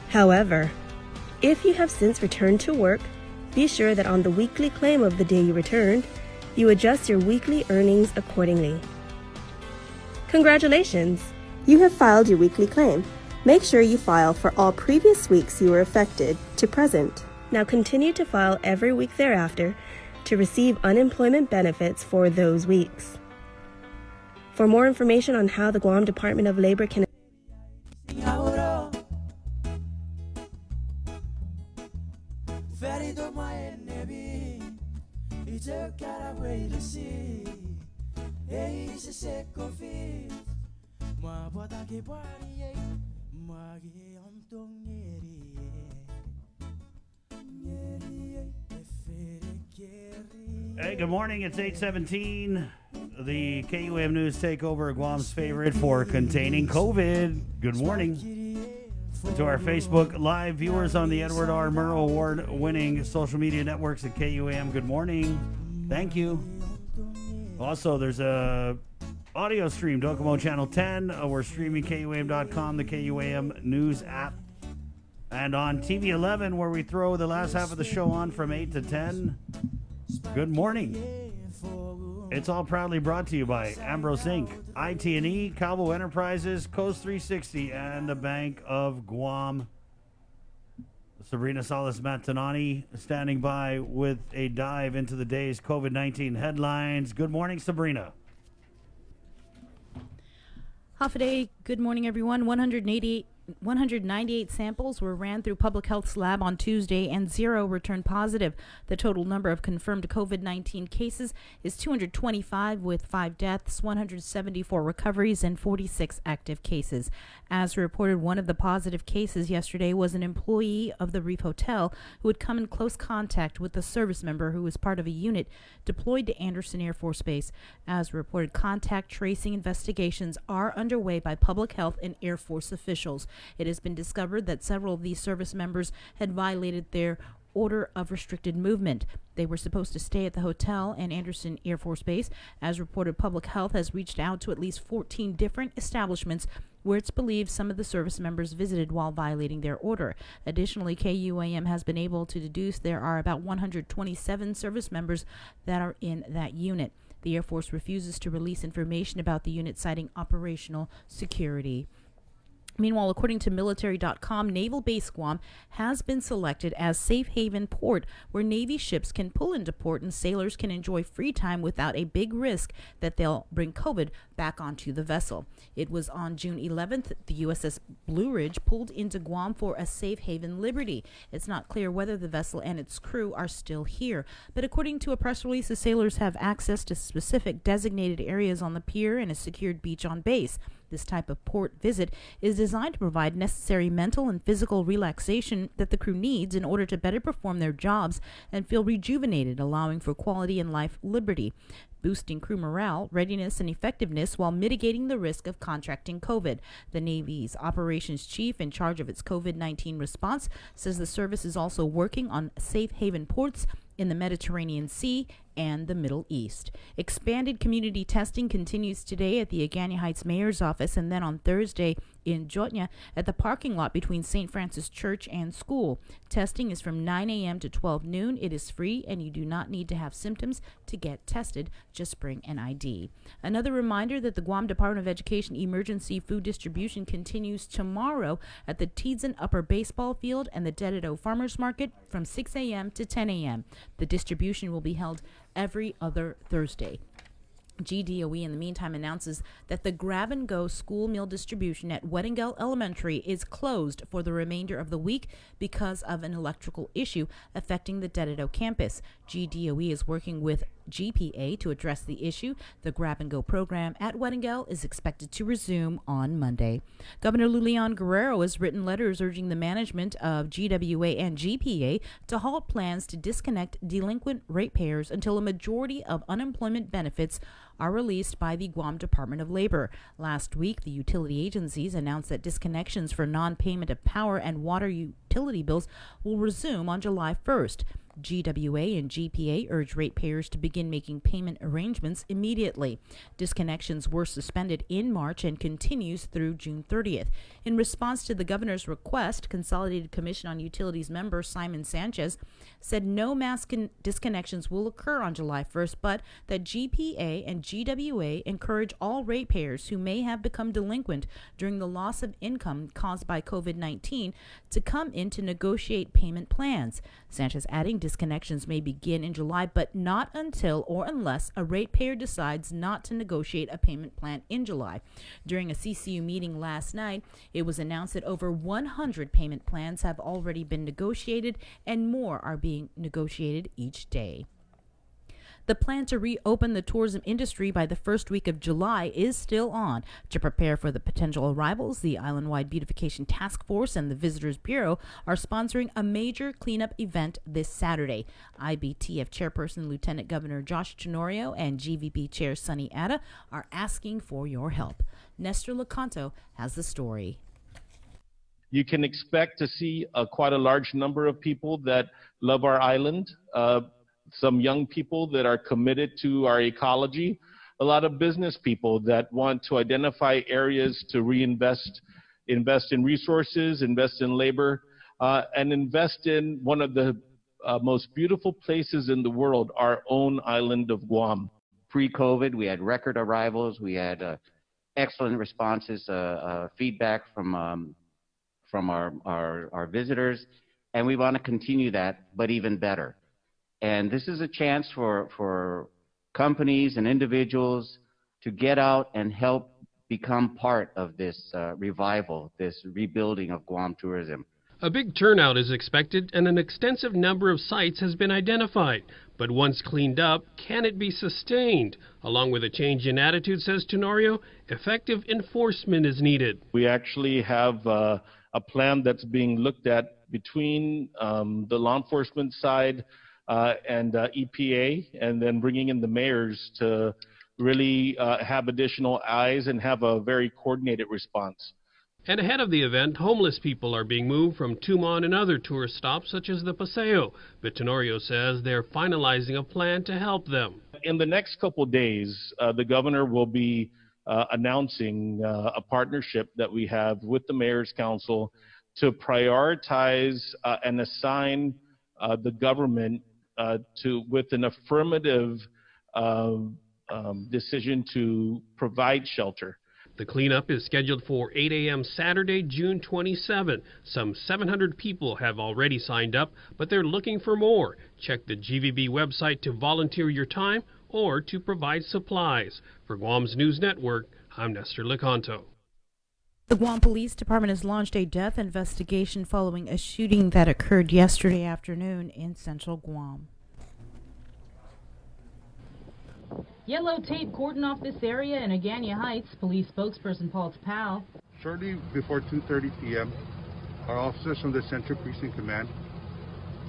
However, if you have since returned to work, be sure that on the weekly claim of the day you returned, you adjust your weekly earnings accordingly. Congratulations! You have filed your weekly claim. Make sure you file for all previous weeks you were affected to present. Now continue to file every week thereafter to receive unemployment benefits for those weeks. For more information on how the Guam Department of Labor can Hey, good morning. It's 8:17. The KUAM News Takeover, Guam's favorite for containing COVID. Good morning. To our Facebook Live viewers on the Edward R. Murrow Award-winning social media networks at KUAM, good morning. Thank you. Also, there's a audio stream, Docomo Channel 10. We're streaming KUAM.com, the KUAM News app. And on TV 11, where we throw the last half of the show on from 8 to 10. Good morning. It's all proudly brought to you by Ambrose Inc., IT&E, Calvo Enterprises, Coast 360, and the Bank of Guam. Sabrina Salas-Matanani standing by with a dive into the day's COVID-19 headlines. Good morning, Sabrina. Half a day. Good morning, everyone. 198 samples were ran through Public Health's lab on Tuesday and 0 returned positive. The total number of confirmed COVID-19 cases is 225 with 5 deaths, 174 recoveries, and 46 active cases. As reported, one of the positive cases yesterday was an employee of the Reef Hotel who had come in close contact with a service member who was part of a unit deployed to Anderson Air Force Base. As reported, contact tracing investigations are underway by Public Health and Air Force officials. It has been discovered that several of these service members had violated their order of restricted movement. They were supposed to stay at the hotel and Anderson Air Force Base. As reported, Public Health has reached out to at least 14 different establishments where it's believed some of the service members visited while violating their order. Additionally, KUAM has been able to deduce there are about 127 service members that are in that unit. The Air Force refuses to release information about the unit, citing operational security. Meanwhile, according to military.com, Naval Base Guam has been selected as safe haven port where Navy ships can pull into port and sailors can enjoy free time without a big risk that they'll bring COVID back onto the vessel. It was on June 11th the USS Blue Ridge pulled into Guam for a safe haven Liberty. It's not clear whether the vessel and its crew are still here, but according to a press release, the sailors have access to specific designated areas on the pier and a secured beach on base. This type of port visit is designed to provide necessary mental and physical relaxation that the crew needs in order to better perform their jobs and feel rejuvenated, allowing for quality and life liberty, boosting crew morale, readiness, and effectiveness while mitigating the risk of contracting COVID. The Navy's operations chief in charge of its COVID-19 response says the service is also working on safe haven ports in the Mediterranean Sea and the Middle East. Expanded community testing continues today at the Agana Heights Mayor's Office and then on Thursday in Jotnya at the parking lot between St. Francis Church and school. Testing is from 9 a.m. to 12 noon. It is free and you do not need to have symptoms to get tested. Just bring an ID. Another reminder that the Guam Department of Education emergency food distribution continues tomorrow at the Teedson Upper Baseball Field and the Dededo Farmers Market from 6 a.m. to 10 a.m. The distribution will be held every other Thursday. GDOE in the meantime announces that the grab-and-go school meal distribution at Weddingell Elementary is closed for the remainder of the week because of an electrical issue affecting the Dededo campus. GDOE is working with GPA to address the issue. The grab-and-go program at Weddingell is expected to resume on Monday. Governor Lulian Guerrero has written letters urging the management of GWA and GPA to halt plans to disconnect delinquent ratepayers until a majority of unemployment benefits are released by the Guam Department of Labor. Last week, the utility agencies announced that disconnections for non-payment of power and water utility bills will resume on July 1st. GWA and GPA urge ratepayers to begin making payment arrangements immediately. Disconnections were suspended in March and continues through June 30th. In response to the governor's request, Consolidated Commission on Utilities member Simon Sanchez said no mass disconnections will occur on July 1st, but that GPA and GWA encourage all ratepayers who may have become delinquent during the loss of income caused by COVID-19 to come in to negotiate payment plans. Sanchez adding disconnections may begin in July, but not until or unless a ratepayer decides not to negotiate a payment plan in July. During a CCU meeting last night, it was announced that over 100 payment plans have already been negotiated and more are being negotiated each day. The plan to reopen the tourism industry by the first week of July is still on. To prepare for the potential arrivals, the Island-Wide Beautification Task Force and the Visitors Bureau are sponsoring a major cleanup event this Saturday. IBTF Chairperson Lieutenant Governor Josh Tenorio and GVP Chair Sunny Atta are asking for your help. Nestor Lecanto has the story. you can expect to see quite a large number of people that love our island, some young people that are committed to our ecology, a lot of business people that want to identify areas to invest in resources, invest in labor, and invest in one of the most beautiful places in the world, our own island of Guam. Pre-COVID, we had record arrivals, we had excellent responses, feedback from our visitors, and we want to continue that, but even better. And this is a chance for companies and individuals to get out and help become part of this revival, this rebuilding of Guam tourism. A big turnout is expected and an extensive number of sites has been identified. But once cleaned up, can it be sustained? Along with a change in attitude, says Tenorio, effective enforcement is needed. We actually have a plan that's being looked at between the law enforcement side and EPA, and then bringing in the mayors to really have additional eyes and have a very coordinated response. And ahead of the event, homeless people are being moved from Tumon and other tourist stops such as the Paseo. But Tenorio says they're finalizing a plan to help them. In the next couple days, the governor will be announcing a partnership that we have with the Mayor's Council to prioritize and assign the government with an affirmative decision to provide shelter. The cleanup is scheduled for 8 a.m. Saturday, June 27. Some 700 people have already signed up, but they're looking for more. Check the GVB website to volunteer your time or to provide supplies. For Guam's News Network, I'm Nestor Lecanto. The Guam Police Department has launched a death investigation following a shooting that occurred yesterday afternoon in central Guam. Yellow tape cordon off this area in Agania Heights. Police spokesperson Paul Tapao. Shortly before 2:30 p.m., our officers from the Central Precinct Command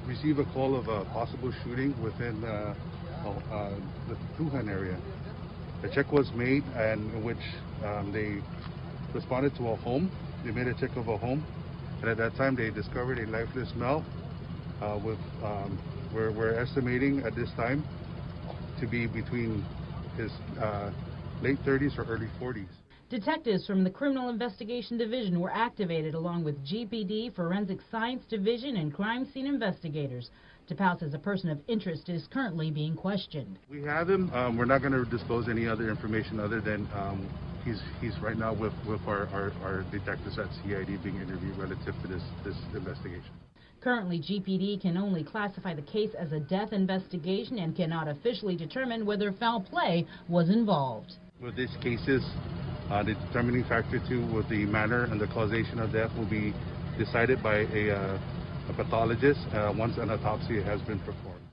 received a call of a possible shooting within the Tuhan area. The check was made, and in which they responded to a home. They made a check of a home, and at that time they discovered a lifeless male. We're estimating at this time to be between his late 30s or early 40s. Detectives from the Criminal Investigation Division were activated along with GPD, Forensic Science Division, and crime scene investigators. Tapao says a person of interest is currently being questioned. We have him. We're not going to disclose any other information other than he's right now with our detectives at CID being interviewed relative to this investigation. Currently, GPD can only classify the case as a death investigation and cannot officially determine whether foul play was involved. With these cases, the determining factor too with the manner and the causation of death will be decided by a pathologist once an autopsy has been performed.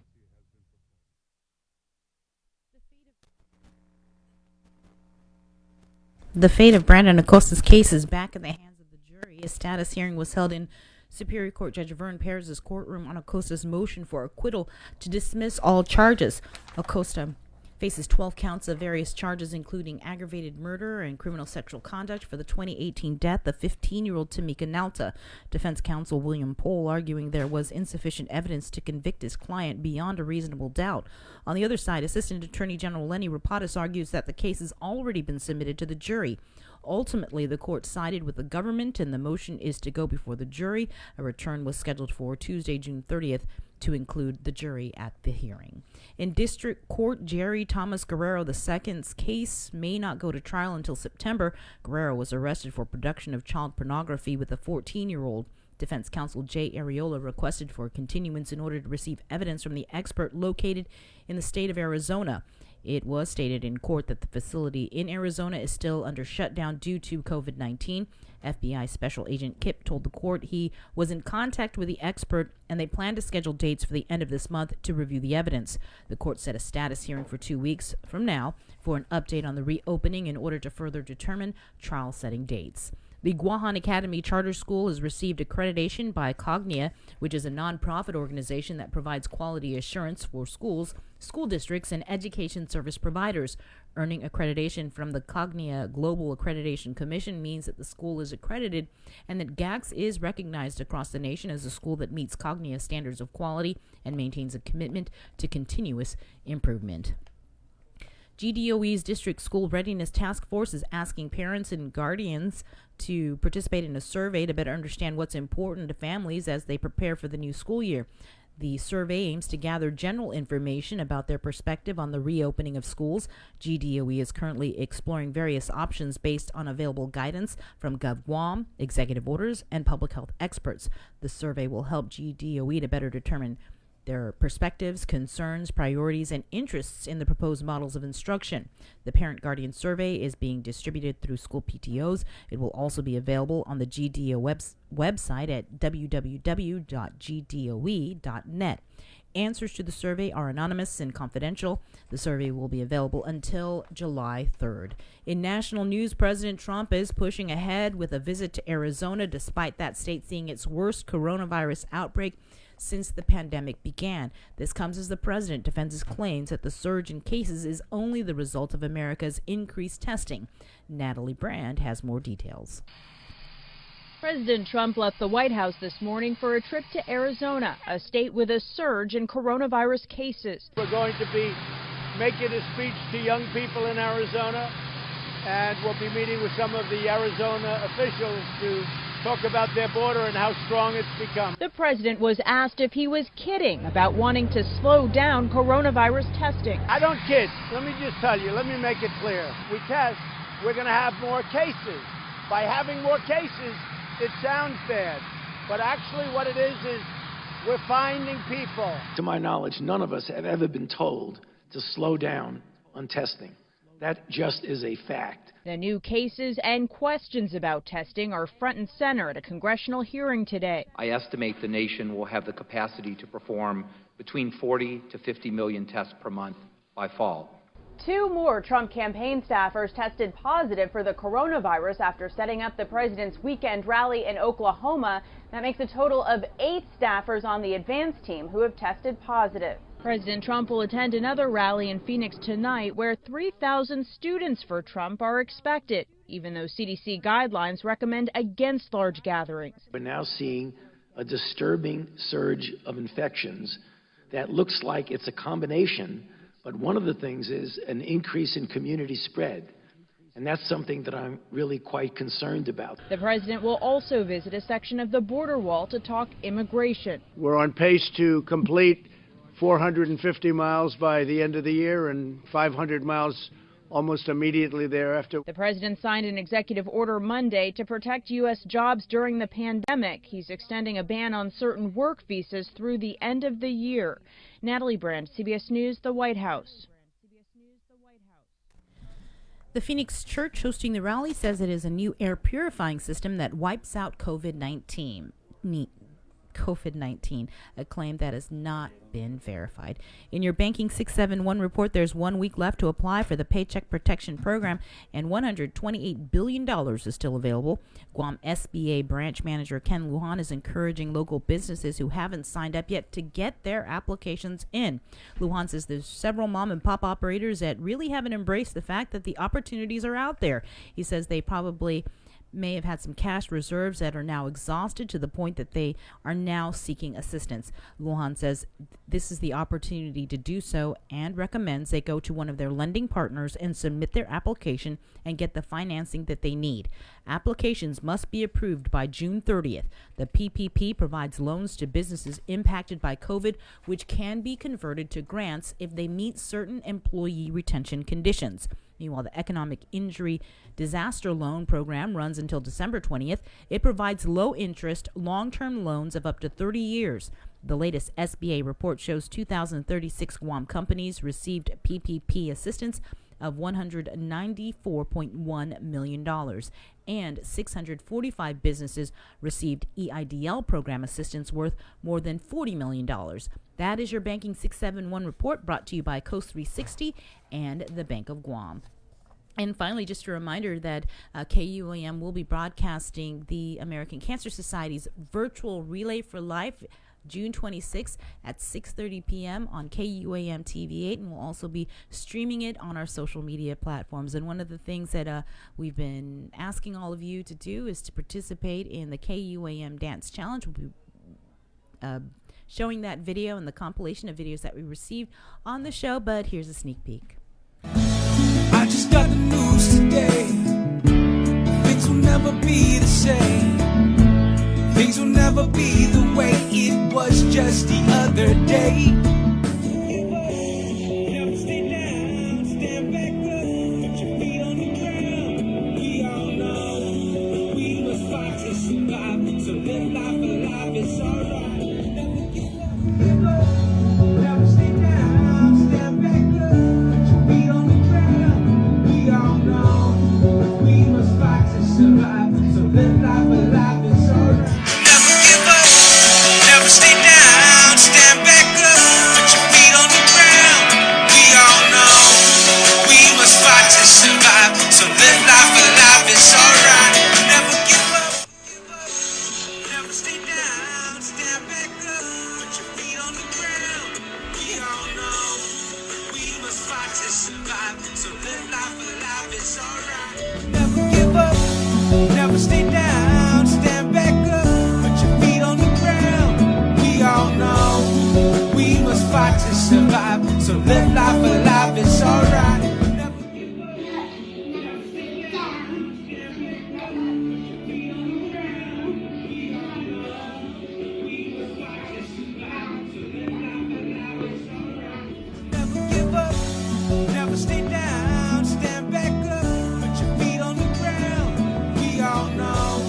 The fate of Brandon Acosta's case is back in the hands of the jury. A status hearing was held in Superior Court Judge Vern Perez's courtroom on Acosta's motion for acquittal to dismiss all charges. Acosta faces 12 counts of various charges, including aggravated murder and criminal sexual conduct for the 2018 death of 15-year-old Tamika Nalta. Defense counsel William Pohl arguing there was insufficient evidence to convict his client beyond a reasonable doubt. On the other side, Assistant Attorney General Lenny Rapadas argues that the case has already been submitted to the jury. Ultimately, the court sided with the government, and the motion is to go before the jury. A return was scheduled for Tuesday, June 30th, to include the jury at the hearing. In District Court, Jerry Thomas Guerrero II's case may not go to trial until September. Guerrero was arrested for production of child pornography with a 14-year-old. Defense counsel Jay Arreola requested for continuance in order to receive evidence from the expert located in the state of Arizona. It was stated in court that the facility in Arizona is still under shutdown due to COVID-19. FBI Special Agent Kip told the court he was in contact with the expert and they plan to schedule dates for the end of this month to review the evidence. The court set a status hearing for 2 weeks from now for an update on the reopening in order to further determine trial setting dates. The Guahan Academy Charter School has received accreditation by Cognia, which is a nonprofit organization that provides quality assurance for schools, school districts, and education service providers. Earning accreditation from the Cognia Global Accreditation Commission means that the school is accredited and that GACS is recognized across the nation as a school that meets Cognia standards of quality and maintains a commitment to continuous improvement. GDOE's District School Readiness Task Force is asking parents and guardians to participate in a survey to better understand what's important to families as they prepare for the new school year. The survey aims to gather general information about their perspective on the reopening of schools. GDOE is currently exploring various options based on available guidance from GovGuam, executive orders, and public health experts. The survey will help GDOE to better determine their perspectives, concerns, priorities, and interests in the proposed models of instruction. The Parent-Guardian Survey is being distributed through school PTOs. It will also be available on the GDO website at www.gdoe.net. Answers to the survey are anonymous and confidential. The survey will be available until July 3rd. In national news, President Trump is pushing ahead with a visit to Arizona despite that state seeing its worst coronavirus outbreak since the pandemic began. This comes as the president defends his claims that the surge in cases is only the result of America's increased testing. Natalie Brand has more details. President Trump left the White House this morning for a trip to Arizona, a state with a surge in coronavirus cases. We're going to be making a speech to young people in Arizona, and we'll be meeting with some of the Arizona officials to talk about their border and how strong it's become. The president was asked if he was kidding about wanting to slow down coronavirus testing. I don't kid. Let me just tell you, let me make it clear. We test, we're going to have more cases. By having more cases, it sounds bad, but actually what it is we're finding people. To my knowledge, none of us have ever been told to slow down on testing. That just is a fact. The new cases and questions about testing are front and center at a congressional hearing today. I estimate the nation will have the capacity to perform between 40 to 50 million tests per month by fall. 2 more Trump campaign staffers tested positive for the coronavirus after setting up the president's weekend rally in Oklahoma. That makes a total of 8 staffers on the advance team who have tested positive. President Trump will attend another rally in Phoenix tonight where 3,000 students for Trump are expected, even though CDC guidelines recommend against large gatherings. We're now seeing a disturbing surge of infections that looks like it's a combination, but one of the things is an increase in community spread. And that's something that I'm really quite concerned about. The president will also visit a section of the border wall to talk immigration. We're on pace to complete 450 miles by the end of the year and 500 miles almost immediately thereafter. The president signed an executive order Monday to protect U.S. jobs during the pandemic. He's extending a ban on certain work visas through the end of the year. Natalie Brand, CBS News, the White House. The Phoenix Church hosting the rally says it is a new air purifying system that wipes out COVID-19, a claim that has not been verified. In your Banking 671 report, there's 1 week left to apply for the Paycheck Protection Program, and $128 billion is still available. Guam SBA branch manager Ken Lujan is encouraging local businesses who haven't signed up yet to get their applications in. Lujan says there's several mom and pop operators that really haven't embraced the fact that the opportunities are out there. He says they probably may have had some cash reserves that are now exhausted to the point that they are now seeking assistance. Lujan says this is the opportunity to do so and recommends they go to one of their lending partners and submit their application and get the financing that they need. Applications must be approved by June 30th. The PPP provides loans to businesses impacted by COVID, which can be converted to grants if they meet certain employee retention conditions. Meanwhile, the Economic Injury Disaster Loan Program runs until December 20th. It provides low-interest, long-term loans of up to 30 years. The latest SBA report shows 2,036 Guam companies received PPP assistance of $194.1 million, and 645 businesses received EIDL program assistance worth more than $40 million. That is your Banking 671 report, brought to you by Coast 360 and the Bank of Guam. And finally, just a reminder that KUAM will be broadcasting the American Cancer Society's virtual Relay for Life June 26th at 6:30 p.m. on KUAM TV8, and we'll also be streaming it on our social media platforms. And one of the things that we've been asking all of you to do is to participate in the KUAM Dance Challenge. We'll be showing that video and the compilation of videos that we received on the show, but here's a sneak peek. I just got the news today. Things will never be the same. Things will never be the way it was just the other day. Never stay down, stand back up, put your feet on the ground. We all know we must fight to survive. So live life alive, it's alright. Never give up, never stay down, stand back up, put your feet on the ground. We all know we must fight to survive. So live life alive, it's alright. Never give up, never stay down, stand back up, put your feet on the ground. We all know we must fight to survive. So live life alive, it's alright. Never give up, never stay down, stand back up, put your feet on the ground. We all know we must fight to survive. So live life alive, it's alright. Never give up, never stay down, stand back up, put your feet on the ground. We all know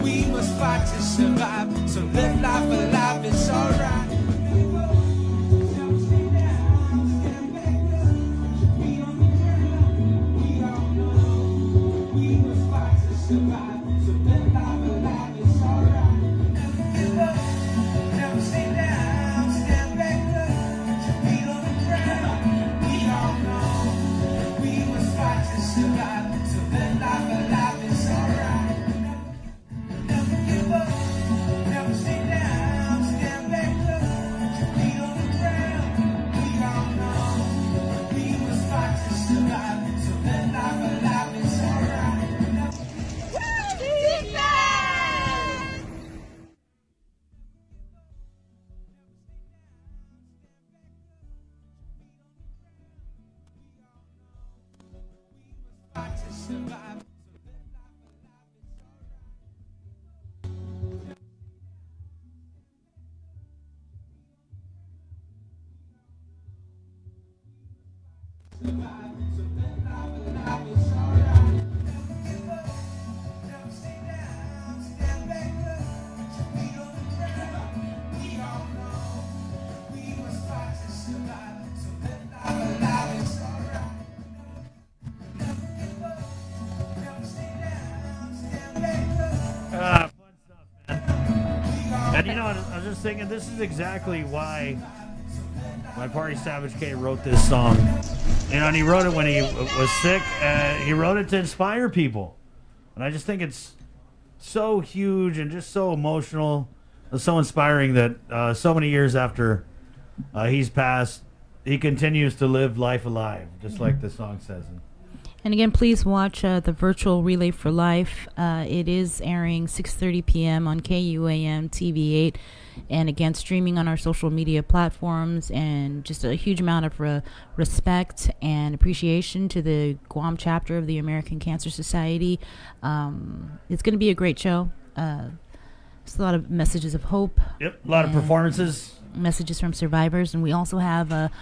we must fight to survive. So live life alive, it's alright. Never give up, never stay down, stand back up, put your feet on the ground. We all know we must fight to survive. So live life alive, it's alright. Never stay down, stand back up, put your feet on the ground. We all know we must fight to survive. So live life alive, it's alright. Never give up, never stay down, stand back up, put your feet on the ground. We all know we must fight to survive. So live life alive, it's alright. Never give up, never stay down, stand back up, put your feet on the ground. We all know we must fight to survive. So live life alive, it's alright. Fight to survive. Fun stuff, man. And you know, I was just thinking, this is exactly why my Party Savage K wrote this song. You know, and he wrote it when he was sick. He wrote it to inspire people. And I just think it's so huge and just so emotional, so inspiring that so many years after he's passed, he continues to live life alive, just like the song says. And again, please watch the virtual Relay for Life. It is airing 6:30 p.m. on KUAM TV8, and again, streaming on our social media platforms. And just a huge amount of respect and appreciation to the Guam chapter of the American Cancer Society. It's going to be a great show. There's a lot of messages of hope. Yep, a lot of performances. Messages from survivors, and we also have a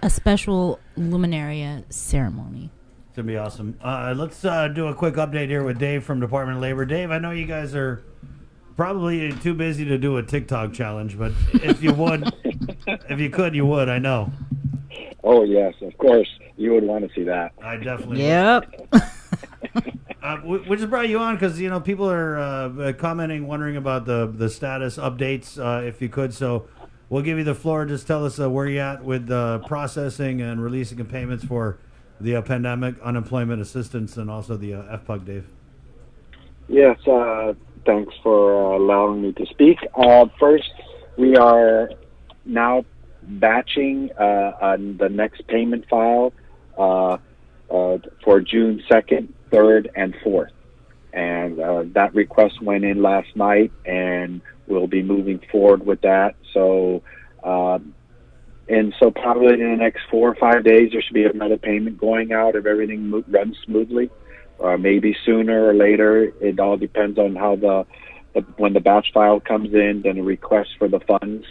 special luminaria ceremony. It's going to be awesome. Let's do a quick update here with Dave from Department of Labor. Dave, I know you guys are probably too busy to do a TikTok challenge, but if you would, if you could, you would, I know. Oh, yes, of course. You would want to see that. I definitely would. We just brought you on because, you know, people are commenting, wondering about the status updates, if you could. So we'll give you the floor. Just tell us where you're at with processing and releasing of payments for the pandemic unemployment assistance and also the FPUG, Dave? Yes, thanks for allowing me to speak. First, we are now batching on the next payment file for June 2nd, 3rd, and 4th. And that request went in last night, and we'll be moving forward with that. So, so probably in the next 4 or 5 days, there should be another payment going out if everything runs smoothly. Maybe sooner or later. It all depends on how when the batch file comes in, then the requests for the funds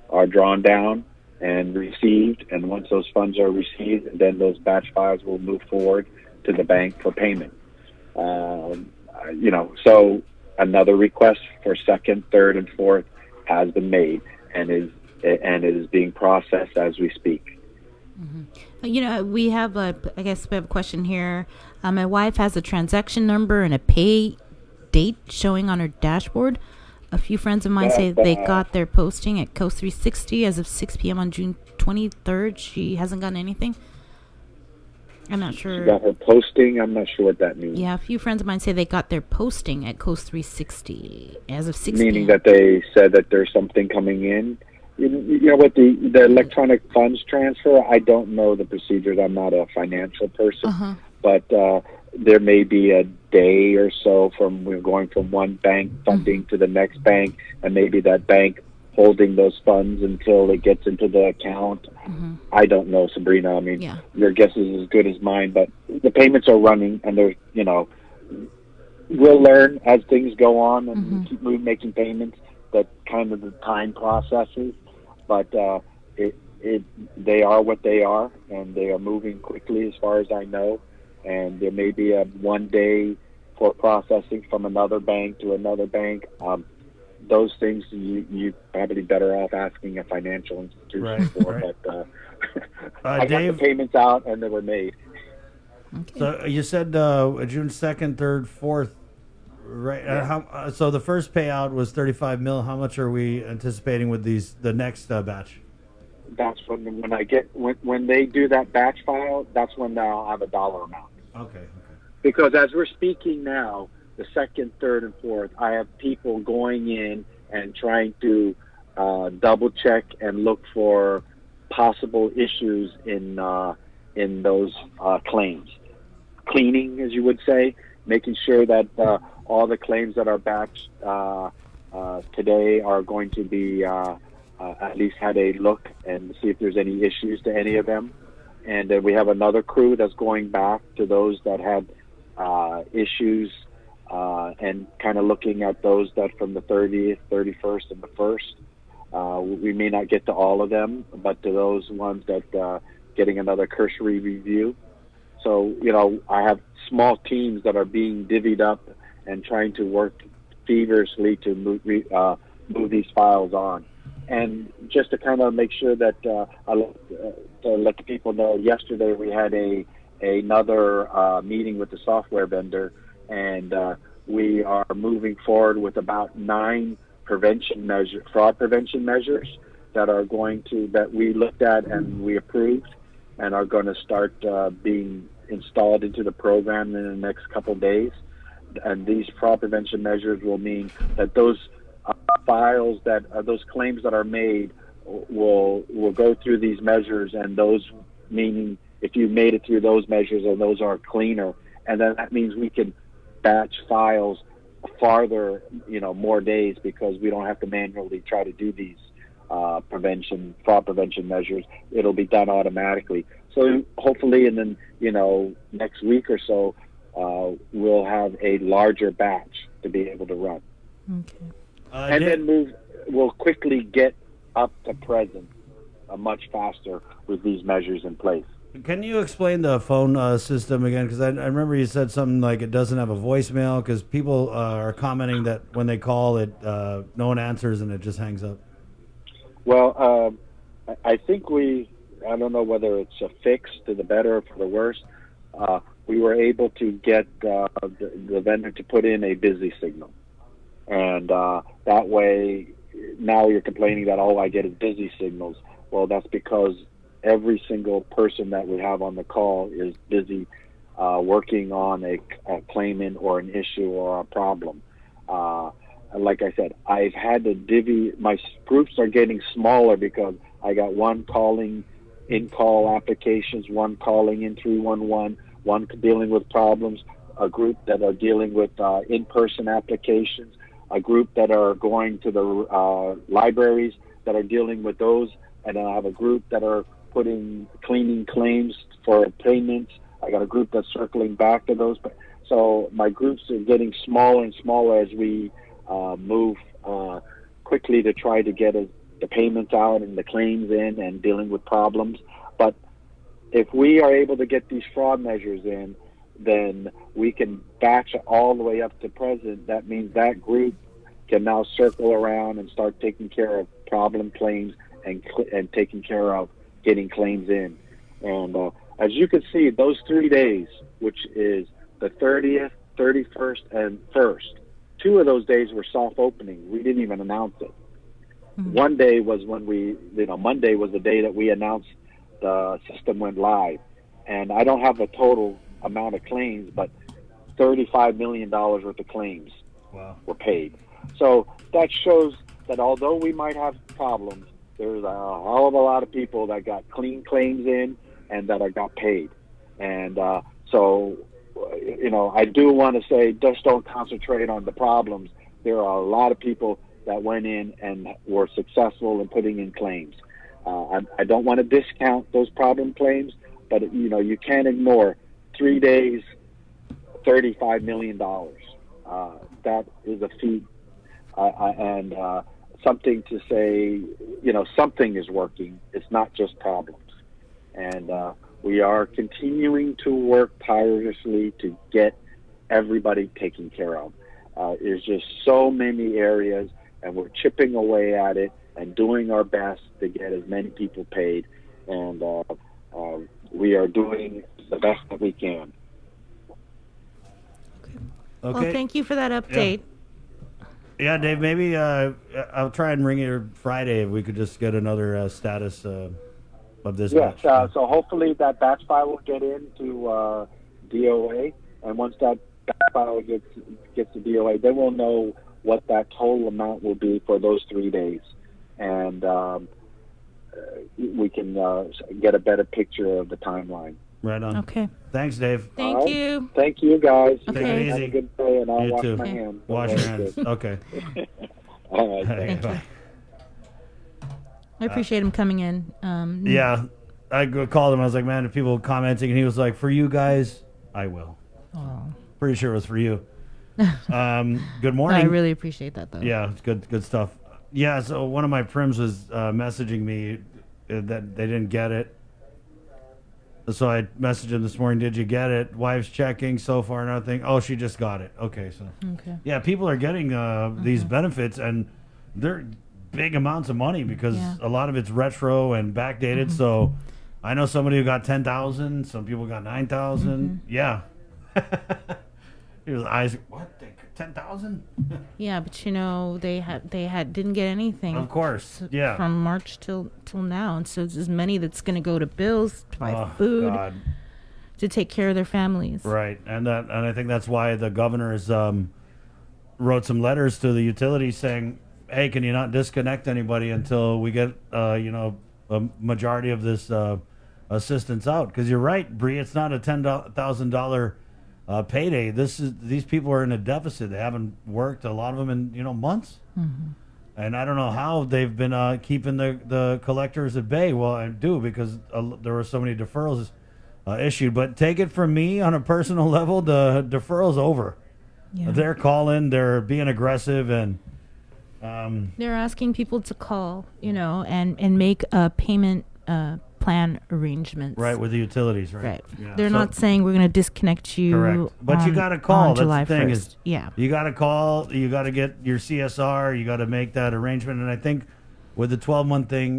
are drawn down and received. And once those funds are received, then those batch files will move forward to the bank for payment. So another request for 2nd, 3rd, and 4th has been made and it is being processed as we speak. We have I guess we have a question here. My wife has a transaction number and a pay date showing on her dashboard. A few friends of mine say they got their posting at Coast 360 as of 6 p.m. on June 23rd. She hasn't gotten anything. I'm not sure. She got her posting? I'm not sure what that means. Yeah, a few friends of mine say they got their posting at Coast 360 as of 6 Meaning p.m. that they said that there's something coming in. With the electronic funds transfer, I don't know the procedures. I'm not a financial person. But there may be a day or so from going from one bank funding to the next bank, and maybe that bank holding those funds until it gets into the account. I don't know, Sabrina. I mean, your guess is as good as mine, but the payments are running, and they're, we'll learn as things go on and keep making payments, that kind of the time processes, but they are what they are, and they are moving quickly as far as I know. And there may be a 1 day for processing from another bank to another bank. Those things you probably better off asking a financial institution for. Right. But I got the payments out and they were made. Okay. So you said June 2nd, 3rd, 4th, right? Yeah. So the first payout was $35 million. How much are we anticipating with the next batch? That's when they do that batch file. That's when I'll have a dollar amount. Okay. Because as we're speaking now, the 2nd, 3rd, and 4th, I have people going in and trying to double check and look for possible issues in those claims. Cleaning, as you would say, making sure that all the claims that are batched today are going to be at least had a look and see if there's any issues to any of them. And then we have another crew that's going back to those that had issues and kind of looking at those that from the 30th, 31st, and the 1st. We may not get to all of them, but to those ones that getting another cursory review. So, I have small teams that are being divvied up and trying to work feverishly to move these files on. And just to kind of make sure that to let the people know, yesterday we had another meeting with the software vendor, and we are moving forward with about 9 fraud prevention measures that we looked at and we approved, and are going to start being installed into the program in the next couple days. And these fraud prevention measures will mean that those files those claims that are made will go through these measures, and those meaning if you made it through those measures and those are cleaner, and then that means we can batch files farther, more days, because we don't have to manually try to do these fraud prevention measures. It'll be done automatically. So hopefully in the next week or so, we'll have a larger batch to be able to run. Okay. And then we'll quickly get up to present much faster with these measures in place. Can you explain the phone system again? Because I remember you said something like it doesn't have a voicemail, because people are commenting that when they call it, no one answers and it just hangs up. Well, I think I don't know whether it's a fix to the better or for the worse. We were able to get the vendor to put in a busy signal. And that way, now you're complaining that, I get busy signals. Well, that's because every single person that we have on the call is busy working on a claimant or an issue or a problem. Like I said, I've had to my groups are getting smaller because I got one calling in-call applications, one calling in 311, one dealing with problems, a group that are dealing with in-person applications, a group that are going to the libraries that are dealing with those, and then I have a group that are cleaning claims for payments. I got a group that's circling back to those. So my groups are getting smaller and smaller as we move quickly to try to get the payments out and the claims in and dealing with problems. But if we are able to get these fraud measures in, then we can batch all the way up to present. That means that group can now circle around and start taking care of problem claims and taking care of getting claims in. And as you can see, those 3 days, which is the 30th, 31st, and 1st, 2 of those days were soft opening. We didn't even announce it. One day was when Monday was the day that we announced the system went live. And I don't have the total amount of claims, but $35 million worth of claims were paid. So that shows that although we might have problems, there's a hell of a lot of people that got clean claims in and that got paid. And so, I do want to say, just don't concentrate on the problems. There are a lot of people that went in and were successful in putting in claims. I don't want to discount those problem claims, but, you can't ignore 3 days, $35 million. That is a feat. And something to say, something is working. It's not just problems. And we are continuing to work tirelessly to get everybody taken care of. There's just so many areas, and we're chipping away at it and doing our best to get as many people paid. And we are doing the best that we can. Well, thank you for that update. Yeah, Dave, maybe I'll try and ring you Friday if we could just get another status of this Yes, batch. so hopefully that batch file will get into DOA, and once that batch file gets to DOA, then we'll know what that total amount will be for those 3 days. And we can get a better picture of the timeline. Right on. Okay. Thanks, Dave. Thank you. Thank you, guys. Take it Have easy. a good day, and I'll You wash too. my hands. Wash your hands. Okay. All right. Okay, bye. I appreciate him coming in. Yeah, I called him. I was like, man, if people commenting, and he was like, for you guys, I will. Oh. Pretty sure it was for you. Good morning. I really appreciate that, though. Yeah, it's good stuff. Yeah, so one of my prims was messaging me that they didn't get it. So I messaged him this morning, did you get it? Wife's checking so far, nothing. Oh, she just got it. Okay, so. Okay. Yeah, people are getting these benefits, and they're big amounts of money because a lot of it's retro and backdated. So I know somebody who got 10,000, some people got 9,000. Yeah. His eyes, what? 10,000? Yeah, but they didn't get anything. Of course, yeah. From March till now, and so there's money that's going to go to bills, to buy food, God. to take care of their families. Right, and I think that's why the governor has wrote some letters to the utilities saying, "Hey, can you not disconnect anybody until we get a majority of this assistance out?" Because you're right, Bree, it's not a $10,000 payday. These people are in a deficit. They haven't worked, a lot of them, in months. And I don't know how they've been keeping the collectors at bay. Well, I do, because there were so many deferrals issued. But take it from me, on a personal level, the deferral's over. Yeah. They're calling, they're being aggressive, and they're asking people to call, and make a payment plan arrangements. right, with the utilities, right? Right. Yeah. They're So- not saying we're going to disconnect you. Correct. But you got to call. on That's July the thing 1st. is, Yeah. you got to call. You got to get your CSR. You got to make that arrangement. And I think with the 12-month thing,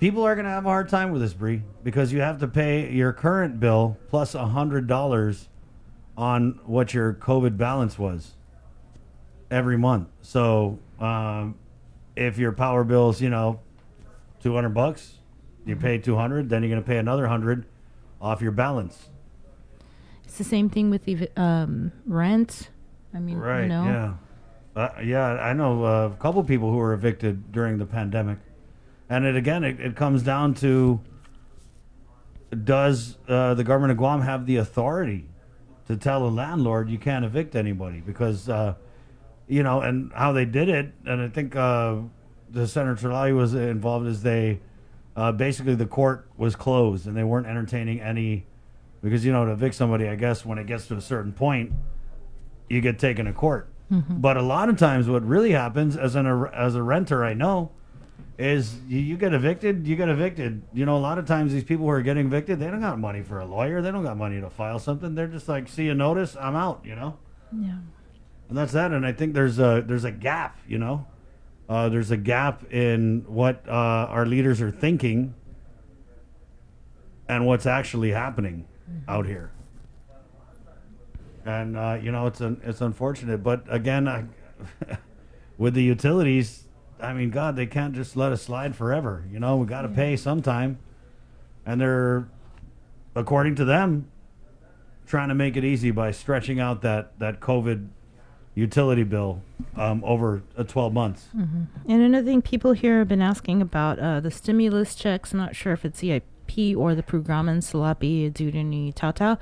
people are going to have a hard time with this, Bree, because you have to pay your current bill plus $100 on what your COVID balance was every month. So if your power bill's $200, You pay $200, then you're going to pay another $100 off your balance. It's the same thing with the rent. I mean, Right, you know. yeah. I know a couple people who were evicted during the pandemic. And it comes down to, does the government of Guam have the authority to tell a landlord you can't evict anybody? Because, and how they did it, and I think the Senator Terlali was involved, is they basically the court was closed and they weren't entertaining any, because, to evict somebody, I guess when it gets to a certain point, you get taken to court. Mm-hmm. But a lot of times what really happens as a renter, I know, is you get evicted, you get evicted. A lot of times these people who are getting evicted, they don't got money for a lawyer. They don't got money to file something. They're just like, see a notice, I'm out, Yeah. And that's that. And I think there's a gap, there's a gap in what our leaders are thinking and what's actually happening out here. And, it's unfortunate. But again, with the utilities, I mean, God, they can't just let us slide forever. We got to pay sometime. And they're, according to them, trying to make it easy by stretching out that COVID utility bill over 12 months. Mm-hmm. And another thing people here have been asking about the stimulus checks. I'm not sure if it's EIP or the Programan Salapi Dudini Tautau.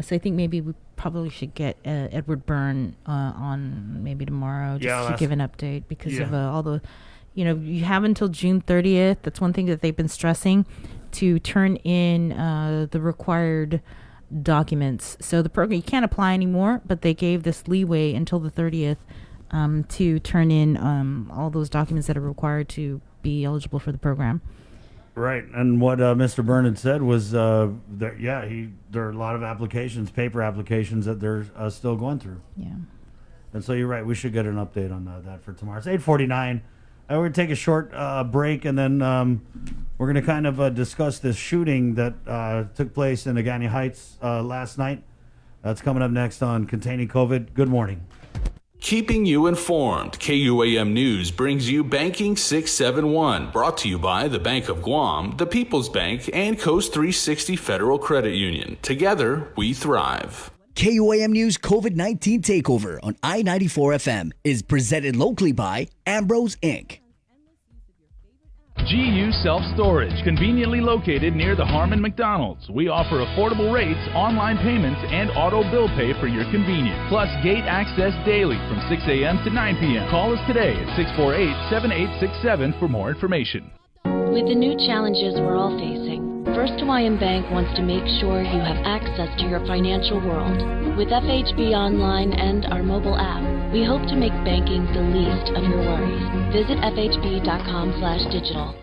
So I think maybe we probably should get Edward Byrne on maybe tomorrow just to give an update because of all the, you have until June 30th. That's one thing that they've been stressing, to turn in the required documents. So the program, you can't apply anymore, but they gave this leeway until the 30th to turn in all those documents that are required to be eligible for the program. Right, and what Mr. Byrne had said was there are a lot of applications, paper applications that they're still going through. Yeah. And so you're right, we should get an update on that for tomorrow. It's 8:49. We're going to take a short break, and then we're going to kind of discuss this shooting that took place in Agani Heights last night. That's coming up next on Containing COVID. Good morning. Keeping you informed, KUAM News brings you Banking 671, brought to you by the Bank of Guam, the People's Bank, and Coast 360 Federal Credit Union. Together, we thrive. KUAM News COVID-19 Takeover on I-94 FM is presented locally by Ambrose Inc. GU Self-Storage, conveniently located near the Harmon McDonald's. We offer affordable rates, online payments, and auto bill pay for your convenience. Plus gate access daily from 6 a.m. to 9 p.m. Call us today at 648-7867 for more information. With the new challenges we're all facing, First Hawaiian Bank wants to make sure you have access to your financial world. With FHB Online and our mobile app, we hope to make banking the least of your worries. Visit fhb.com/digital.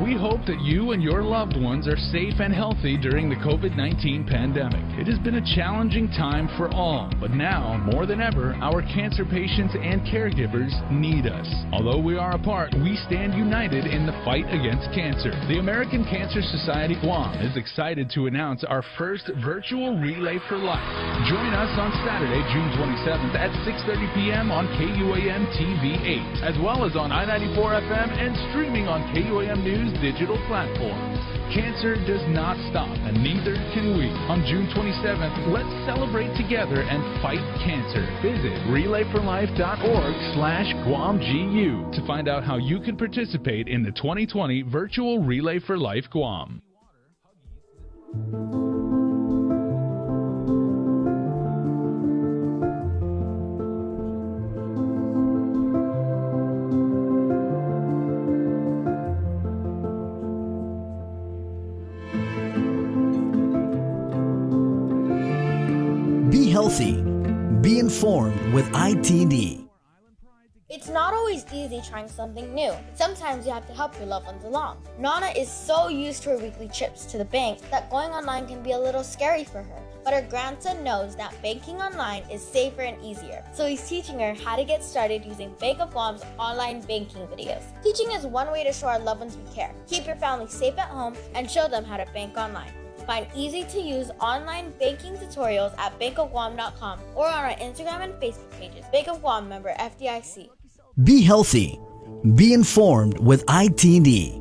We hope that you and your loved ones are safe and healthy during the COVID-19 pandemic. It has been a challenging time for all, but now, more than ever, our cancer patients and caregivers need us. Although we are apart, we stand united in the fight against cancer. The American Cancer Society Guam is excited to announce our first virtual Relay for Life. Join us on Saturday, June 27th at 6:30 p.m. on KUAM TV 8, as well as on I-94 FM and streaming on KUAM News digital platforms. Cancer does not stop, and neither can we. On June 27th, let's celebrate together and fight cancer. Visit relayforlife.org/GuamGU to find out how you can participate in the 2020 virtual Relay for Life Guam. Be healthy. Be informed with ITD. It's not always easy trying something new. Sometimes you have to help your loved ones along. Nana is so used to her weekly trips to the bank that going online can be a little scary for her. But her grandson knows that banking online is safer and easier. So he's teaching her how to get started using Bank of Guam's online banking videos. Teaching is one way to show our loved ones we care. Keep your family safe at home and show them how to bank online. Find easy-to-use online banking tutorials at bankofguam.com or on our Instagram and Facebook pages. Bank of Guam, member FDIC. Be healthy. Be informed with ITD.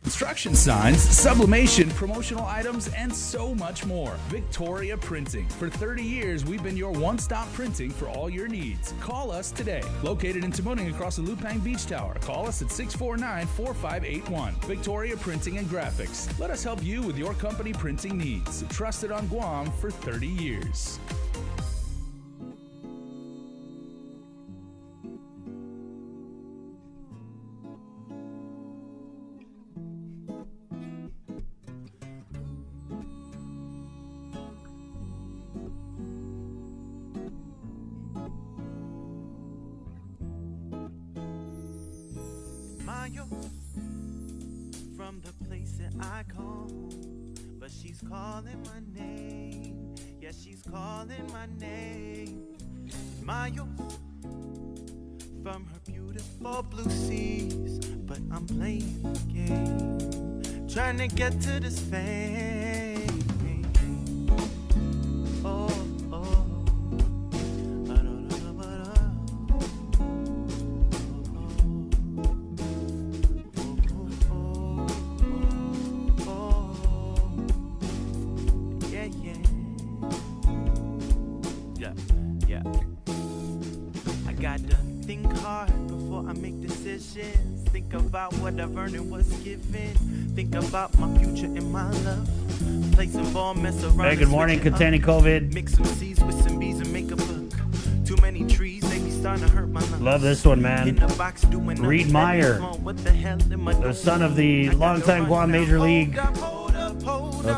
Construction signs, sublimation, promotional items, and so much more. Victoria Printing. For 30 years, we've been your one-stop printing for all your needs. Call us today. Located in Tamuning across the Lupang Beach Tower. Call us at 649-4581. Victoria Printing and Graphics. Let us help you with your company printing needs. Trusted on Guam for 30 years. From the place that I call, but she's calling my name. Yeah, she's calling my name. Mayo from her beautiful blue seas, but I'm playing the game, trying to get to this fame. Oh, oh. Think about what I've earned and what's given. Think about my future and my love. Play some ball, mess around. Hey, good morning, containing COVID. Mix some seeds with some bees and make a book. Too many trees, they be starting to hurt my lungs. Love this one, man. Reed Meyer, the son of the longtime Guam Major League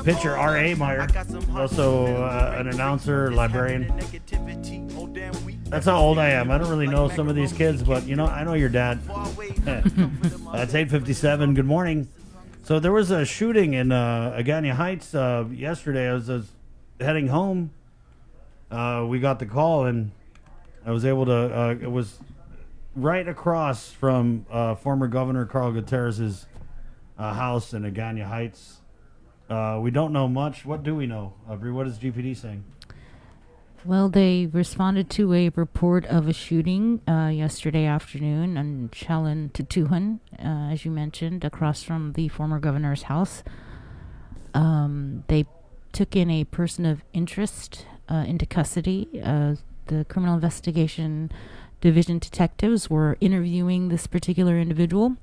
pitcher R.A. Meyer. Also an announcer, librarian. That's how old I am. I don't really know some of these kids, but you know, I know your dad. That's 8:57. Good morning. So there was a shooting in Agana Heights yesterday. I was heading home. We got the call, and I was able to. It was right across from former Governor Carl Gutierrez's house in Agana Heights. We don't know much. What do we know, Brie? What is GPD saying? Well, they responded to a report of a shooting yesterday afternoon on Chalan Tutuhan, as you mentioned, across from the former governor's house. They took in a person of interest into custody. The Criminal Investigation Division detectives were interviewing this particular individual,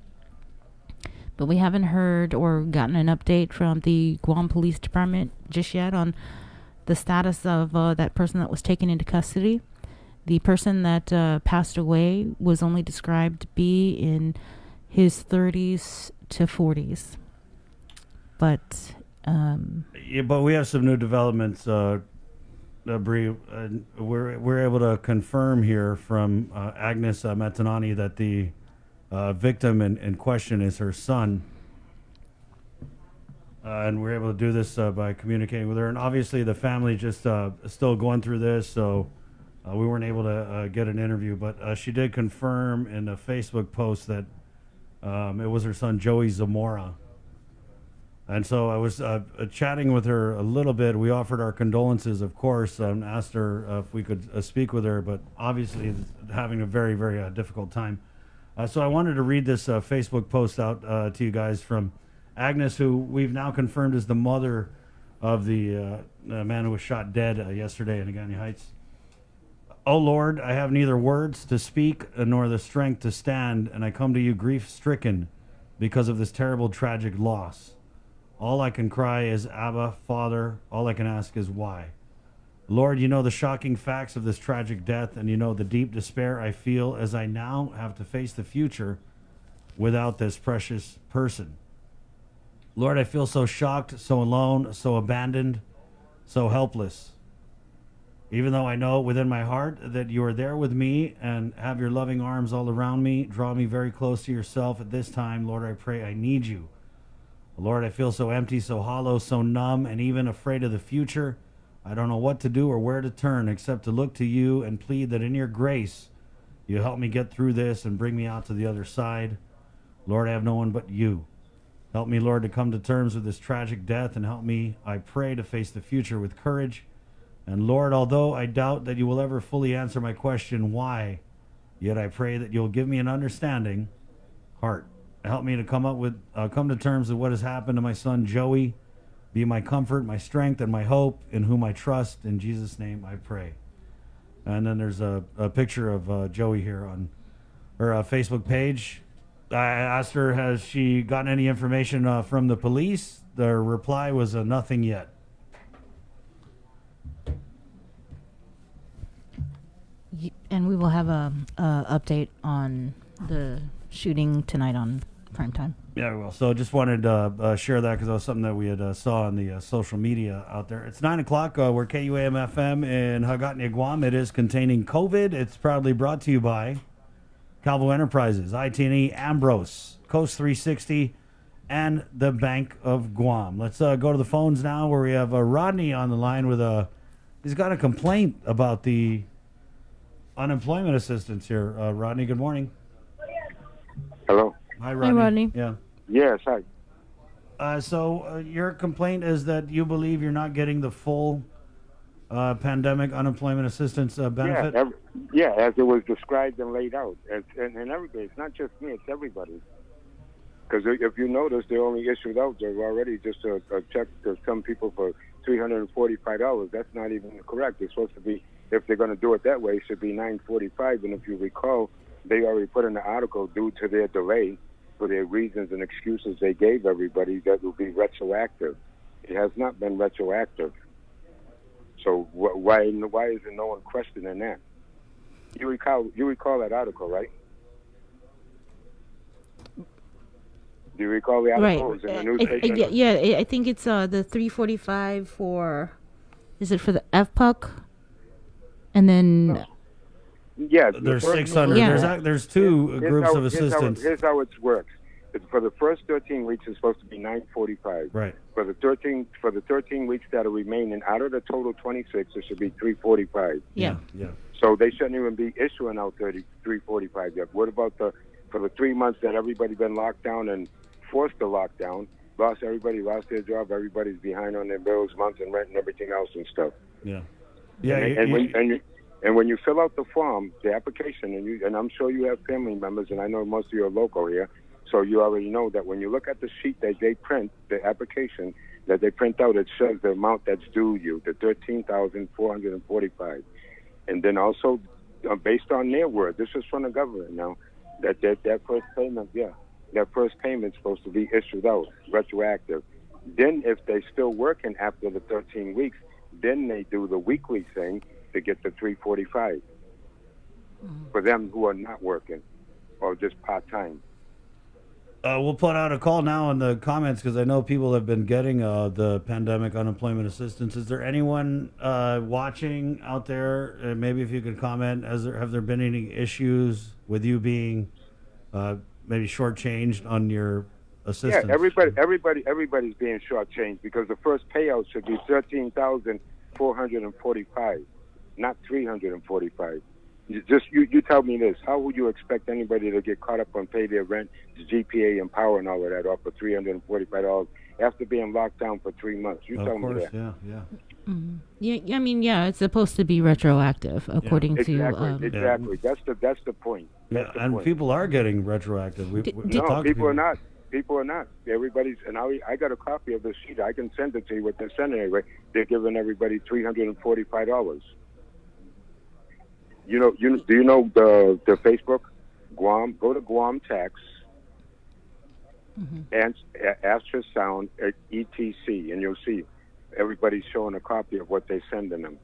but we haven't heard or gotten an update from the Guam Police Department just yet on the status of that person that was taken into custody. The person that passed away was only described to be in his 30s to 40s. But yeah, but we have some new developments, Brie. We're able to confirm here from Agnes Matanani that the victim in question is her son. And we're able to do this by communicating with her. And obviously the family just still going through this, so we weren't able to get an interview. But she did confirm in a Facebook post that it was her son, Joey Zamora. And so I was chatting with her a little bit. We offered our condolences, of course, and asked her if we could speak with her, but obviously having a very, very difficult time. So I wanted to read this Facebook post out to you guys from Agnes, who we've now confirmed is the mother of the man who was shot dead yesterday in Agana Heights. Oh Lord, I have neither words to speak nor the strength to stand, and I come to you grief-stricken because of this terrible, tragic loss. All I can cry is, Abba, Father. All I can ask is why. Lord, you know the shocking facts of this tragic death, and you know the deep despair I feel as I now have to face the future without this precious person. Lord, I feel so shocked, so alone, so abandoned, so helpless. Even though I know within my heart that you are there with me and have your loving arms all around me, draw me very close to yourself at this time. Lord, I pray I need you. Lord, I feel so empty, so hollow, so numb, and even afraid of the future. I don't know what to do or where to turn except to look to you and plead that in your grace you help me get through this and bring me out to the other side. Lord, I have no one but you. Help me, Lord, to come to terms with this tragic death, and help me, I pray, to face the future with courage. And Lord, although I doubt that you will ever fully answer my question, why, yet I pray that you'll give me an understanding heart help me to come to terms with what has happened to my son Joey. Be my comfort, my strength, and my hope, in whom I trust. In Jesus' name I pray. And then there's a picture of Joey here on her Facebook page. I asked her, has she gotten any information from the police? The reply was nothing yet. And we will have a update on the shooting tonight on primetime. Yeah, we will. So just wanted to share that because that was something that we had saw on the social media out there. It's 9 o'clock. We're KUAM FM in Hagatna, Guam. It is containing COVID. It's proudly brought to you by Calvo Enterprises, IT&E, Ambrose, Coast 360, and the Bank of Guam. Let's go to the phones now where we have Rodney on the line with he's got a complaint about the unemployment assistance here. Rodney, good morning. Hello. Hi, Rodney. Hi, Rodney. Yeah. Yes, hi. So your complaint is that you believe you're not getting the full pandemic unemployment assistance benefit? As it was described and laid out. And everybody, it's not just me, it's everybody. Because if you notice, they only issued out there already just a check to some people for $345. That's not even correct. It's supposed to be, if they're going to do it that way, it should be $945. And if you recall, they already put in the article due to their delay, for their reasons and excuses they gave everybody, that will be retroactive. It has not been retroactive. So why isn't no one questioning that? You recall that article, right? Do you recall the article? Right. It was in the newspaper? Yeah, I think it's the 345 for, is it for the FPUC? And then... Yeah, there's 600. Yeah. There's two groups of assistance. Here's how it works. It's for the first 13 weeks, it's supposed to be $945. Right. For the 13 weeks that are remaining, out of the total 26, it should be $345. Yeah. So they shouldn't even be issuing out $345 yet. What about for the 3 months that everybody been locked down and forced to lock down? Everybody lost their job. Everybody's behind on their bills, months and rent and everything else and stuff. Yeah. And when you fill out the form, the application, and I'm sure you have family members, and I know most of you are local here, so you already know that when you look at the sheet that they print, the application that they print out, it shows the amount that's due you, the $13,445. And then also, based on their word, this is from the government now, that first payment, that first payment's supposed to be issued out, retroactive. Then if they still working after the 13 weeks, then they do the weekly thing to get the $345 for them who are not working or just part-time. We'll put out a call now in the comments because I know people have been getting the pandemic unemployment assistance. Is there anyone watching out there? Maybe if you could comment, have there been any issues with you being maybe shortchanged on your assistance? Yeah, everybody's being shortchanged because the first payout should be $13,445, not $345. You tell me this: how would you expect anybody to get caught up on pay their rent, GPA, and power, and all of that off for $345 after being locked down for 3 months? You tell me that. Yeah. Mm-hmm. Yeah, I mean, it's supposed to be retroactive according to exactly. That's the point. People are getting retroactive. People are not. People are not. Everybody's, and I got a copy of the sheet. I can send it to you with the send anyway. They're giving everybody $345. Do you know the Facebook Guam? Go to Guam Tax and Astrosound at ETC, and you'll see everybody's showing a copy of what they're sending them.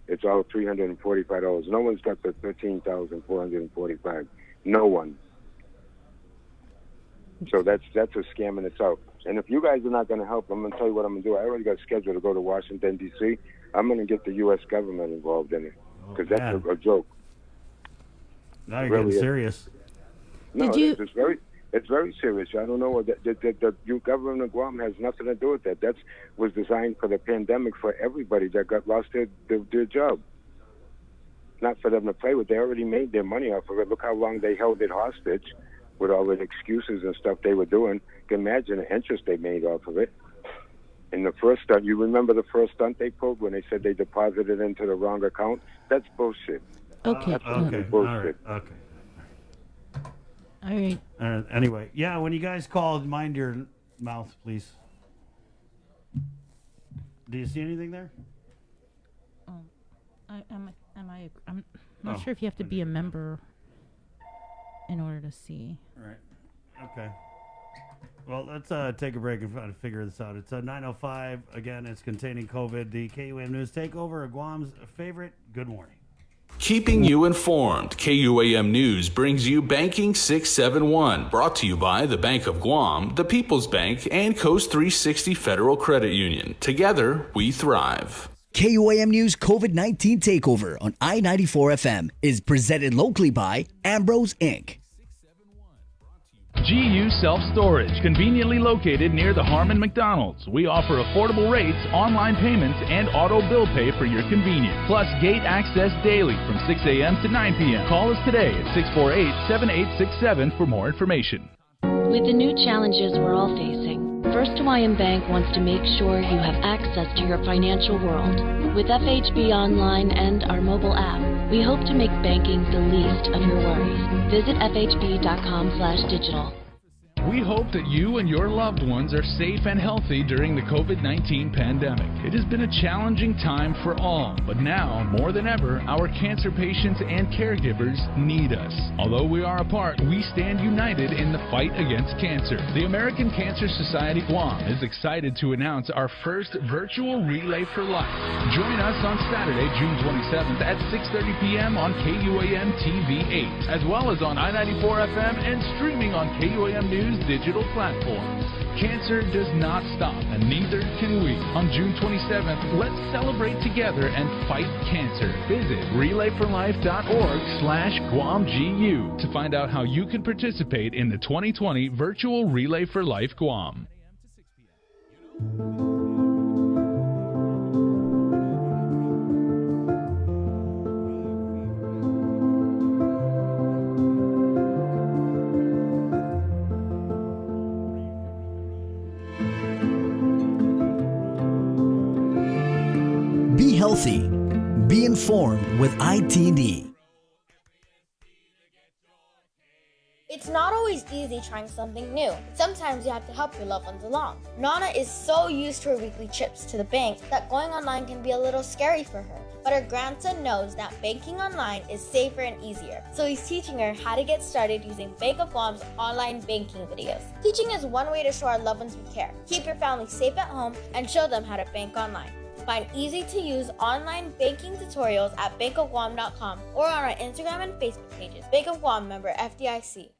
It's all $345. No one's got the $13,445. No one. So that's a scam in itself. And if you guys are not going to help, I'm going to tell you what I'm going to do. I already got scheduled to go to Washington, D.C. I'm going to get the U.S. government involved in it because that's a joke. Now you're getting serious. No, it's very serious. I don't know. The government of Guam has nothing to do with that. That was designed for the pandemic for everybody that lost their job. Not for them to play with. They already made their money off of it. Look how long they held it hostage with all the excuses and stuff they were doing. You can imagine the interest they made off of it. And the first stunt, you remember the first stunt they pulled when they said they deposited into the wrong account? That's bullshit. Okay. That's bullshit. Okay. All right. Anyway, yeah, when you guys call, mind your mouth, please. Do you see anything there? I'm not sure if you have to be a member in order to see. Right. Okay. Well, let's take a break and try to figure this out. It's 9:05. Again, it's containing COVID. The KUAM News Takeover, Guam's favorite. Good morning. Keeping you informed, KUAM News brings you Banking 671, brought to you by the Bank of Guam, the People's Bank, and Coast 360 Federal Credit Union. Together, we thrive. KUAM News COVID-19 Takeover on I-94 FM is presented locally by Ambrose Inc. GU Self-Storage, conveniently located near the Harmon McDonald's. We offer affordable rates, online payments, and auto bill pay for your convenience. Plus gate access daily from 6 a.m. to 9 p.m. Call us today at 648-7867 for more information. With the new challenges we're all facing, First Hawaiian Bank wants to make sure you have access to your financial world. With FHB Online and our mobile app, we hope to make banking the least of your worries. Visit fhb.com/digital. We hope that you and your loved ones are safe and healthy during the COVID-19 pandemic. It has been a challenging time for all, but now, more than ever, our cancer patients and caregivers need us. Although we are apart, we stand united in the fight against cancer. The American Cancer Society Guam is excited to announce our first virtual Relay for Life. Join us on Saturday, June 27th at 6:30 p.m. on KUAM TV 8, as well as on I-94 FM and streaming on KUAM News digital platforms. Cancer does not stop, and neither can we. On June 27th, let's celebrate together and fight cancer. Visit relayforlife.org/GuamGU to find out how you can participate in the 2020 virtual Relay for Life Guam. Be healthy. Be informed with ITD. It's not always easy trying something new. Sometimes you have to help your loved ones along. Nana is so used to her weekly trips to the bank that going online can be a little scary for her. But her grandson knows that banking online is safer and easier. So he's teaching her how to get started using Bank of Guam's online banking videos. Teaching is one way to show our loved ones we care. Keep your family safe at home and show them how to bank online. Find easy-to-use online banking tutorials at bankofguam.com or on our Instagram and Facebook pages. Bank of Guam, member FDIC.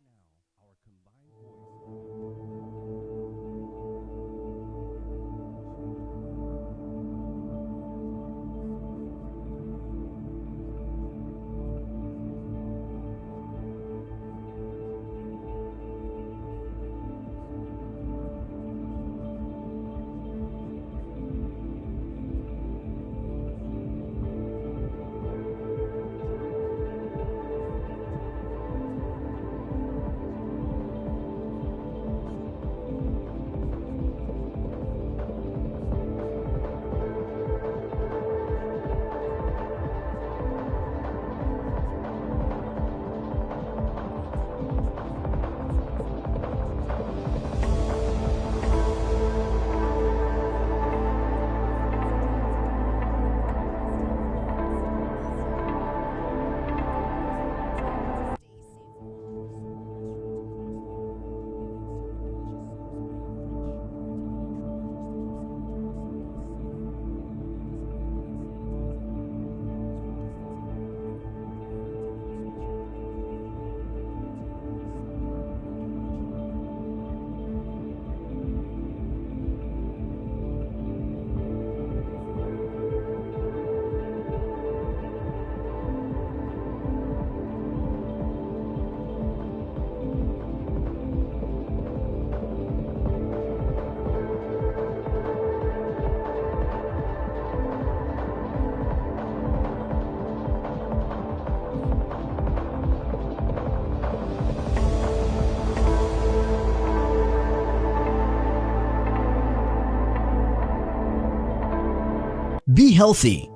Be healthy.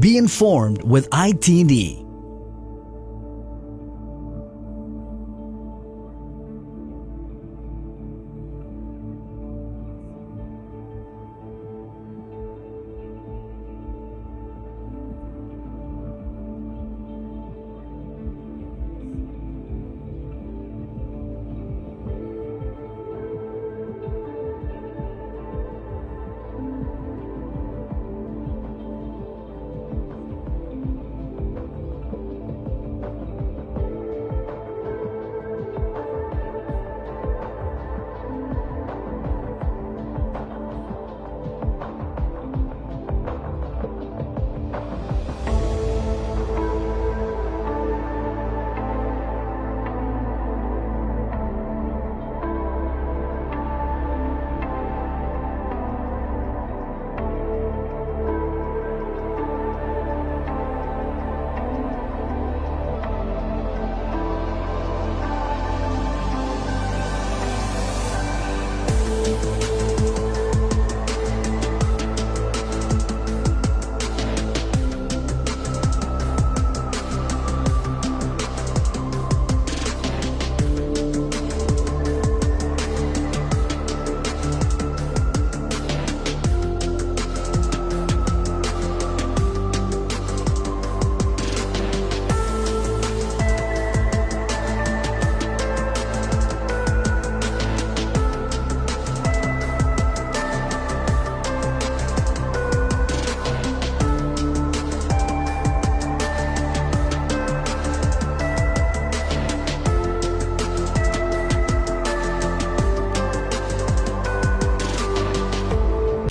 Be informed with ITD.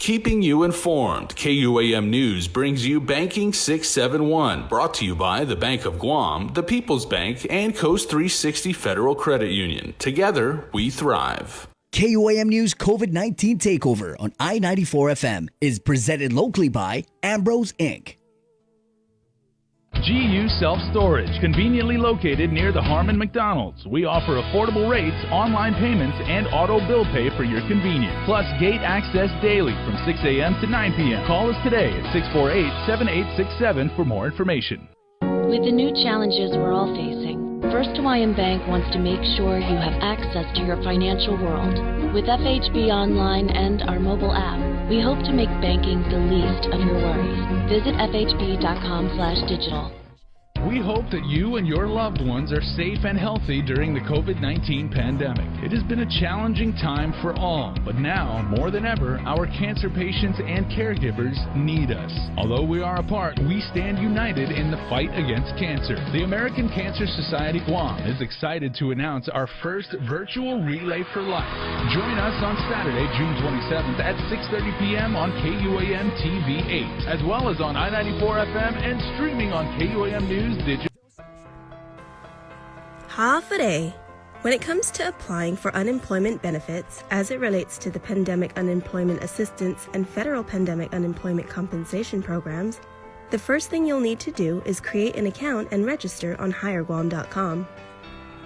Keeping you informed, KUAM News brings you Banking 671, brought to you by the Bank of Guam, the People's Bank, and Coast 360 Federal Credit Union. Together, we thrive. KUAM News COVID-19 Takeover on I-94 FM is presented locally by Ambrose Inc. GU Self-Storage, conveniently located near the Harmon McDonald's. We offer affordable rates, online payments, and auto bill pay for your convenience. Plus gate access daily from 6 a.m. to 9 p.m. Call us today at 648-7867 for more information. With the new challenges we're all facing, First Hawaiian Bank wants to make sure you have access to your financial world. With FHB Online and our mobile app, we hope to make banking the least of your worries. Visit fhb.com/digital. We hope that you and your loved ones are safe and healthy during the COVID-19 pandemic. It has been a challenging time for all, but now, more than ever, our cancer patients and caregivers need us. Although we are apart, we stand united in the fight against cancer. The American Cancer Society Guam is excited to announce our first virtual Relay for Life. Join us on Saturday, June 27th at 6:30 p.m. on KUAM TV 8, as well as on I-94 FM and streaming on KUAM News Digital. Ha'afare. When it comes to applying for unemployment benefits as it relates to the Pandemic Unemployment Assistance and Federal Pandemic Unemployment Compensation programs, the first thing you'll need to do is create an account and register on HireGuam.com.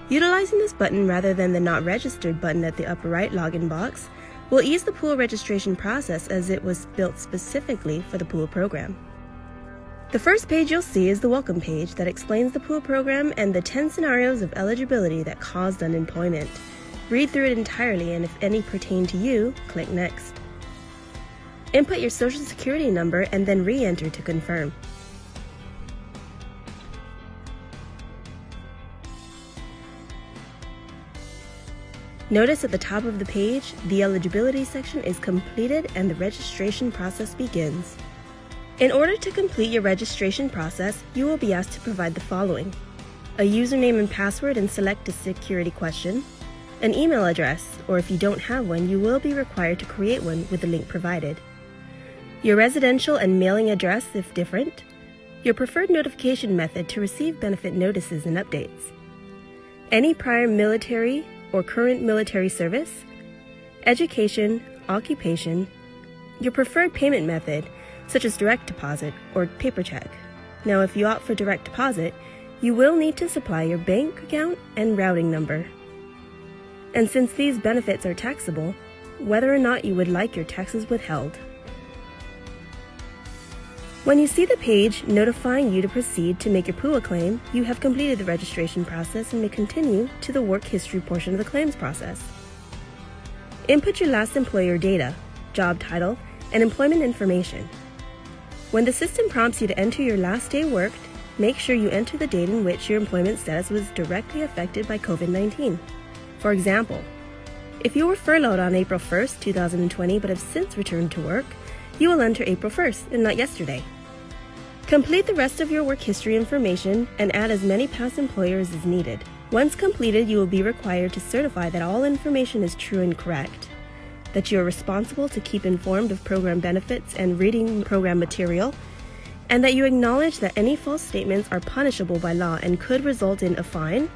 Utilizing this button rather than the Not Registered button at the upper right login box will ease the pool registration process as it was built specifically for the pool program. The first page you'll see is the welcome page that explains the pool program and the 10 scenarios of eligibility that caused unemployment. Read through it entirely, and if any pertain to you, click Next. Input your social security number and then re-enter to confirm. Notice at the top of the page, the eligibility section is completed and the registration process begins. In order to complete your registration process, you will be asked to provide the following: a username and password and select a security question, an email address, or if you don't have one, you will be required to create one with the link provided, your residential and mailing address if different, your preferred notification method to receive benefit notices and updates, any prior military or current military service, education, occupation, your preferred payment method, such as direct deposit or paper check. Now, if you opt for direct deposit, you will need to supply your bank account and routing number. And since these benefits are taxable, whether or not you would like your taxes withheld. When you see the page notifying you to proceed to make your PUA claim, you have completed the registration process and may continue to the work history portion of the claims process. Input your last employer data, job title, and employment information. When the system prompts you to enter your last day worked, make sure you enter the date in which your employment status was directly affected by COVID-19. For example, if you were furloughed on April 1st, 2020, but have since returned to work, you will enter April 1st and not yesterday. Complete the rest of your work history information and add as many past employers as needed. Once completed, you will be required to certify that all information is true and correct, that you are responsible to keep informed of program benefits and reading program material, and that you acknowledge that any false statements are punishable by law and could result in a fine,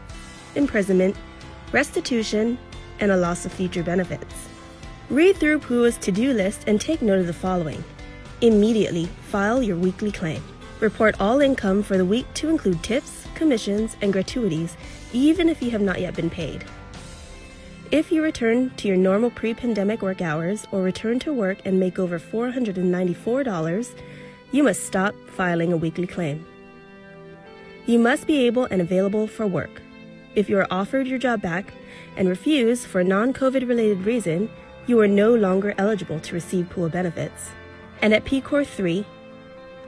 imprisonment, restitution, and a loss of future benefits. Read through PUA's to-do list and take note of the following. Immediately file your weekly claim. Report all income for the week to include tips, commissions, and gratuities, even if you have not yet been paid. If you return to your normal pre-pandemic work hours or return to work and make over $494, you must stop filing a weekly claim. You must be able and available for work. If you are offered your job back and refuse for a non-COVID related reason, you are no longer eligible to receive PUA benefits. And at PCOR 3,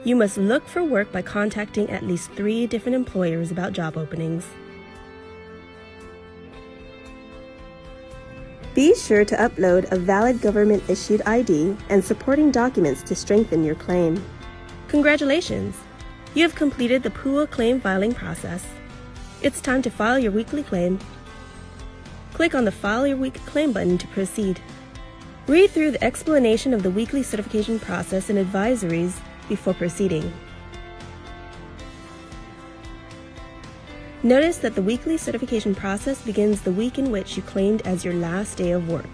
you must look for work by contacting at least 3 different employers about job openings. Be sure to upload a valid government-issued ID and supporting documents to strengthen your claim. Congratulations! You have completed the PUA claim filing process. It's time to file your weekly claim. Click on the File Your Weekly Claim button to proceed. Read through the explanation of the weekly certification process and advisories before proceeding. Notice that the weekly certification process begins the week in which you claimed as your last day of work.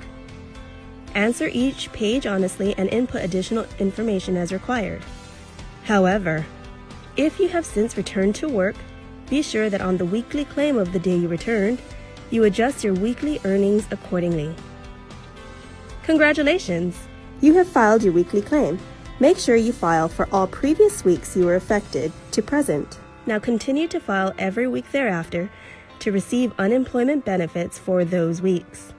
Answer each page honestly and input additional information as required. However, if you have since returned to work, be sure that on the weekly claim of the day you returned, you adjust your weekly earnings accordingly. Congratulations! You have filed your weekly claim. Make sure you file for all previous weeks you were affected to present. Now continue to file every week thereafter to receive unemployment benefits for those weeks.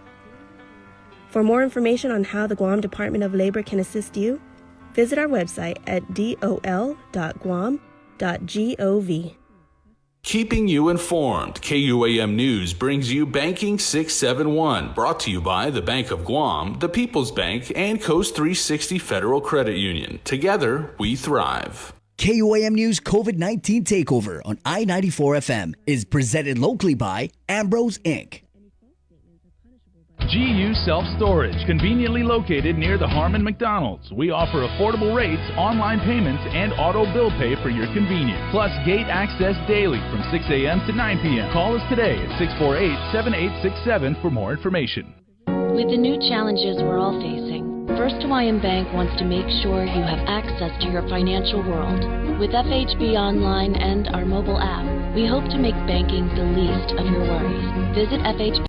For more information on how the Guam Department of Labor can assist you, visit our website at dol.guam.gov. Keeping you informed, KUAM News brings you Banking 671, brought to you by the Bank of Guam, the People's Bank, and Coast 360 Federal Credit Union. Together, we thrive. KUAM News COVID-19 Takeover on I-94 FM is presented locally by Ambrose Inc. GU Self-Storage, conveniently located near the Harmon McDonald's. We offer affordable rates, online payments, and auto bill pay for your convenience. Plus gate access daily from 6 a.m. to 9 p.m. Call us today at 648-7867 for more information. With the new challenges we're all facing, First Hawaiian Bank wants to make sure you have access to your financial world. With FHB Online and our mobile app, we hope to make banking the least of your worries. Visit FHB.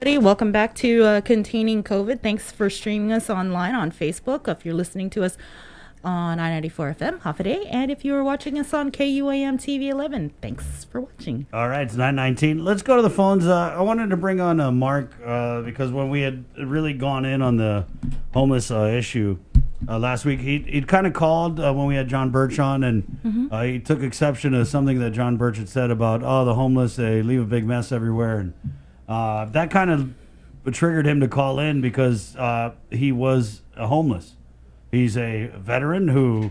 Welcome back to Containing COVID. Thanks for streaming us online on Facebook. If you're listening to us on I-94 FM, Hafaday. And if you are watching us on KUAM TV 11, thanks for watching. All right, it's 9:19. Let's go to the phones. I wanted to bring on Mark because when we had really gone in on the homeless issue last week, he'd kind of called when we had John Birch on, and he took exception to something that John Birch had said about, the homeless, they leave a big mess everywhere. And that kind of triggered him to call in because he was homeless. He's a veteran who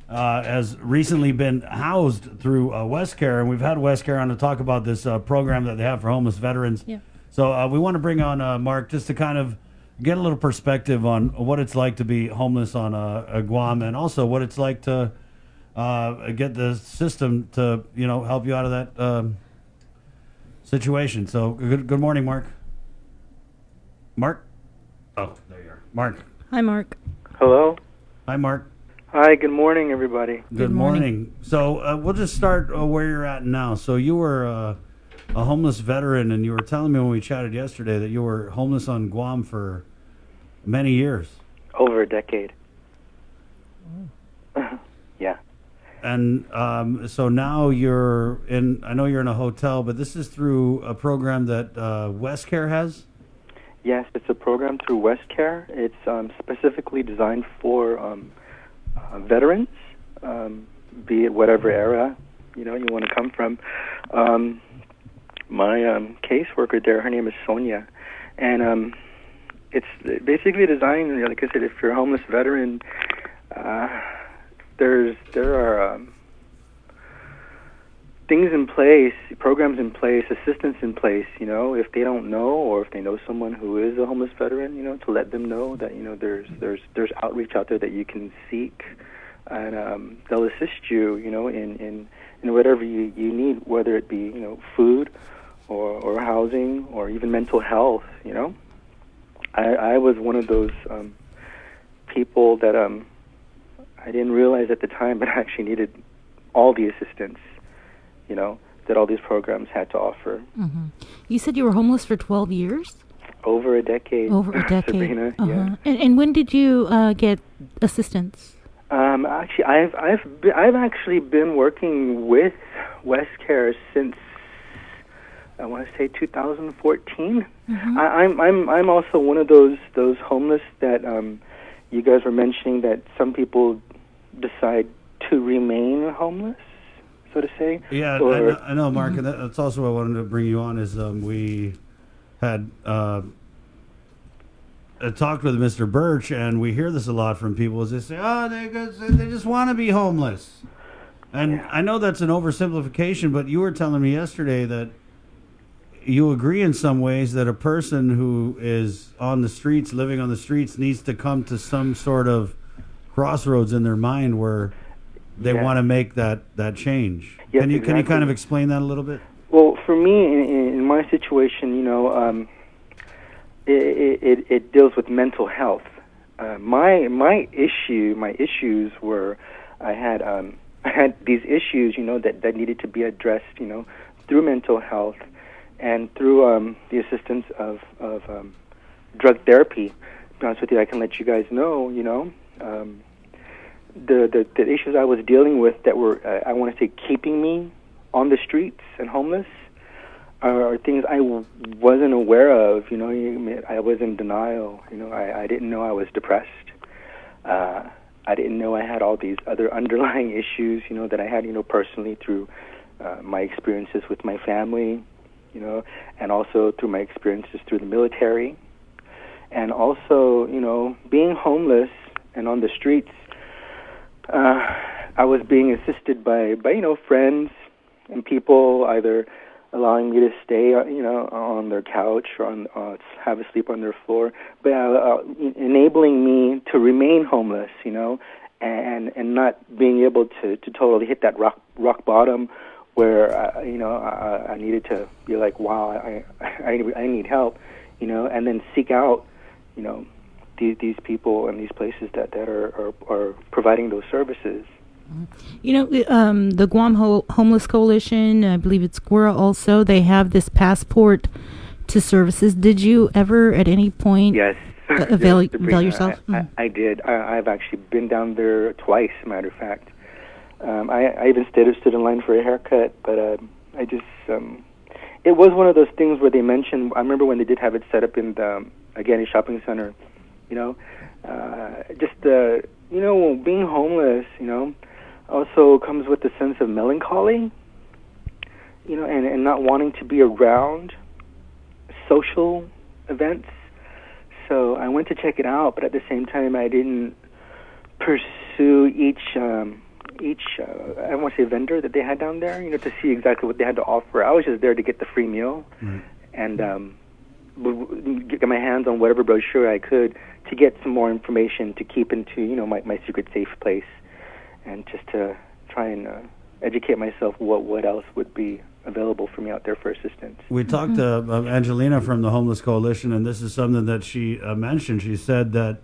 has recently been housed through WestCare, and we've had WestCare on to talk about this program that they have for homeless veterans. Yeah. So we want to bring on Mark just to kind of get a little perspective on what it's like to be homeless on Guam, and also what it's like to get the system to help you out of that situation. So good morning, Mark. Mark? Oh, there you are. Mark. Hi, Mark. Hello. Hi, Mark. Hi, good morning, everybody. Good morning. So we'll just start where you're at now. So you were a homeless veteran, and you were telling me when we chatted yesterday that you were homeless on Guam for many years. Over a decade. Yeah. And so now you're in, I know you're in a hotel, but this is through a program that WestCare has? Yes, it's a program through WestCare. It's specifically designed for veterans, be it whatever era you want to come from. My caseworker there, her name is Sonia, and it's basically designed, like I said, if you're a homeless veteran, there are things in place, programs in place, assistance in place, if they don't know, or if they know someone who is a homeless veteran, to let them know that, there's outreach out there that you can seek, and they'll assist you, in whatever you need, whether it be, food or housing or even mental health, I was one of those people that I didn't realize at the time, but I actually needed all the assistance, that all these programs had to offer. Mm-hmm. You said you were homeless for 12 years? Over a decade. Over a decade. Sabrina, yeah. And when did you get assistance? Actually, I've actually been working with WestCare since I want to say 2014. Mm-hmm. I'm also one of those homeless that you guys were mentioning, that some people decide to remain homeless, so to say. Yeah, I know, Mark, and that's also what I wanted to bring you on, is we had talked with Mr. Birch, and we hear this a lot from people, is they say, they just want to be homeless. And I know that's an oversimplification, but you were telling me yesterday that you agree in some ways that a person who is on the streets, living on the streets, needs to come to some sort of crossroads in their mind where they want to make that change. Yes, Can you kind exactly. of explain that a little bit? Well, for me, in my situation, it deals with mental health. My issues were I had these issues, that needed to be addressed, through mental health and through the assistance of drug therapy. To be honest with you, I can let you guys know, the issues I was dealing with that were, I want to say, keeping me on the streets and homeless are things I wasn't aware of. I was in denial. I didn't know I was depressed. I didn't know I had all these other underlying issues, that I had, personally through my experiences with my family, and also through my experiences through the military. And also, being homeless and on the streets, I was being assisted by friends and people either allowing me to stay, on their couch or have a sleep on their floor, but enabling me to remain homeless, and not being able to totally hit that rock bottom where I needed to be like, wow, I need help, and then seek out, these people and these places that are providing those services. The Guam Homeless Coalition, I believe it's GWRA also, they have this passport to services. Did you ever at any point avail yourself? I did. I've actually been down there twice, as a matter of fact. I even stood in line for a haircut, but I just, it was one of those things where they mentioned, I remember when they did have it set up in the Agani Shopping Center, being homeless, also comes with a sense of melancholy, and not wanting to be around social events. So I went to check it out, but at the same time, I didn't pursue each I don't want to say vendor that they had down there, to see exactly what they had to offer. I was just there to get the free meal and get my hands on whatever brochure I could to get some more information to keep into, my secret safe place, and just to try and educate myself what else would be available for me out there for assistance. We talked to Angelina from the Homeless Coalition, and this is something that she mentioned. She said that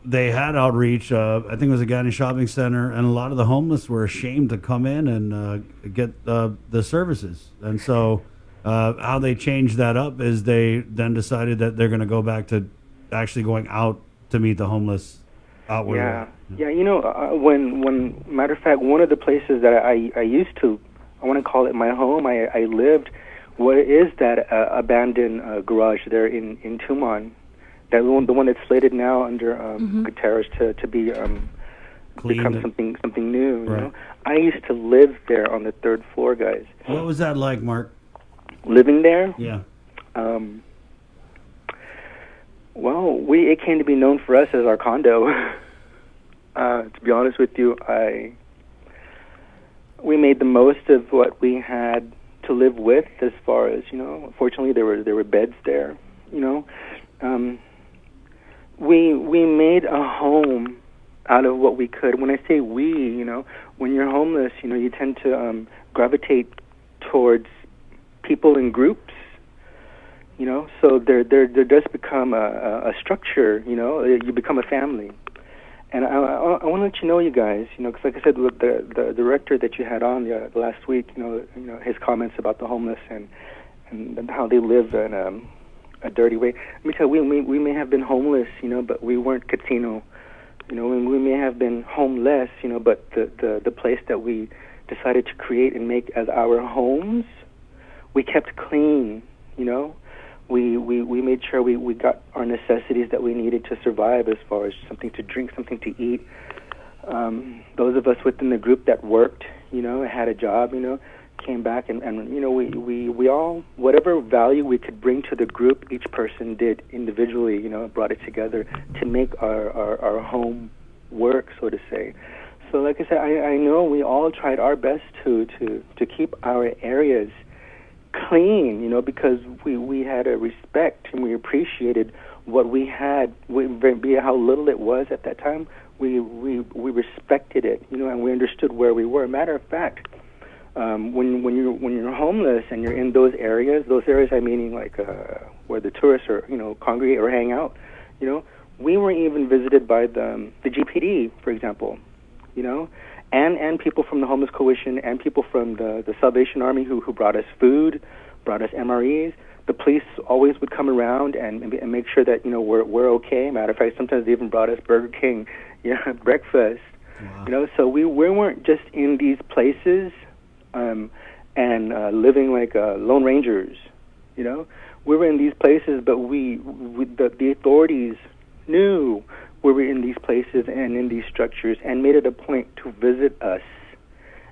they had outreach, I think it was a Agani Shopping Center, and a lot of the homeless were ashamed to come in and get the services. And so how they changed that up is they then decided that they're going to go back to actually going out to meet the homeless outward. Yeah, when matter of fact, one of the places that I used to, I want to call it my home, I lived, what is that abandoned garage there in Tumon, the one that's slated now under Guterres to be become something new. Right. You know, I used to live there on the third floor, guys. What was that like, Mark? Living there? Yeah. Well, it came to be known for us as our condo. To be honest with you, we made the most of what we had to live with, as far as, you know. Fortunately, there were beds there, you know. We made a home out of what we could. When I say we, you know, when you're homeless, you know, you tend to gravitate towards people in groups, you know. So there does become a structure, you know. You become a family. And I want to let you know, you guys, you know, because like I said, the director that you had on the last week, you know, his comments about the homeless and how they live in a dirty way. Let me tell you, we may have been homeless, you know, but we weren't casino. You know, we may have been homeless, you know, but the place that we decided to create and make as our homes, we kept clean, you know. We made sure we got our necessities that we needed to survive, as far as something to drink, something to eat. Those of us within the group that worked, you know, had a job, you know, came back and you know, we all, whatever value we could bring to the group, each person did individually, you know, brought it together to make our home work, so to say. So like I said, I know we all tried our best to keep our areas clean, because we had a respect and we appreciated what we had, be it how little it was at that time. We respected it, and we understood where we were. Matter of fact, when you're homeless and you're in those areas I mean like where the tourists are, congregate or hang out, we were even visited by the GPD, for example, and people from the Homeless Coalition and people from the Salvation Army who brought us food, brought us MREs. The police always would come around and make sure that we're okay. Matter of fact, sometimes they even brought us Burger King, breakfast. Wow. So we weren't just in these places and living like lone rangers. We were in these places, but the authorities knew we were in these places and in these structures and made it a point to visit us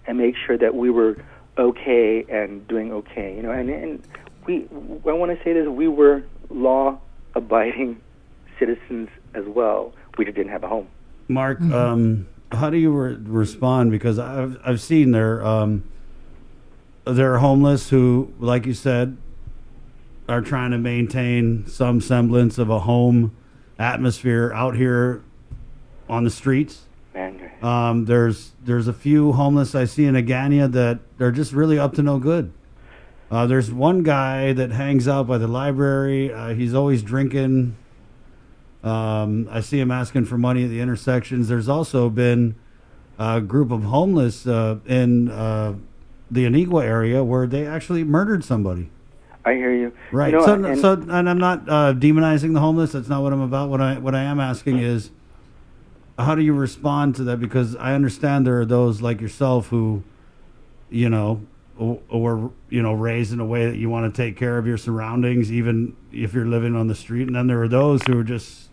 and make sure that we were okay and doing okay. And I want to say this: we were law-abiding citizens as well. We just didn't have a home. Mark, how do you respond? Because I've seen there are homeless who, like you said, are trying to maintain some semblance of a home atmosphere out here on the streets. There's a few homeless I see in Agania that they're just really up to no good. There's one guy that hangs out by the library. He's always drinking. I see him asking for money at the intersections. There's also been a group of homeless in the Anigua area where they actually murdered somebody. I hear you. Right. And I'm not demonizing the homeless. That's not what I'm about. What I am asking is, how do you respond to that? Because I understand there are those like yourself who, were raised in a way that you want to take care of your surroundings, even if you're living on the street. And then there are those who are just,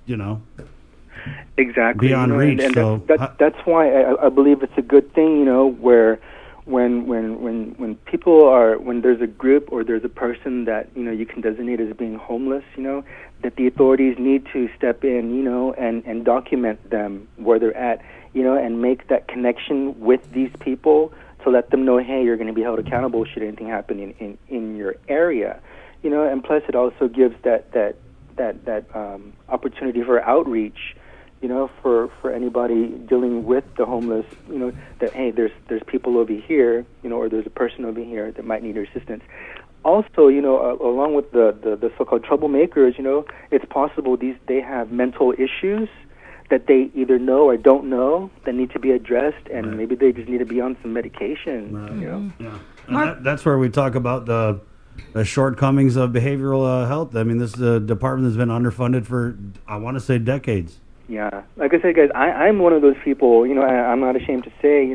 exactly beyond reach. And so that's why I believe it's a good thing, where when people are, when there's a group or there's a person that you can designate as being homeless, that the authorities need to step in, and document them where they're at, and make that connection with these people to let them know, hey, you're going to be held accountable should anything happen in your area, and plus it also gives that opportunity for outreach, for anybody dealing with the homeless, that, hey, there's people over here, or there's a person over here that might need your assistance. Also, along with the so-called troublemakers, it's possible they have mental issues that they either know or don't know that need to be addressed, and maybe they just need to be on some medication. Yeah. And that's where we talk about the shortcomings of behavioral health. I mean, this is a department that's been underfunded for, I want to say, decades. Yeah. Like I said, guys, I'm one of those people, I'm not ashamed to say,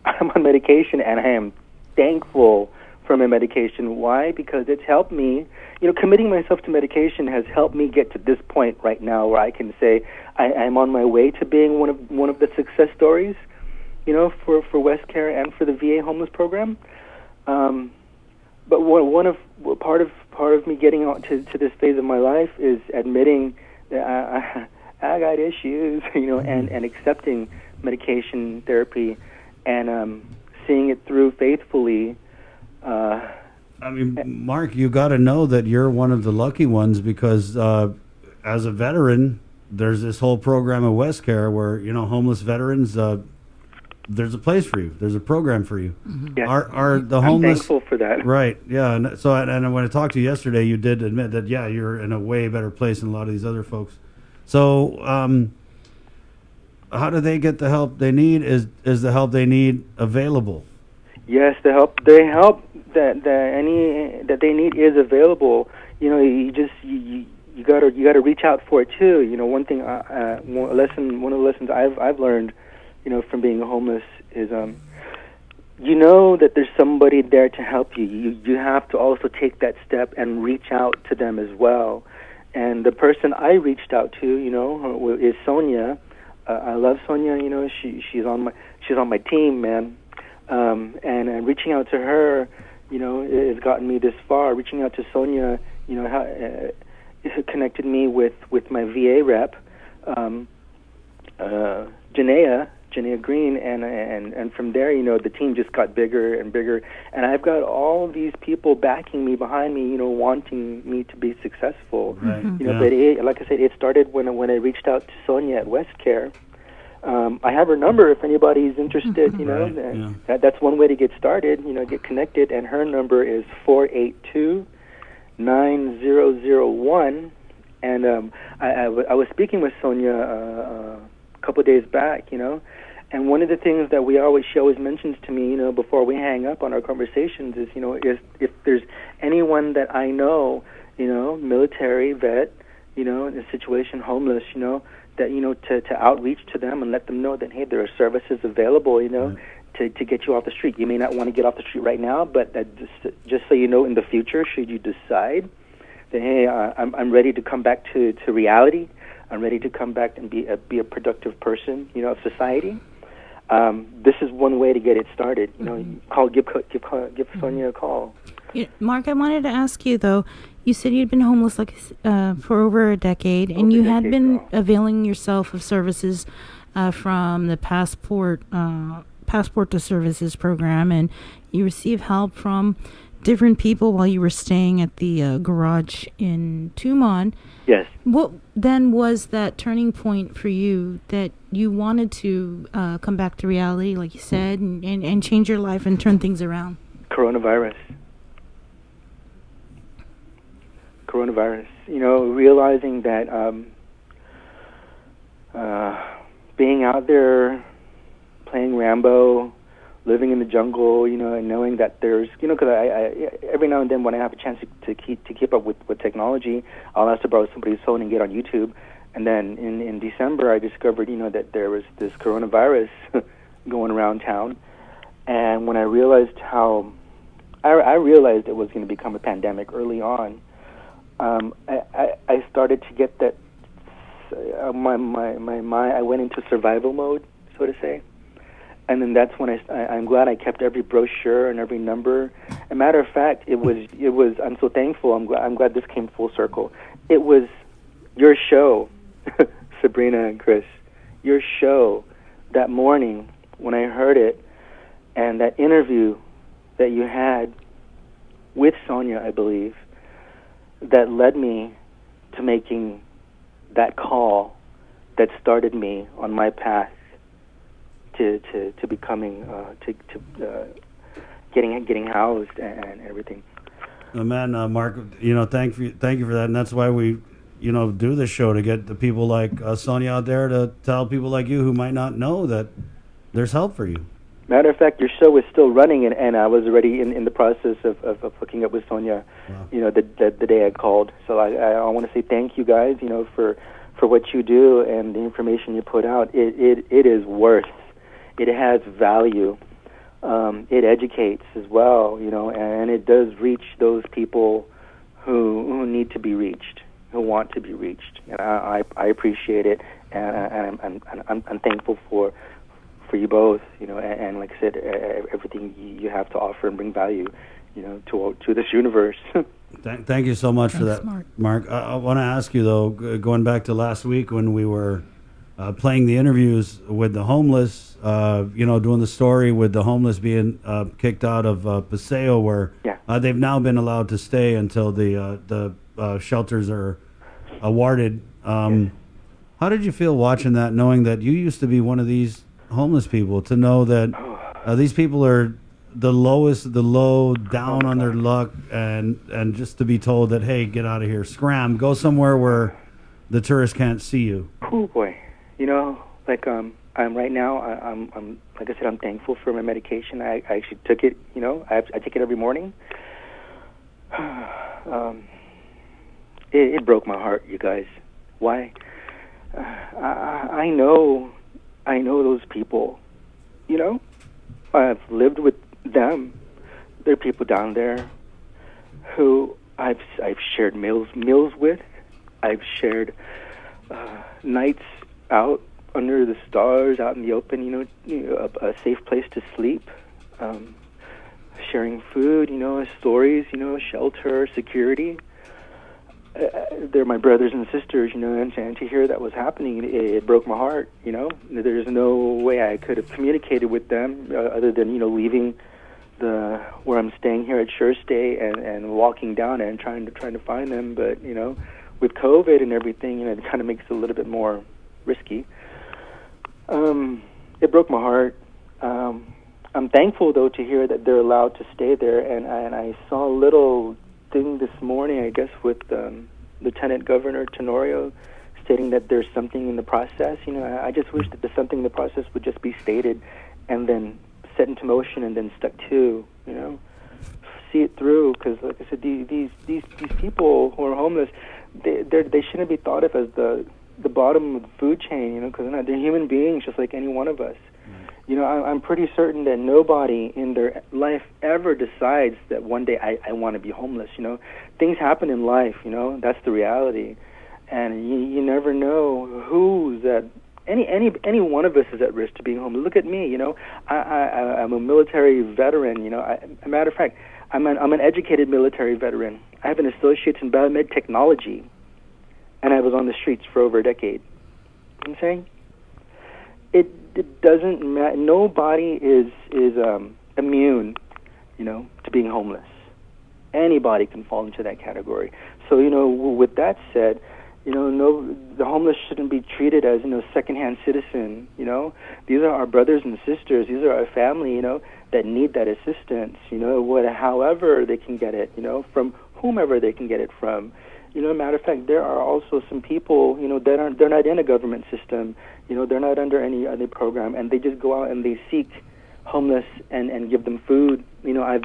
I'm on medication, and I am thankful for my medication. Why? Because it's helped me, committing myself to medication has helped me get to this point right now where I can say I'm on my way to being one of the success stories, for WestCare and for the VA homeless program. But part of me getting on to this phase of my life is admitting that I got issues, and accepting medication therapy and seeing it through faithfully. Mark, you got to know that you're one of the lucky ones because as a veteran, there's this whole program of WestCare where, homeless veterans, there's a place for you. There's a program for you. Mm-hmm. Yeah. Are the homeless... I'm thankful for that. Right, yeah. And so, and when I talked to you yesterday, you did admit that, yeah, you're in a way better place than a lot of these other folks. So, how do they get the help they need? Is the help they need available? Yes, the help that they need is available. You gotta reach out for it too. One thing, one of the lessons I've learned, from being homeless is, that there's somebody there to help you. You have to also take that step and reach out to them as well. And the person I reached out to, is Sonia. I love Sonia. She's on my team, man. And reaching out to her, has gotten me this far. Reaching out to Sonia, it connected me with my VA rep, Janaea, Janaea Green, and from there, you know, the team just got bigger and bigger, and I've got all these people backing me, behind me, you know, wanting me to be successful. Right. You know, but like I said, it started when I reached out to Sonia at WestCare. I have her number if anybody's interested. You know, that's one way to get started. You know, get connected, and her number is 482-9001. And I was speaking with Sonia a couple of days back, you know, and one of the things that she always mentions to me, you know, before we hang up on our conversations is, you know, if there's anyone that I know, you know, military vet, you know, in a situation, homeless, you know, that, you know, to outreach to them and let them know that, hey, there are services available, you know, to get you off the street. You may not want to get off the street right now, but that just so you know, in the future, should you decide that, hey, I'm ready to come back to reality. I'm ready to come back and be a productive person, you know, of society. This is one way to get it started. You know, give Sonia a call. Mark, I wanted to ask you though. You said you'd been homeless for over a decade, and you had been availing yourself of services from the Passport to Services program, and you received help from different people while you were staying at the garage in Tumon. Yes. What then was that turning point for you that you wanted to come back to reality, like you said, and change your life and turn things around? Coronavirus. You know, realizing that being out there playing Rambo, living in the jungle, you know, and knowing that there's, you know, because I every now and then when I have a chance to keep up with technology, I'll ask to borrow somebody's phone and get on YouTube. And then in December, I discovered, you know, that there was this coronavirus going around town. And when I realized I realized it was going to become a pandemic early on, I started to get that, I went into survival mode, so to say. And then that's when I'm glad I kept every brochure and every number. As a matter of fact, it was. I'm so thankful. I'm glad this came full circle. It was your show, Sabrina and Chris. Your show that morning when I heard it, and that interview that you had with Sonia, I believe, that led me to making that call that started me on my path to becoming getting housed and everything. Man, Mark, you know, thank you for that, and that's why we, you know, do this show, to get the people like Sonia out there to tell people like you who might not know that there's help for you. Matter of fact, your show is still running, and I was already in the process of hooking up with Sonia. Wow. You know, the day I called. So I want to say thank you guys, you know, for what you do and the information you put out. It is worth. It has value. It educates as well, you know, and it does reach those people who need to be reached, who want to be reached. And I appreciate it, and I'm thankful for you both, you know, and like I said, everything you have to offer and bring value, you know, to this universe. Thank you so much for that, Mark. I want to ask you though, going back to last week when we were playing the interviews with the homeless, you know, doing the story with the homeless being kicked out of Paseo, where they've now been allowed to stay until the shelters are awarded. How did you feel watching that, knowing that you used to be one of these homeless people, to know that these people are the low, down on their luck, and just to be told that, hey, get out of here, scram, go somewhere where the tourists can't see you? Oh boy, you know, like I'm right now. I'm like I said, I'm thankful for my medication. I actually took it. You know, I take it every morning. It broke my heart, you guys. Why? I know those people. You know, I've lived with them. There are people down there who I've shared meals with. I've shared nights out under the stars, out in the open. You know, a safe place to sleep. Sharing food. You know, stories. You know, shelter, security. they're my brothers and sisters, and to hear that was happening, it broke my heart. There's no way I could have communicated with them other than leaving where I'm staying here at Sure-Stay and walking down and trying to find them. But with COVID and everything, it kind of makes it a little bit more risky. It broke my heart. I'm thankful though to hear that they're allowed to stay there, and I saw a little thing this morning, I guess, with Lieutenant Governor Tenorio stating that there's something in the process. I just wish that the something in the process would just be stated and then set into motion and then stuck to, see it through. Because, like I said, these people who are homeless, they shouldn't be thought of as the bottom of the food chain, because they're human beings just like any one of us. I'm pretty certain that nobody in their life ever decides that one day I want to be homeless. Things happen in life. That's the reality, and you never know who's at. Any one of us is at risk to being homeless. Look at me. I'm a military veteran. A matter of fact, I'm an educated military veteran. I have an associate's in biomed technology, and I was on the streets for over a decade. You know what I'm saying? It doesn't matter. Nobody is immune, to being homeless. Anybody can fall into that category. So, with that said, the homeless shouldn't be treated as, secondhand citizen. These are our brothers and sisters. These are our family, that need that assistance. However they can get it, from whomever they can get it from. Matter of fact, there are also some people, they're not in a government system. They're not under any other program, and they just go out and they seek homeless and give them food. I've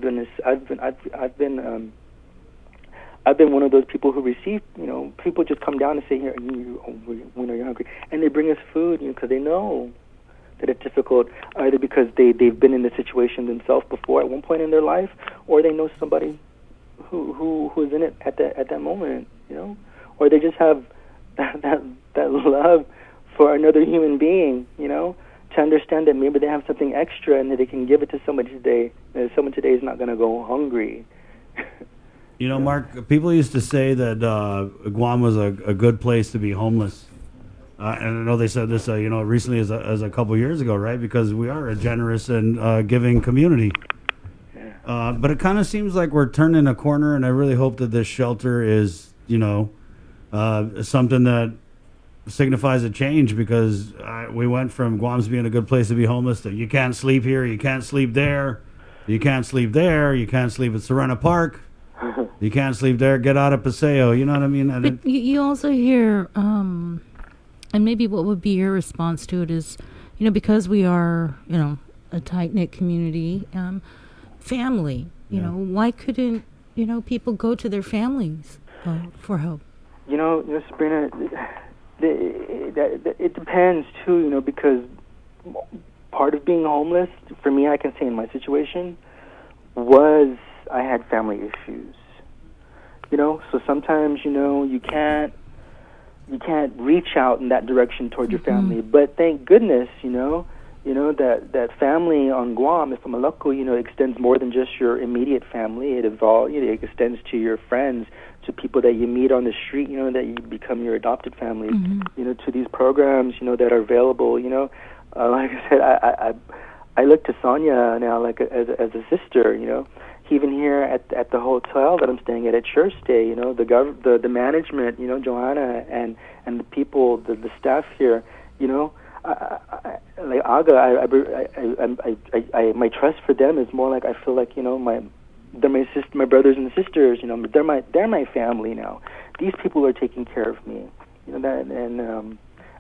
been one of those people who receive. People just come down and say, "Here, you're hungry," and they bring us food, because they know that it's difficult, either because they've been in the situation themselves before at one point in their life, or they know somebody who's in it at that moment, or they just have that love for another human being, to understand that maybe they have something extra and that they can give it to somebody today. Someone today is not going to go hungry. Mark, people used to say that Guam was a good place to be homeless. And I know they said this, recently as a couple years ago, right? Because we are a generous and giving community. But it kind of seems like we're turning a corner, and I really hope that this shelter is, something that signifies a change, because we went from Guam's being a good place to be homeless to you can't sleep here, you can't sleep there, you can't sleep there, you can't sleep at Serena Park, you can't sleep there, get out of Paseo, you know what I mean? But you also hear, and maybe what would be your response to it is, because we are, a tight-knit community, family, why couldn't, people go to their families for help? Sabrina, it depends too, because part of being homeless, for me, I can say in my situation, was I had family issues. So sometimes, you can't reach out in that direction toward your family. But thank goodness, that family on Guam, if I'm a local, extends more than just your immediate family. It it extends to your friends, to people that you meet on the street, that you become your adopted family, to these programs, that are available, like I said, I look to Sonia now like as a sister, even here at the hotel that I'm staying at Sure-Stay, the management, Joanna and the people, the staff here, like Aga, my trust for them is more like I feel like they're my brothers and sisters. They're my family now. These people are taking care of me.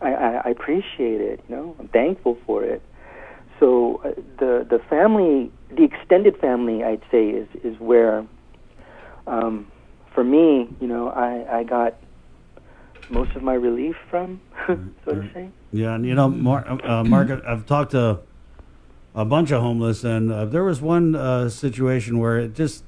I appreciate it. I'm thankful for it. So the family, the extended family, I'd say is where, for me, I got most of my relief from, so to say. Yeah, and Mark, I've talked to a bunch of homeless, and there was one situation where it just,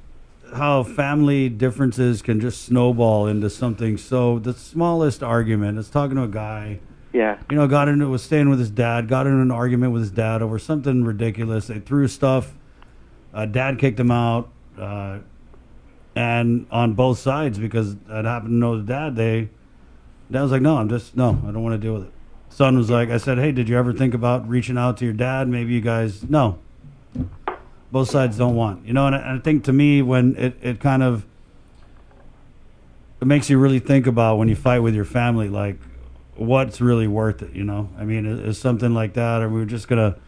how family differences can just snowball into something. So the smallest argument, I was talking to a guy, was staying with his dad, got into an argument with his dad over something ridiculous. They threw stuff, dad kicked him out, and and on both sides, because I'd happened to know the dad. Dad was like, no, I don't want to deal with it. Son was like, I said, hey, did you ever think about reaching out to your dad? Maybe you guys, no. Both sides don't want, and I think to me, when it kind of, it makes you really think about when you fight with your family, like, what's really worth it, I mean, is something like that, or we were just going to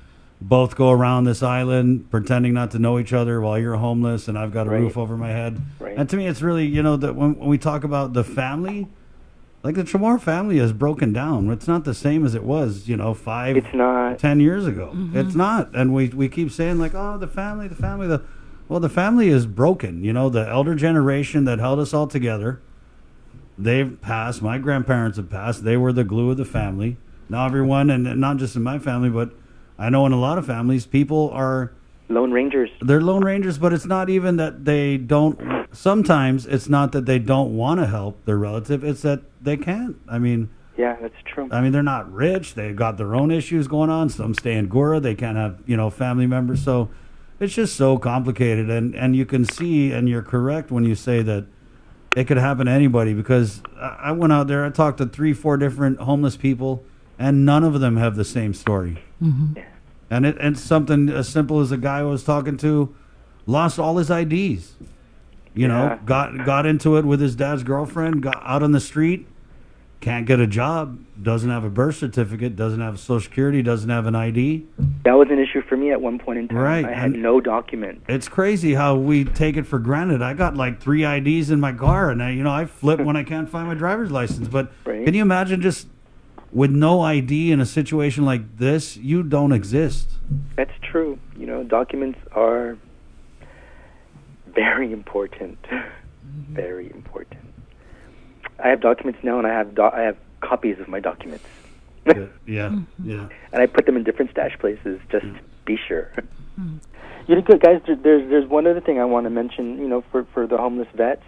both go around this island pretending not to know each other while you're homeless and I've got a roof over my head. Right. And to me, it's really, that when we talk about the family, like the Chamorro family has broken down. It's not the same as it was, 10 years ago. Mm-hmm. It's not. And we keep saying like, oh, the family. Well, the family is broken. The elder generation that held us all together, they've passed. My grandparents have passed. They were the glue of the family. Now everyone, and not just in my family, but I know in a lot of families, people are Lone Rangers. They're Lone Rangers, but it's not even that they don't. Sometimes it's not that they don't want to help their relative. It's that they can't. I mean, yeah, that's true. I mean, they're not rich. They've got their own issues going on. Some stay in Gura. They can't have, family members. So it's just so complicated. And you can see, and you're correct when you say that it could happen to anybody, because I went out there, I talked to 3-4 different homeless people, and none of them have the same story. Mm-hmm. Yeah. And it's something as simple as a guy I was talking to lost all his IDs. Got into it with his dad's girlfriend, got out on the street, can't get a job, doesn't have a birth certificate, doesn't have Social Security, doesn't have an ID. That was an issue for me at one point in time. Right. I had no document. It's crazy how we take it for granted. I got like 3 IDs in my car, and I flip when I can't find my driver's license. But Can you imagine just with no ID in a situation like this? You don't exist. That's true. Documents are very important. Very important. I have documents now, and I have copies of my documents. Yeah. And I put them in different stash places just to be sure. Guys, there's one other thing I want to mention, for the homeless vets,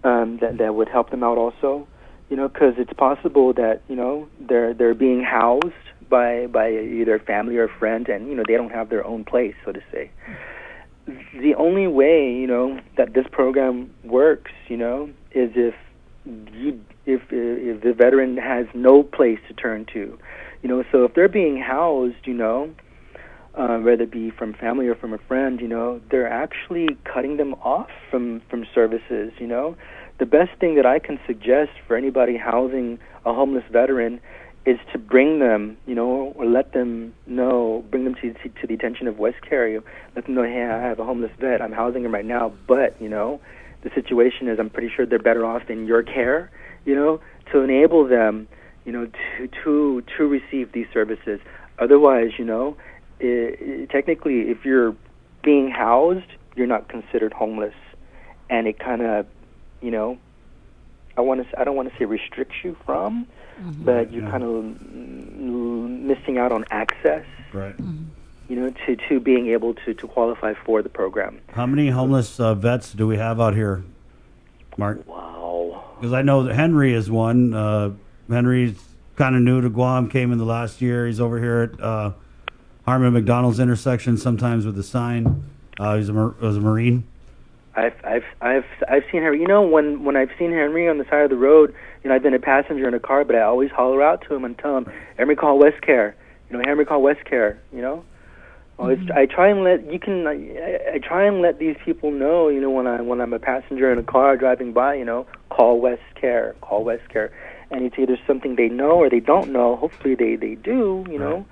that would help them out also, because it's possible that, they're being housed by either family or friend, and, they don't have their own place, so to say. The only way, that this program works, is if the veteran has no place to turn to, so if they're being housed, whether it be from family or from a friend, they're actually cutting them off from services. The best thing that I can suggest for anybody housing a homeless veteran is to bring them, or let them know, bring them to the attention of West Carey. Let them know, hey, I have a homeless vet. I'm housing him right now, but, the situation is I'm pretty sure they're better off in your care, to enable them, to receive these services. Otherwise, technically, if you're being housed, you're not considered homeless, and it kind of, I don't want to say restricts you from, but you're kind of missing out on access, right? To being able to qualify for the program. How many homeless vets do we have out here, Mark? Wow. Because I know that Henry is one. Henry's kind of new to Guam, came in the last year. He's over here at Harmon McDonald's intersection, sometimes with a sign. He's a Marine. I've seen Henry. When I've seen Henry on the side of the road, I've been a passenger in a car, but I always holler out to him and tell him, Henry, call West Care. Henry, call West Care. I try and let these people know, when I'm a passenger in a car driving by, call West Care, call West Care. And it's either something they know or they don't know. Hopefully they do, Right.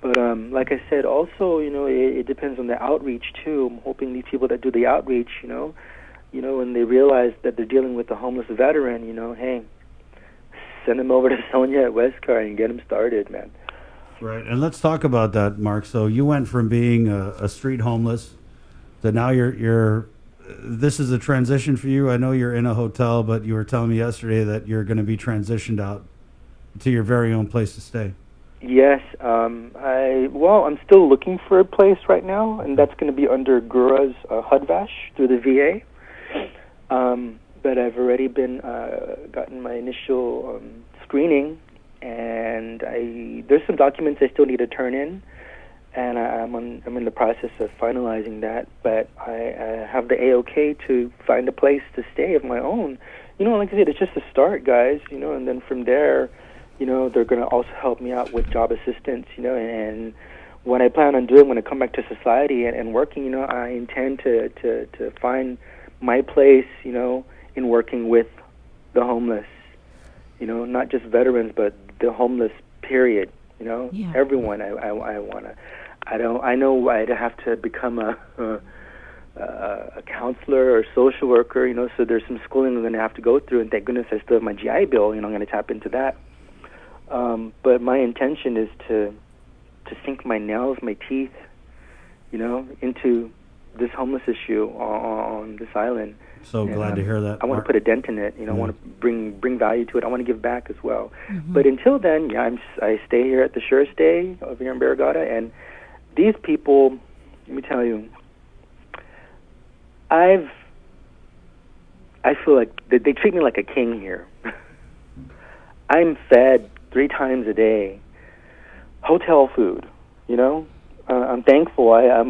But like I said, also, it depends on the outreach too. I'm hoping these people that do the outreach, when they realize that they're dealing with a homeless veteran, hey, send them over to Sonia at Westcar and get them started, man. Right, and let's talk about that, Mark. So you went from being a street homeless to now you're. This is a transition for you. I know you're in a hotel, but you were telling me yesterday that you're going to be transitioned out to your very own place to stay. Yes, I'm still looking for a place right now, and that's going to be under Gura's HUD-VASH through the VA. But I've already gotten my initial screening, and there's some documents I still need to turn in, and I'm in the process of finalizing that. But I have the A-OK to find a place to stay of my own. You know, like I said, it's just a start, guys. You know, and then from there, you know, they're going to also help me out with job assistance. You know, and what I plan on doing when I come back to society and working, you know, I intend to find my place, you know, in working with the homeless. You know, not just veterans, but the homeless. Period. You know, everyone. I want to. I know I'd have to become a counselor or social worker. You know, so there's some schooling I'm going to have to go through, and thank goodness I still have my GI Bill. You know, I'm going to tap into that. But my intention is to sink my nails, my teeth, you know, into this homeless issue on this island. So glad to hear that. I want to put a dent in it. You know, I want to bring value to it. I want to give back as well. But until then, I stay here at the Sure Stay over here in Barrigada, and these people, let me tell you, I feel like they treat me like a king here. I'm fed 3 times a day, hotel food. You know, I'm thankful. I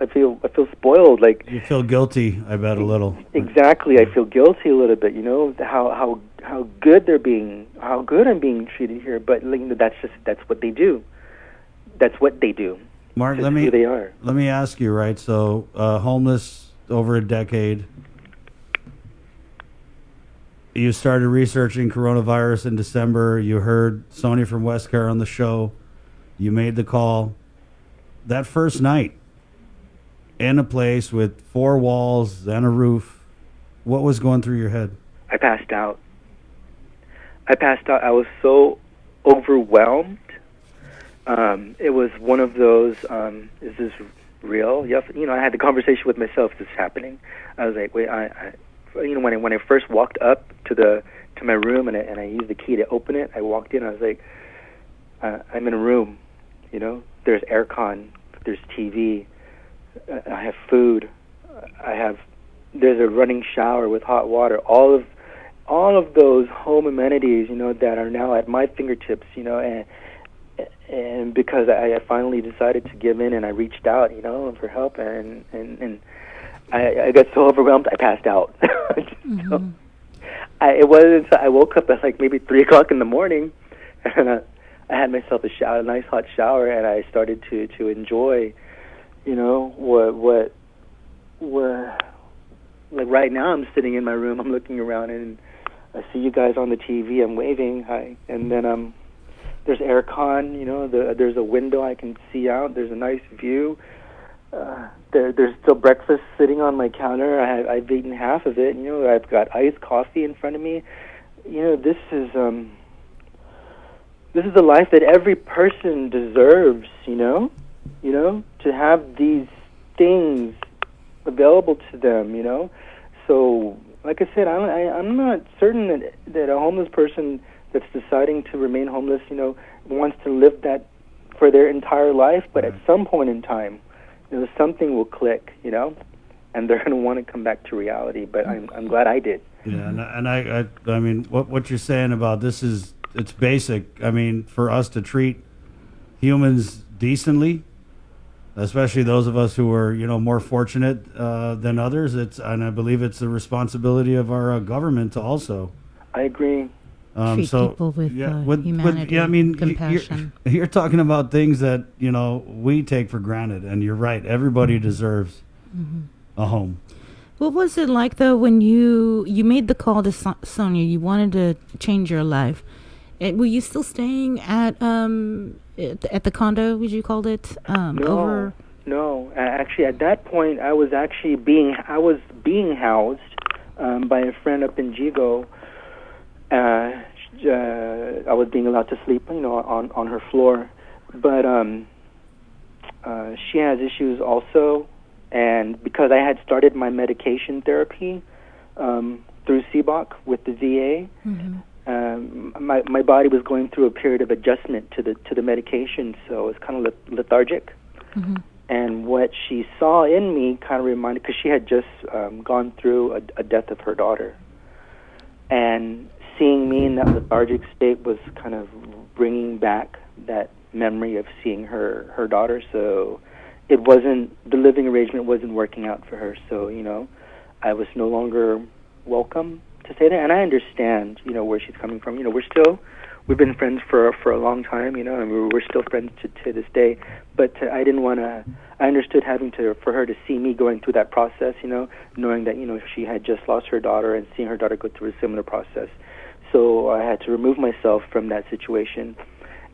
feel spoiled. Like, you feel guilty, I bet, a little. Exactly, I feel guilty a little bit. You know how good how good I'm being treated here. But that's what they do. That's what they do. Mark, That's who they are. Let me ask you, right? So, homeless over a decade. You started researching coronavirus in December. You heard Sonia from Westcare on the show. You made the call. That first night, in a place with 4 walls and a roof, what was going through your head? I passed out. I was so overwhelmed. It was one of those, is this real? Yes. You know, I had the conversation with myself, is this happening? I was like, wait, you know, when I first walked up to my room and I used the key to open it, I walked in, I was like, I'm in a room, you know, there's aircon, there's TV, I have food, there's a running shower with hot water, all of those home amenities, you know, that are now at my fingertips, you know, and because I finally decided to give in and I reached out, you know, for help, and I got so overwhelmed I passed out. So it wasn't until I woke up at like maybe 3 o'clock in the morning, and I had myself a nice hot shower, and I started to enjoy, you know, what like right now I'm sitting in my room, I'm looking around and I see you guys on the TV, I'm waving hi, and then there's aircon, you know, there's a window I can see out, there's a nice view. There's still breakfast sitting on my counter. I've eaten half of it. You know, I've got iced coffee in front of me. You know, this is the life that every person deserves. You know, to have these things available to them. You know, so like I said, I'm not certain that a homeless person that's deciding to remain homeless, you know, wants to live that for their entire life. But at some point in time, you know, something will click, you know, and they're going to want to come back to reality. But I'm glad I did. Yeah, and I mean, what you're saying about this it's basic. I mean, for us to treat humans decently, especially those of us who are, you know, more fortunate than others, and I believe it's the responsibility of our government to also. I agree. Treat people with humanity, I mean, compassion. You're talking about things that, you know, we take for granted, and you're right. Everybody deserves a home. What was it like, though, when you made the call to Sonia? You wanted to change your life. Were you still staying at the condo, as you called it? No. Actually, at that point, I was being housed by a friend up in Jigo. I was being allowed to sleep, you know, on her floor, but she has issues also, and because I had started my medication therapy through CBOC with the VA, my body was going through a period of adjustment to the medication, so it was kind of lethargic. And what she saw in me kind of reminded, because she had just gone through a death of her daughter, and seeing me in that lethargic state was kind of bringing back that memory of seeing her daughter. So it wasn't, the living arrangement wasn't working out for her. So, you know, I was no longer welcome to say that. And I understand, you know, where she's coming from. You know, we've been friends for a long time, you know, and we're still friends to this day. But I didn't want to, I understood for her to see me going through that process, you know, knowing that, you know, she had just lost her daughter and seeing her daughter go through a similar process. So I had to remove myself from that situation.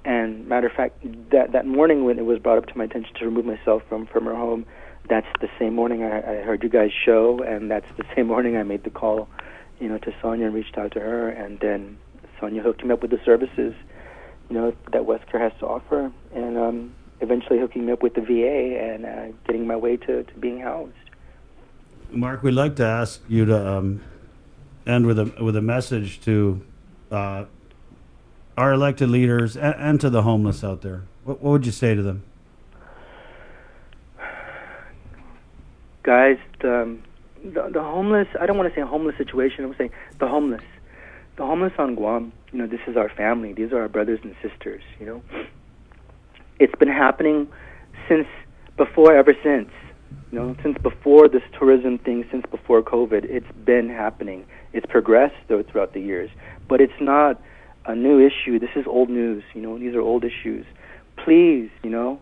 And matter of fact, that morning when it was brought up to my attention to remove myself from her home, that's the same morning I heard you guys' show, and that's the same morning I made the call, you know, to Sonia and reached out to her, and then Sonia hooked me up with the services, you know, that WestCare has to offer, and eventually hooking me up with the VA and getting my way to being housed. Mark, we'd like to ask you to end with a message to our elected leaders and to the homeless out there. What would you say to them? Guys, the homeless, I don't want to say homeless situation, I'm saying the homeless. The homeless on Guam, you know, this is our family. These are our brothers and sisters, you know. It's been happening ever since, you know, since before this tourism thing, since before COVID, it's been happening. It's progressed, though, throughout the years. But it's not a new issue. This is old news, you know. These are old issues. Please, you know,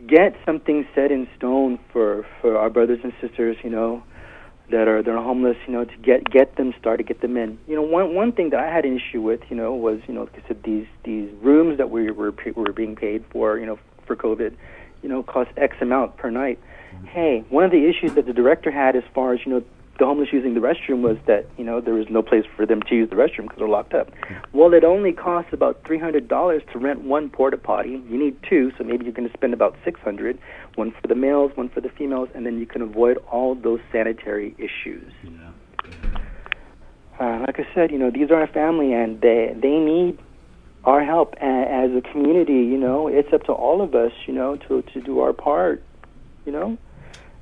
get something set in stone for our brothers and sisters, you know, they're homeless, you know, to get them started, get them in. You know, one thing that I had an issue with, you know, was, you know, like I said, these rooms that we were being paid for, you know, for COVID, you know, cost X amount per night. Hey, one of the issues that the director had as far as, you know, the homeless using the restroom was that, you know, there was no place for them to use the restroom because they're locked up. Well, it only costs about $300 to rent one porta potty. You need two, so maybe you're going to spend about $600, one for the males, one for the females, and then you can avoid all those sanitary issues. Like I said, you know, these are our family, and they need our help as a community. You know, it's up to all of us, you know, to do our part, you know,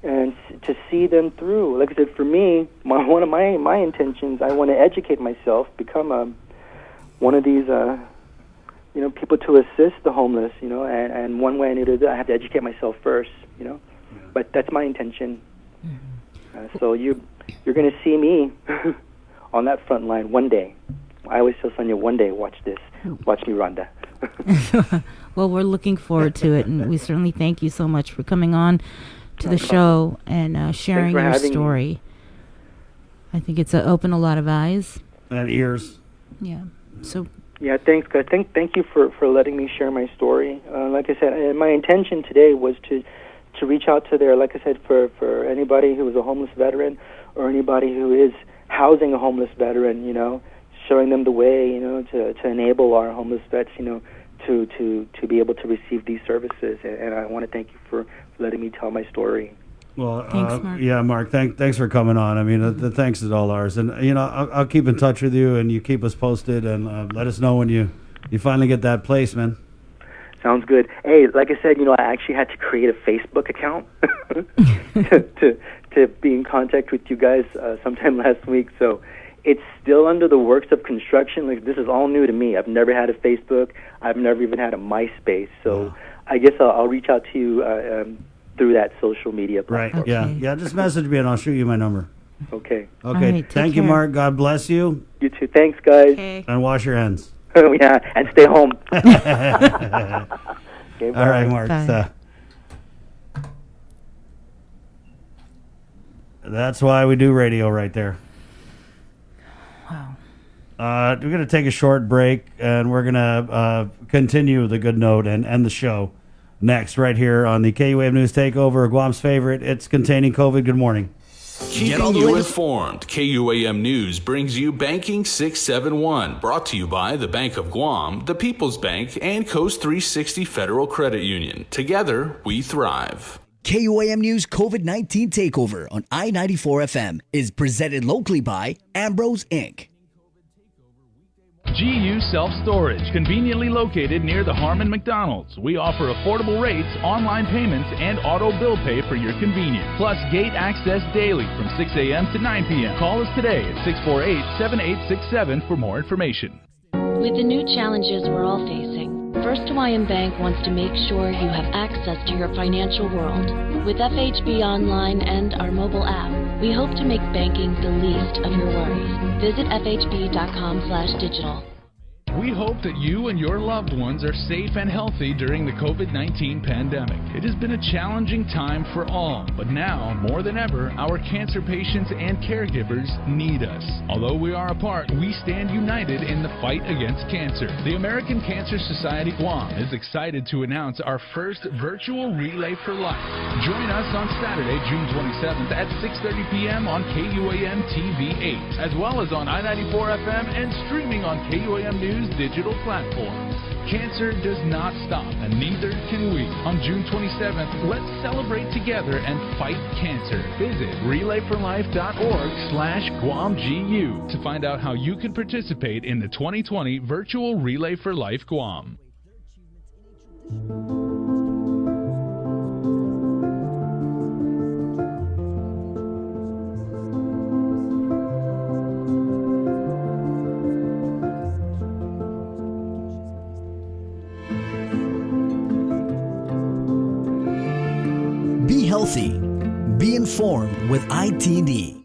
and to see them through. Like I said, for me, one of my intentions, I want to educate myself, become one of these, you know, people to assist the homeless, you know, and one way I need to do, I have to educate myself first, you know. But that's my intention. So you're going to see me on that front line one day. I always tell Sonia, one day, watch this. Watch me, Rhonda. Well, we're looking forward to it, and we certainly thank you so much for coming on to the show and sharing your story. I think it's opened a lot of eyes and ears. Yeah. So. Yeah, thanks, guys. Thank you for letting me share my story. Like I said, my intention today was to reach out to like I said, for anybody who is a homeless veteran or anybody who is housing a homeless veteran, you know, showing them the way, you know, to enable our homeless vets, you know, to be able to receive these services. And I want to thank you for letting me tell my story. Well, thanks, Mark. Yeah, Mark, thanks for coming on. I mean, the thanks is all ours. And, you know, I'll keep in touch with you, and you keep us posted, and let us know when you finally get that place, man. Sounds good. Hey, like I said, you know, I actually had to create a Facebook account to be in contact with you guys sometime last week. So it's still under the works of construction. Like, this is all new to me. I've never had a Facebook. I've never even had a MySpace. So I guess I'll reach out to you through that social media platform. Right. Okay. Yeah. Just message me and I'll shoot you my number. Okay. Okay. Right, thank you, Mark. God bless you. You too. Thanks, guys. Okay. And wash your hands. Oh, yeah, and stay home. Okay, all right, Mark. That's why we do radio right there. Wow. We're going to take a short break, and we're going to continue the good note and end the show next right here on the KUAM News Takeover, Guam's favorite. It's Containing COVID. Good morning. Keeping you informed, KUAM News brings you Banking 671, brought to you by the Bank of Guam, the People's Bank, and Coast 360 Federal Credit Union. Together, we thrive. KUAM News COVID-19 Takeover on I-94 FM is presented locally by Ambrose Inc. GU Self-Storage, conveniently located near the Harmon McDonald's. We offer affordable rates, online payments, and auto bill pay for your convenience. Plus gate access daily from 6 a.m. to 9 p.m. Call us today at 648-7867 for more information. With the new challenges we're all facing, First Hawaiian Bank wants to make sure you have access to your financial world. With FHB Online and our mobile app, we hope to make banking the least of your worries. Visit fhb.com/digital. We hope that you and your loved ones are safe and healthy during the COVID-19 pandemic. It has been a challenging time for all, but now, more than ever, our cancer patients and caregivers need us. Although we are apart, we stand united in the fight against cancer. The American Cancer Society Guam is excited to announce our first virtual Relay for Life. Join us on Saturday, June 27th at 6:30 p.m. on KUAM TV 8, as well as on I-94 FM and streaming on KUAM News digital platforms. Cancer does not stop, and neither can we. On June 27th, let's celebrate together and fight cancer. Visit relayforlife.org/GuamGU to find out how you can participate in the 2020 Virtual Relay for Life Guam. Healthy. Be informed with ITD.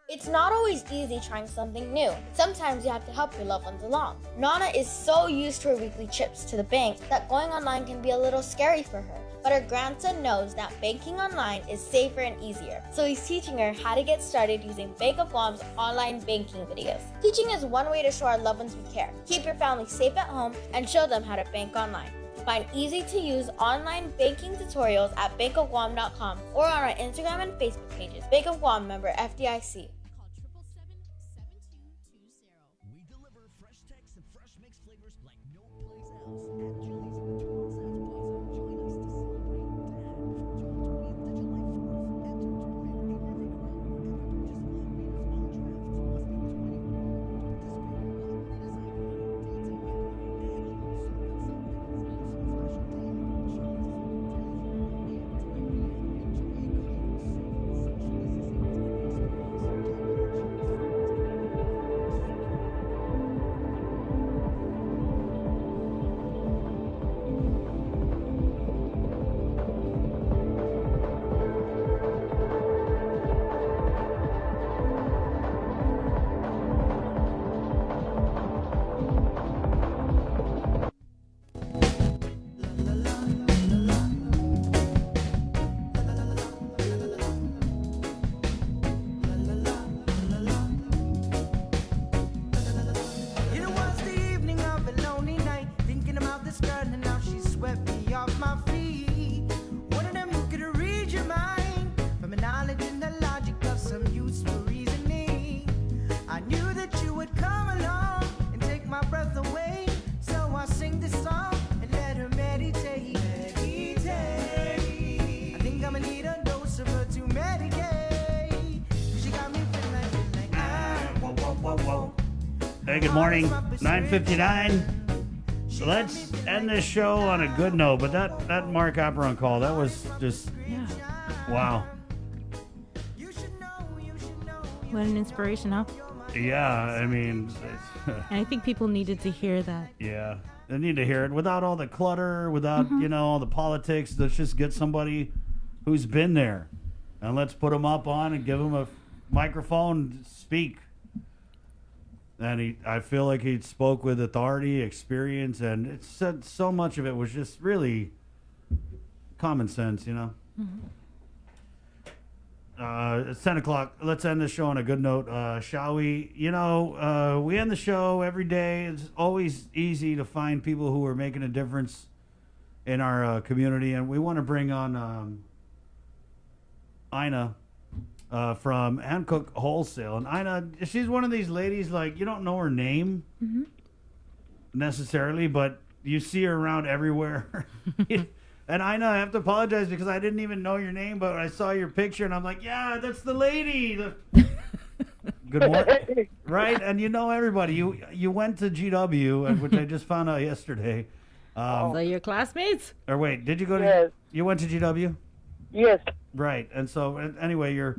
It's not always easy trying something new. Sometimes you have to help your loved ones along. Nana is so used to her weekly trips to the bank that going online can be a little scary for her. But her grandson knows that banking online is safer and easier. So he's teaching her how to get started using Bank of Guam's online banking videos. Teaching is one way to show our loved ones we care. Keep your family safe at home and show them how to bank online. Find easy-to-use online banking tutorials at bankofguam.com or on our Instagram and Facebook pages. Bank of Guam, member FDIC. We deliver fresh texts and fresh mixed flavors like no place else. Hey, good morning. 9:59. So let's end this show on a good note. But that Mark Aperon call, that was just, wow. What an inspiration, huh? Yeah, I mean, And I think people needed to hear that. yeah, they need to hear it without all the clutter, without all the politics. Let's just get somebody who's been there, and let's put them up on and give them a microphone to speak. And I feel like he spoke with authority, experience, and it said so much of it was just really common sense, It's 10 o'clock. Let's end the show on a good note, shall we? We end the show every day. It's always easy to find people who are making a difference in our community, and we want to bring on Ina from Hancock Wholesale. And Ina, she's one of these ladies, like, you don't know her name necessarily, but you see her around everywhere. And Ina, I have to apologize because I didn't even know your name, but I saw your picture and I'm like, yeah, that's the lady. Good morning. Right? And you know everybody. You went to GW, which I just found out yesterday. So your classmates? Or wait, did you go to... Yes. You went to GW? Yes. Right. And so, anyway, your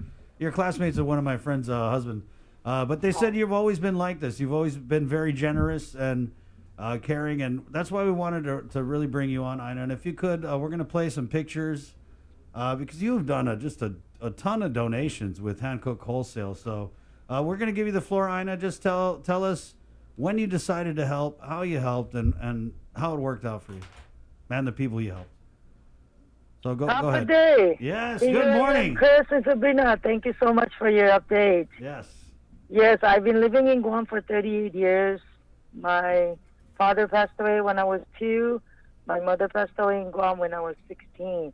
classmates are one of my friend's husband. But they said you've always been like this. You've always been very generous, and caring, and that's why we wanted to really bring you on, Ina. And if you could, we're going to play some pictures because you've done just a ton of donations with Hankook Wholesale. So we're going to give you the floor, Ina. Just tell us when you decided to help, how you helped, and how it worked out for you, and the people you helped. So go ahead. Day. Yes, good morning. Chris and Sabrina, thank you so much for your update. Yes. Yes, I've been living in Guam for 38 years. My father passed away when I was 2. My mother passed away in Guam when I was 16.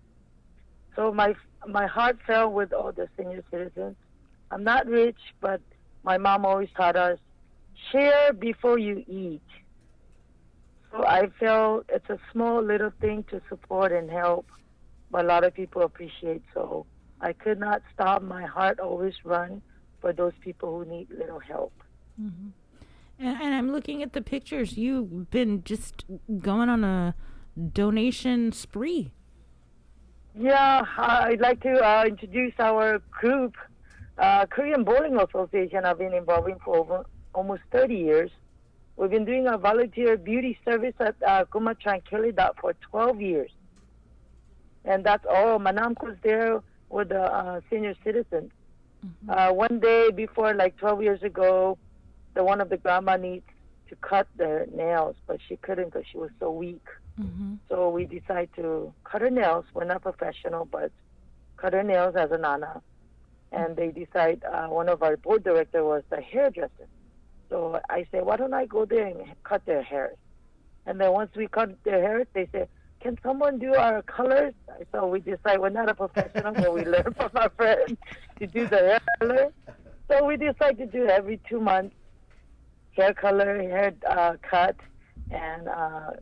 So my heart fell with all the senior citizens. I'm not rich, but my mom always taught us, share before you eat. So I felt it's a small little thing to support and help, but a lot of people appreciate. So I could not stop. My heart always run for those people who need little help. Mm-hmm. And I'm looking at the pictures. You've been just going on a donation spree. Yeah, I'd like to introduce our group, Korean Bowling Association. I've been involved in for almost 30 years. We've been doing a volunteer beauty service at Guma Tranquilidad for 12 years. And that's all. Manamko's there with the senior citizens. Mm-hmm. One day before, like 12 years ago, one of the grandma needs to cut their nails, but she couldn't because she was so weak. Mm-hmm. So we decided to cut her nails. We're not professional, but cut her nails as a nana. And they decide one of our board director was the hairdresser. So I said, why don't I go there and cut their hair? And then once we cut their hair, they said, can someone do our colors? So we decided we're not a professional, but we learn from our friends to do the hair color. So we decided to do it every 2 months. Hair color, hair cut, and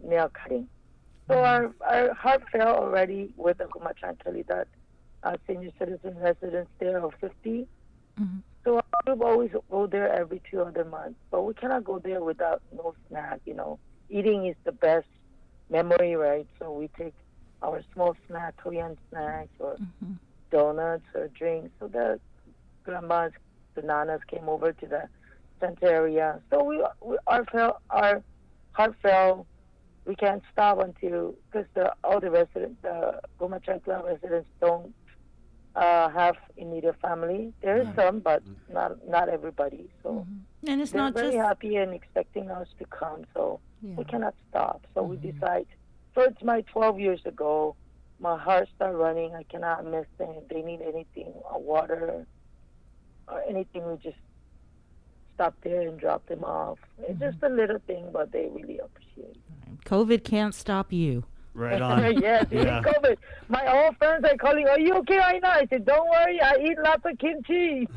nail cutting. So our heart fell already with the Guma Tranquilidad senior citizen residents there of 50. Mm-hmm. So our group always go there every 2 other months. But we cannot go there without no snack, Eating is the best memory, right? So we take our small snack, Korean snacks, or donuts or drinks. So the grandmas, the nanas came over to the center area. So our heart fell. We can't stop until, because all the residents, the Guma Tranquilidad residents don't have immediate family. There is some, but not everybody. So and it's they're not very just happy and expecting us to come. So we cannot stop. So we decide. So it's my 12 years ago. My heart started running. I cannot miss them. If they need anything, water or anything, we just stop there and drop them off. It's just a little thing, but they really appreciate it. COVID can't stop you. Right on. Yes, even COVID. My old friends are calling, are you okay right now? I said, don't worry, I eat lots of kimchi.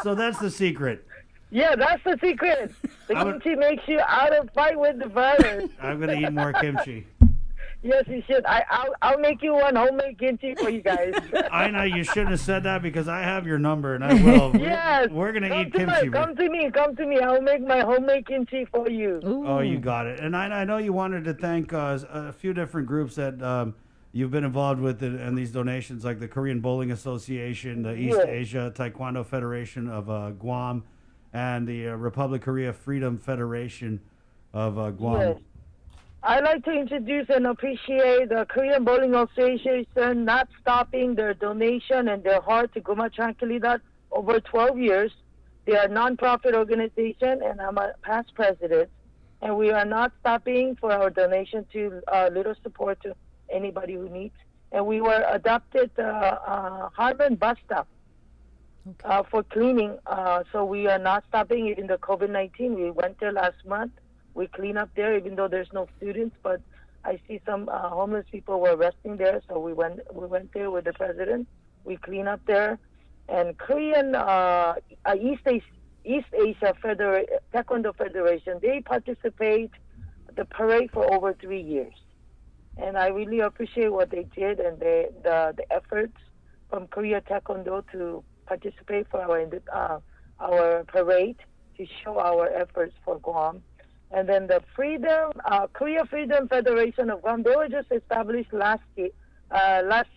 So that's the secret. Yeah, that's the secret. The kimchi makes you out of fight with the virus. I'm going to eat more kimchi. Yes, you should. I'll make you one homemade kimchi for you guys. I know you shouldn't have said that because I have your number and I will. Yes. We're going to eat kimchi. Come to me. I'll make my homemade kimchi for you. Ooh. Oh, you got it. And I know you wanted to thank a few different groups that you've been involved with in these donations, like the Korean Bowling Association, the East Asia Taekwondo Federation of Guam, and the Republic Korea Freedom Federation of Guam. Yes. I'd like to introduce and appreciate the Korean Bowling Association not stopping their donation and their heart to Guma Tranquilidad over 12 years. They are a non-profit organization, and I'm a past president. And we are not stopping for our donation to little support to anybody who needs. And we were adopted Harmon bus stop for cleaning. So we are not stopping even the COVID-19. We went there last month. We clean up there, even though there's no students. But I see some homeless people were resting there, so we went there with the president. We clean up there, and Korean East Asia Taekwondo Federation, they participate the parade for over 3 years, and I really appreciate what they did and the efforts from Korea Taekwondo to participate for our parade to show our efforts for Guam. And then the Korea Freedom Federation of Guam, they were just established last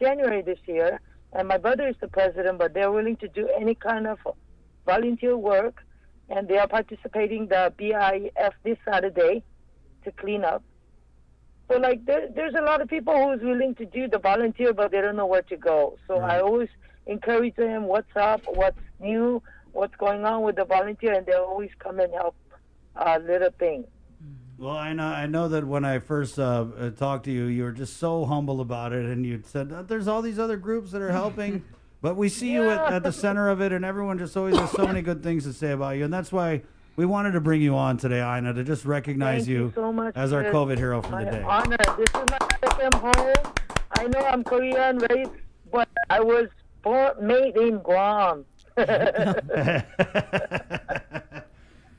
January this year. And my brother is the president, but they're willing to do any kind of volunteer work. And they are participating the BIF this Saturday. to clean up. So like there's a lot of people who's willing to do the volunteer, but they don't know where to go. So I always encourage them, what's up, what's new, what's going on with the volunteer, and they always come and help little things. Well, I know that when I first talked to you, you were just so humble about it, and you said there's all these other groups that are helping, but we see you at the center of it, and everyone just always has so many good things to say about you, and that's why we wanted to bring you on today, Ina, to just recognize Thank you so much, as our Chris. COVID hero for My the day. honor. This is my second home. I know I'm Korean raised, but I was made in Guam.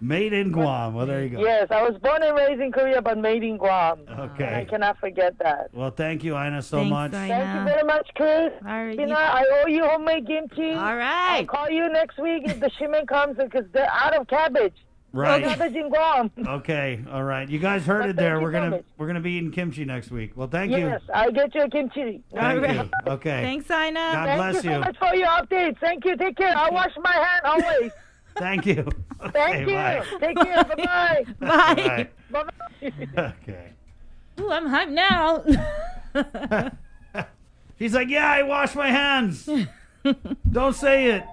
Made in Guam. Well, there you go. Yes, I was born and raised in Korea, but made in Guam. Okay. And I cannot forget that. Well, thank you, Ina, so much. Thank you very much, Chris. Tina, I owe you homemade kimchi. All right. I'll call you next week if the shipment comes because they're out of cabbage. Right. No cabbage in Guam. Okay, all right. You guys heard it there. We're gonna be eating kimchi next week. Well, thank you. Yes, I'll get you a kimchi. Thank you. Okay. Thanks, Ina. God bless Thank you you. so much for your updates. Thank you. Take care. I'll wash my hand always. Thank you. Thank you. Bye. Take care. Bye-bye. Bye. Bye-bye. Okay. Ooh, I'm hyped now. He's like, yeah, I wash my hands. Don't say it.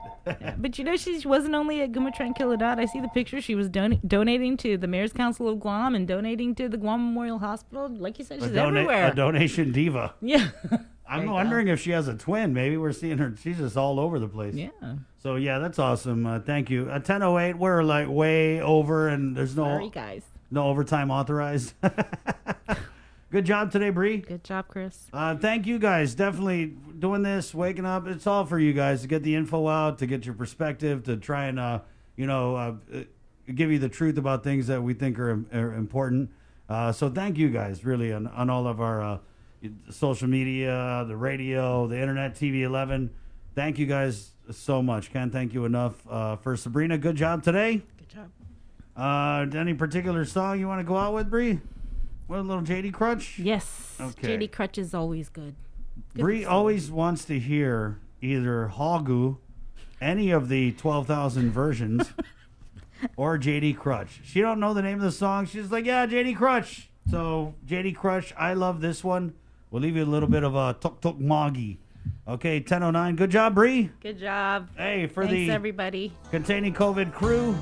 But you know, she wasn't only at Guma Tranquilidad. I see the picture. She was donating to the Mayor's Council of Guam and donating to the Guam Memorial Hospital. Like you said, she's everywhere. A donation diva. Yeah. I'm wondering if she has a twin. Maybe we're seeing her. She's just all over the place. Yeah. So, yeah, that's awesome. Thank you. At 10:08, we're like way over, and there's Sorry, guys. no overtime authorized. Good job today, Bree. Good job, Chris. Thank you guys. Definitely doing this, waking up. It's all for you guys to get the info out, to get your perspective, to try and, give you the truth about things that we think are important. So thank you guys, really, on all of our social media, the radio, the internet, TV 11. Thank you guys so much. Can't thank you enough. For Sabrina, good job today. Good job. Any particular song you want to go out with, Bree? What, a little JD Crutch? Yes. Okay. JD Crutch is always good. Bree always wants to hear either Hagu, any of the 12,000 versions, or JD Crutch. She don't know the name of the song. She's like, yeah, JD Crutch. So, JD Crutch, I love this one. We'll leave you a little bit of a Tok Tok Magi. Okay, 10:09. Good job, Bree. Good job. Hey, for Thanks, everybody. Containing COVID crew,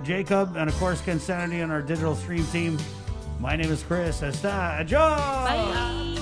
Jacob, and of course, Ken Sanity on our digital stream team. My name is Chris. Hasta. Adios. Bye.